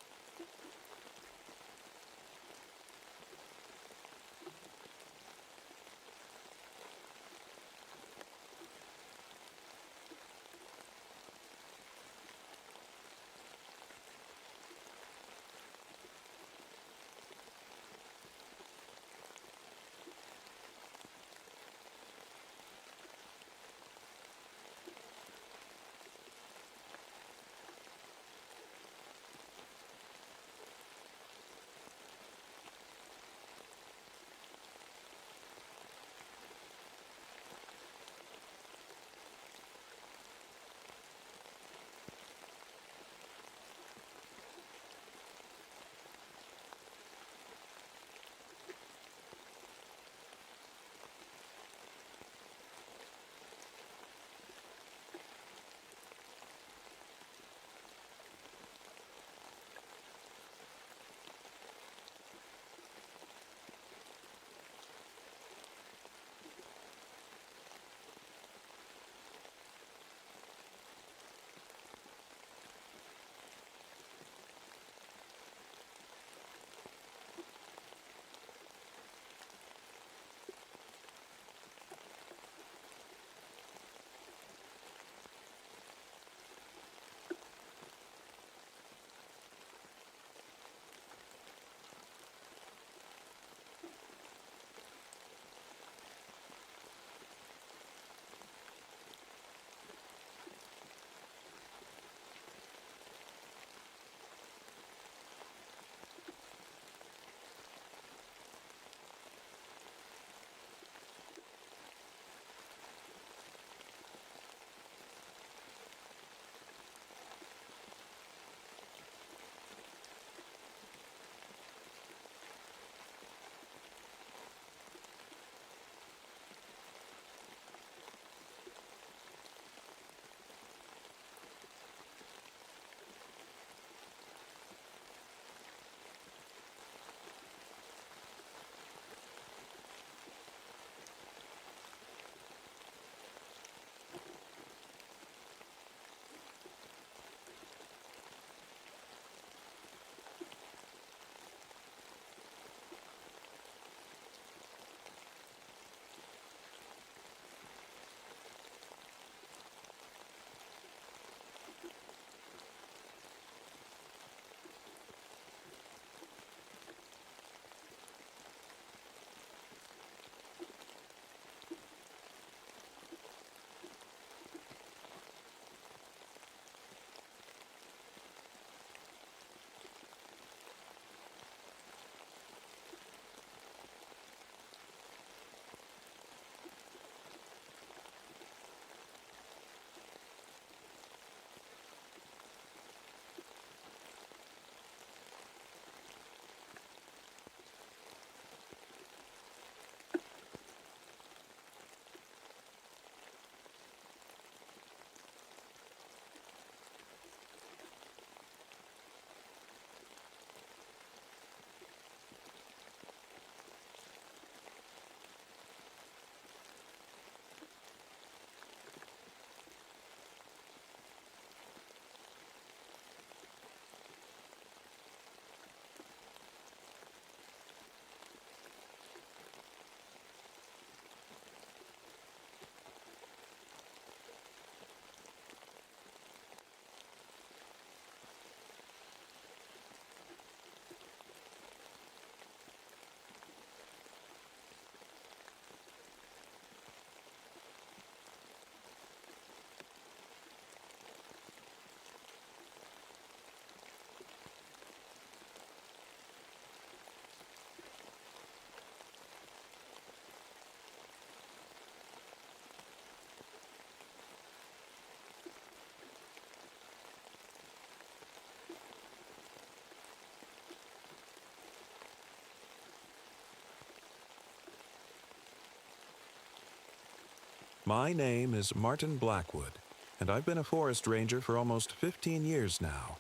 My name is Martin Blackwood, and I've been a forest ranger for almost 15 years now.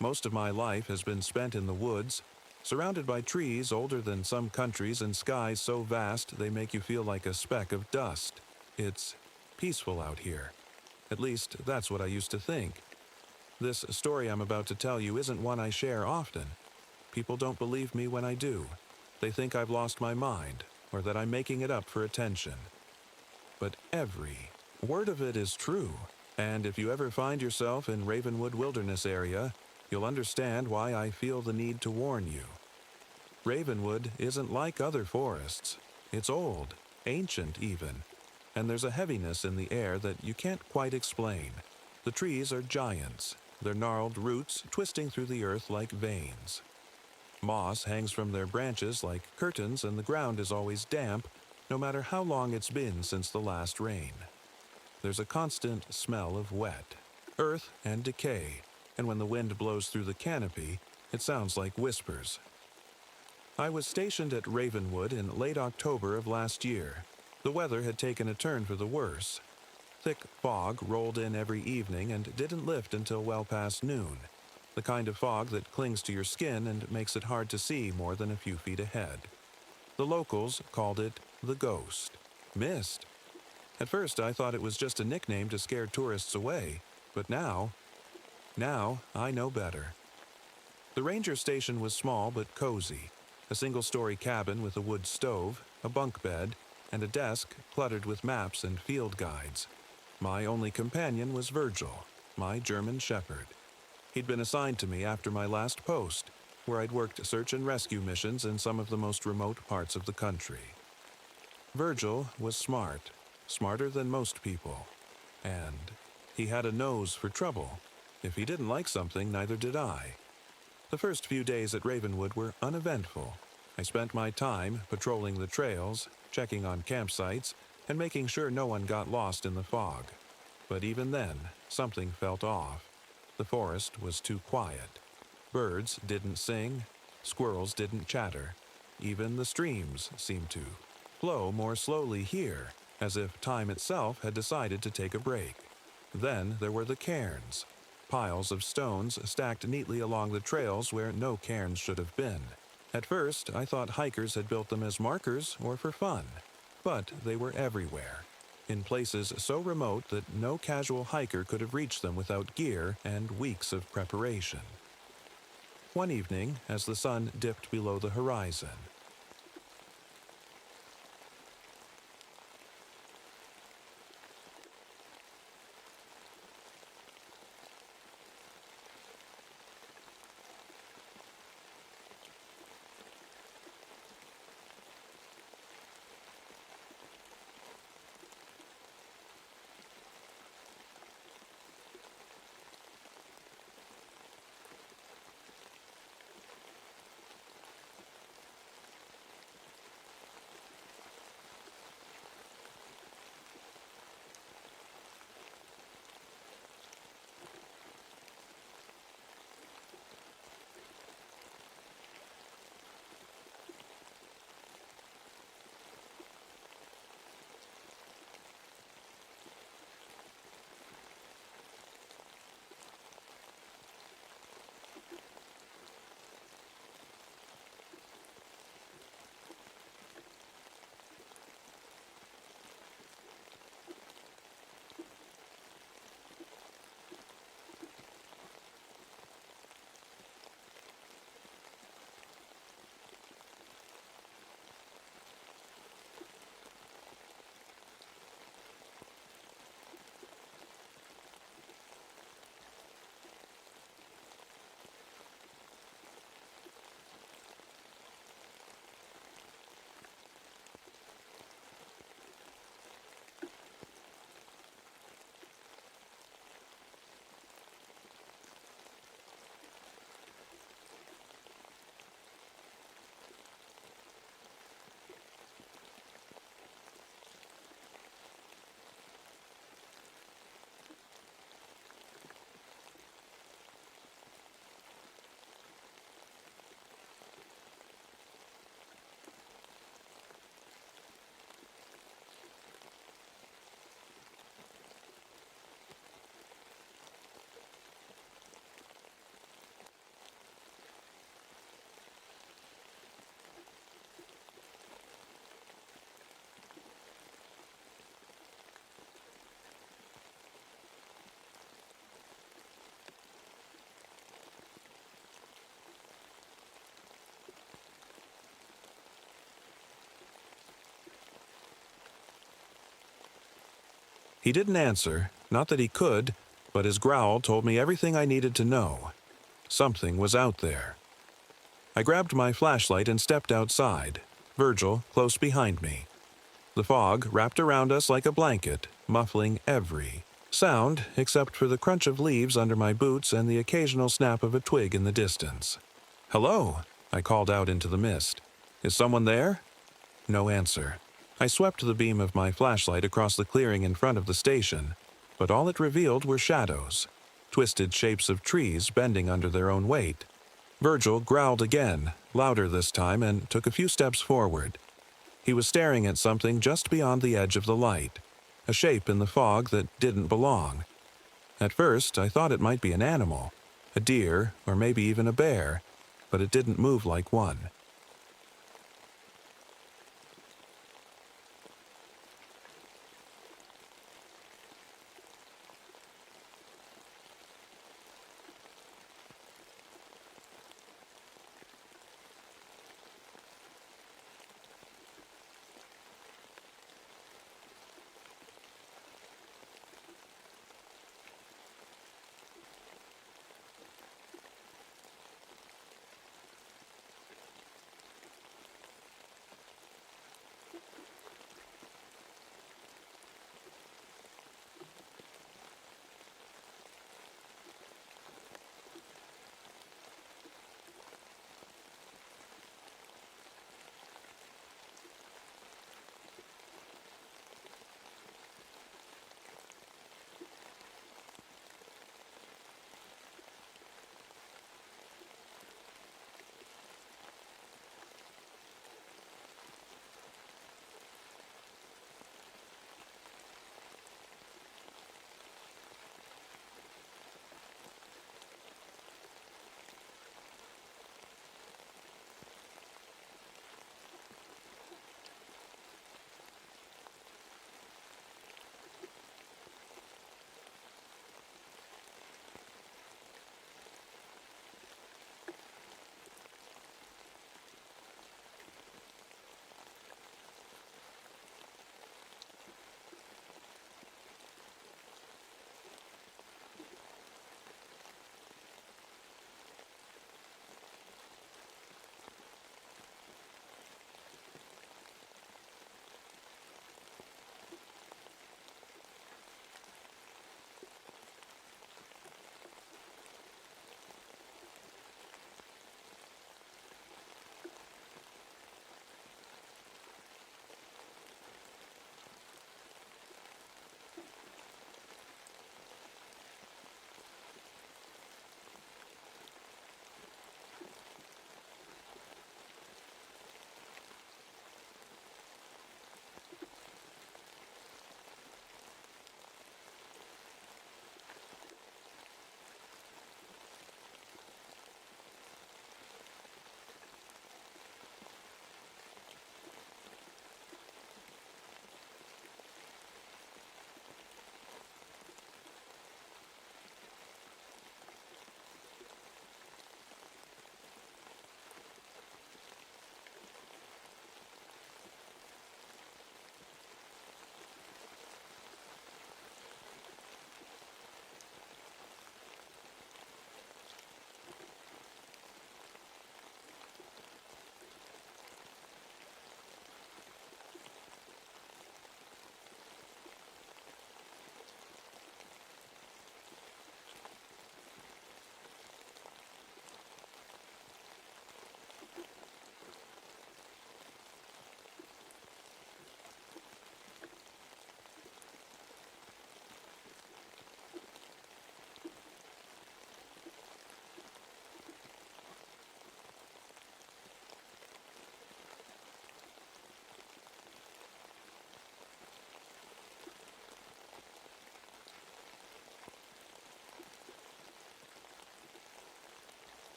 Most of my life has been spent in the woods, surrounded by trees older than some countries and skies so vast they make you feel like a speck of dust. It's peaceful out here. At least, that's what I used to think. This story I'm about to tell you isn't one I share often. People don't believe me when I do. They think I've lost my mind, or that I'm making it up for attention. But every word of it is true, and if you ever find yourself in Ravenwood Wilderness area, you'll understand why I feel the need to warn you. Ravenwood isn't like other forests. It's old, ancient even, and there's a heaviness in the air that you can't quite explain. The trees are giants, their gnarled roots twisting through the earth like veins. Moss hangs from their branches like curtains, and the ground is always damp, no matter how long it's been since the last rain. There's a constant smell of wet, earth, and decay, and when the wind blows through the canopy, it sounds like whispers. I was stationed at Ravenwood in late October of last year. The weather had taken a turn for the worse. Thick fog rolled in every evening and didn't lift until well past noon, the kind of fog that clings to your skin and makes it hard to see more than a few feet ahead. The locals called it the Ghost. Mist. At first I thought it was just a nickname to scare tourists away, but now I know better. The ranger station was small but cozy. A single-story cabin with a wood stove, a bunk bed, and a desk cluttered with maps and field guides. My only companion was Virgil, my German shepherd. He'd been assigned to me after my last post, where I'd worked search and rescue missions in some of the most remote parts of the country. Virgil was smart, smarter than most people, and he had a nose for trouble. If he didn't like something, neither did I. The first few days at Ravenwood were uneventful. I spent my time patrolling the trails, checking on campsites, and making sure no one got lost in the fog. But even then, something felt off. The forest was too quiet. Birds didn't sing, squirrels didn't chatter. Even the streams seemed to flow more slowly here, as if time itself had decided to take a break. Then there were the cairns, piles of stones stacked neatly along the trails where no cairns should have been. At first, I thought hikers had built them as markers or for fun, but they were everywhere, in places so remote that no casual hiker could have reached them without gear and weeks of preparation. One evening, as the sun dipped below the horizon, He didn't answer, not that he could, but his growl told me everything I needed to know. Something was out there. I grabbed my flashlight and stepped outside, Virgil close behind me. The fog wrapped around us like a blanket, muffling every sound except for the crunch of leaves under my boots and the occasional snap of a twig in the distance. "Hello," I called out into the mist. "Is someone there?" No answer. I swept the beam of my flashlight across the clearing in front of the station, but all it revealed were shadows, twisted shapes of trees bending under their own weight. Virgil growled again, louder this time, and took a few steps forward. He was staring at something just beyond the edge of the light, a shape in the fog that didn't belong. At first, I thought it might be an animal, a deer, or maybe even a bear, but it didn't move like one.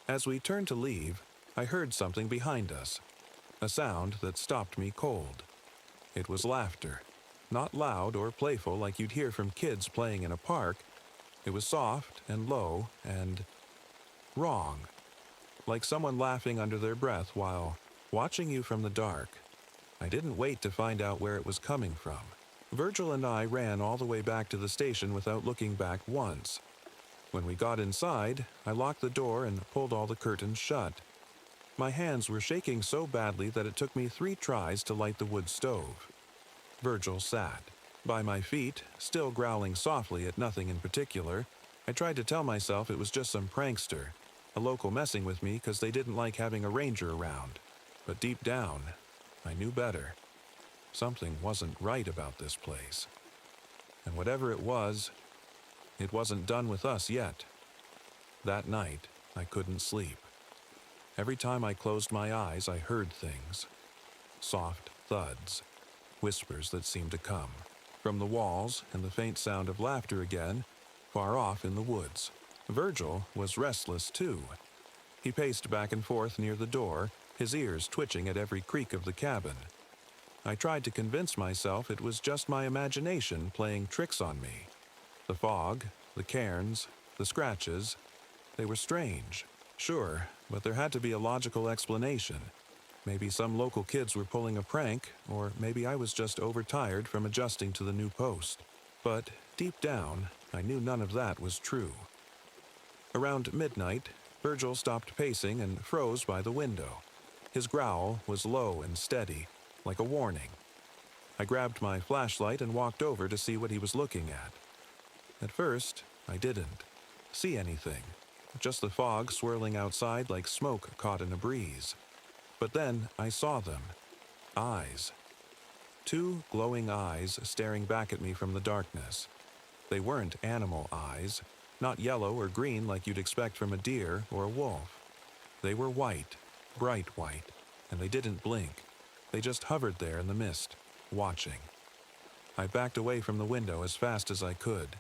As we turned to leave, I heard something behind us, a sound that stopped me cold. It was laughter, not loud or playful like you'd hear from kids playing in a park. It was soft and low and wrong, like someone laughing under their breath while watching you from the dark. I didn't wait to find out where it was coming from. Virgil and I ran all the way back to the station without looking back once. When we got inside, I locked the door and pulled all the curtains shut. My hands were shaking so badly that it took me 3 tries to light the wood stove. Virgil sat by my feet, still growling softly at nothing in particular. I tried to tell myself it was just some prankster, a local messing with me because they didn't like having a ranger around. But deep down, I knew better. Something wasn't right about this place. And whatever it wasn't done with us yet. That night, I couldn't sleep. Every time I closed my eyes, I heard things. Soft thuds, whispers that seemed to come from the walls, and the faint sound of laughter again, far off in the woods. Virgil was restless too. He paced back and forth near the door, his ears twitching at every creak of the cabin. I tried to convince myself it was just my imagination playing tricks on me. The fog, the cairns, the scratches, they were strange, sure, but there had to be a logical explanation. Maybe some local kids were pulling a prank, or maybe I was just overtired from adjusting to the new post. But deep down, I knew none of that was true. Around midnight, Virgil stopped pacing and froze by the window. His growl was low and steady, like a warning. I grabbed my flashlight and walked over to see what he was looking at. At first, I didn't see anything, just the fog swirling outside like smoke caught in a breeze. But then I saw them. Eyes. 2 glowing eyes staring back at me from the darkness. They weren't animal eyes, not yellow or green like you'd expect from a deer or a wolf. They were white, bright white, and they didn't blink. They just hovered there in the mist, watching. I backed away from the window as fast as I could.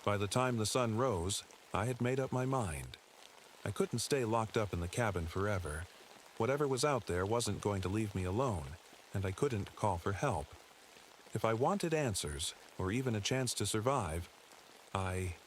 By the time the sun rose, I had made up my mind. I couldn't stay locked up in the cabin forever. Whatever was out there wasn't going to leave me alone, and I couldn't call for help. If I wanted answers, or even a chance to survive, I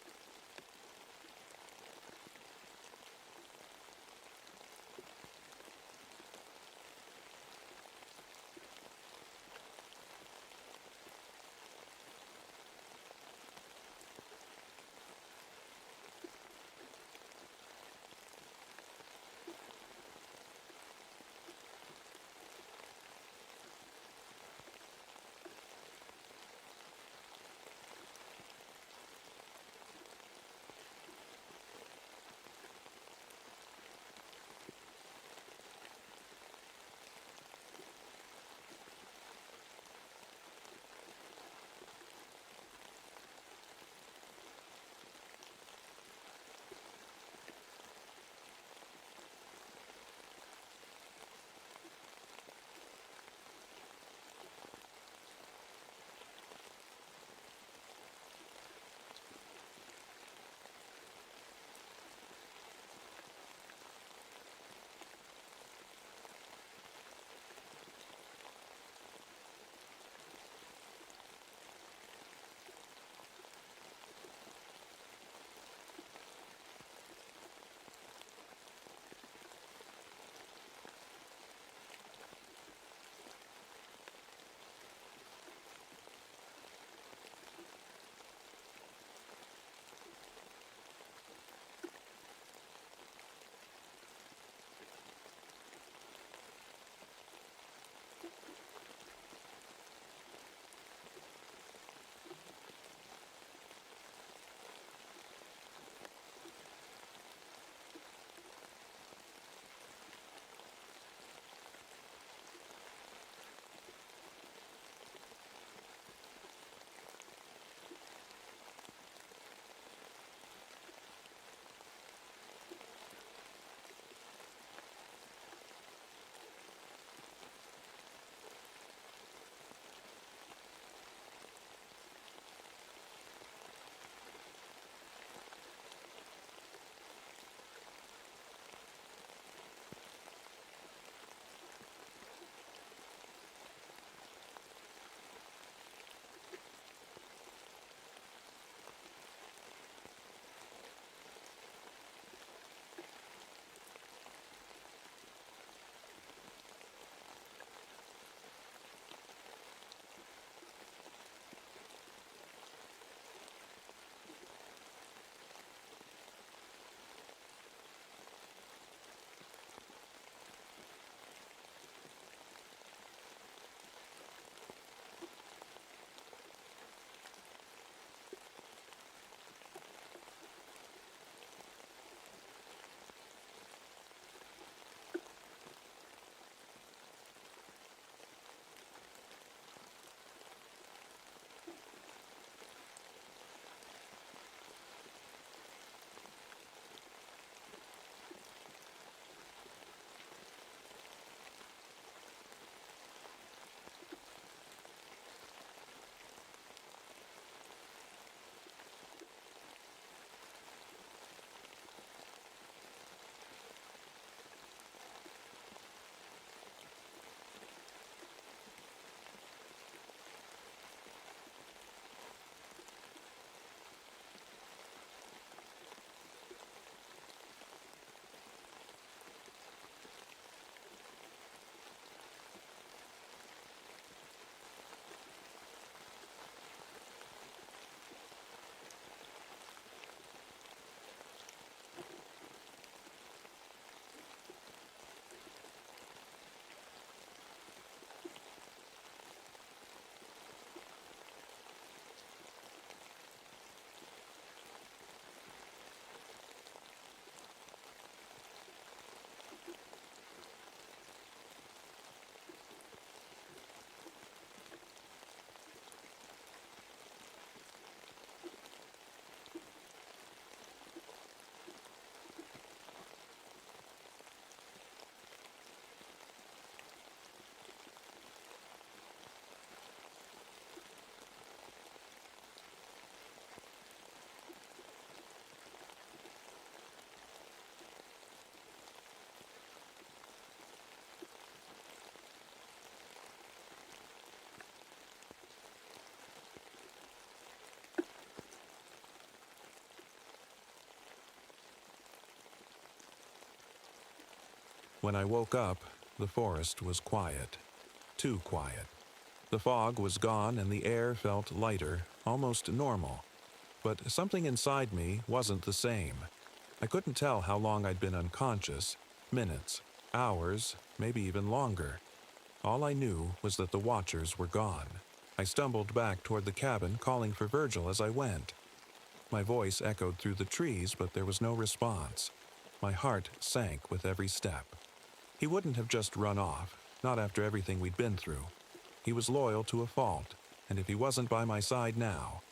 When I woke up, the forest was quiet. Too quiet. The fog was gone and the air felt lighter, almost normal. But something inside me wasn't the same. I couldn't tell how long I'd been unconscious. Minutes, hours, maybe even longer. All I knew was that the watchers were gone. I stumbled back toward the cabin, calling for Virgil as I went. My voice echoed through the trees, but there was no response. My heart sank with every step. He wouldn't have just run off, not after everything we'd been through. He was loyal to a fault, and if he wasn't by my side now,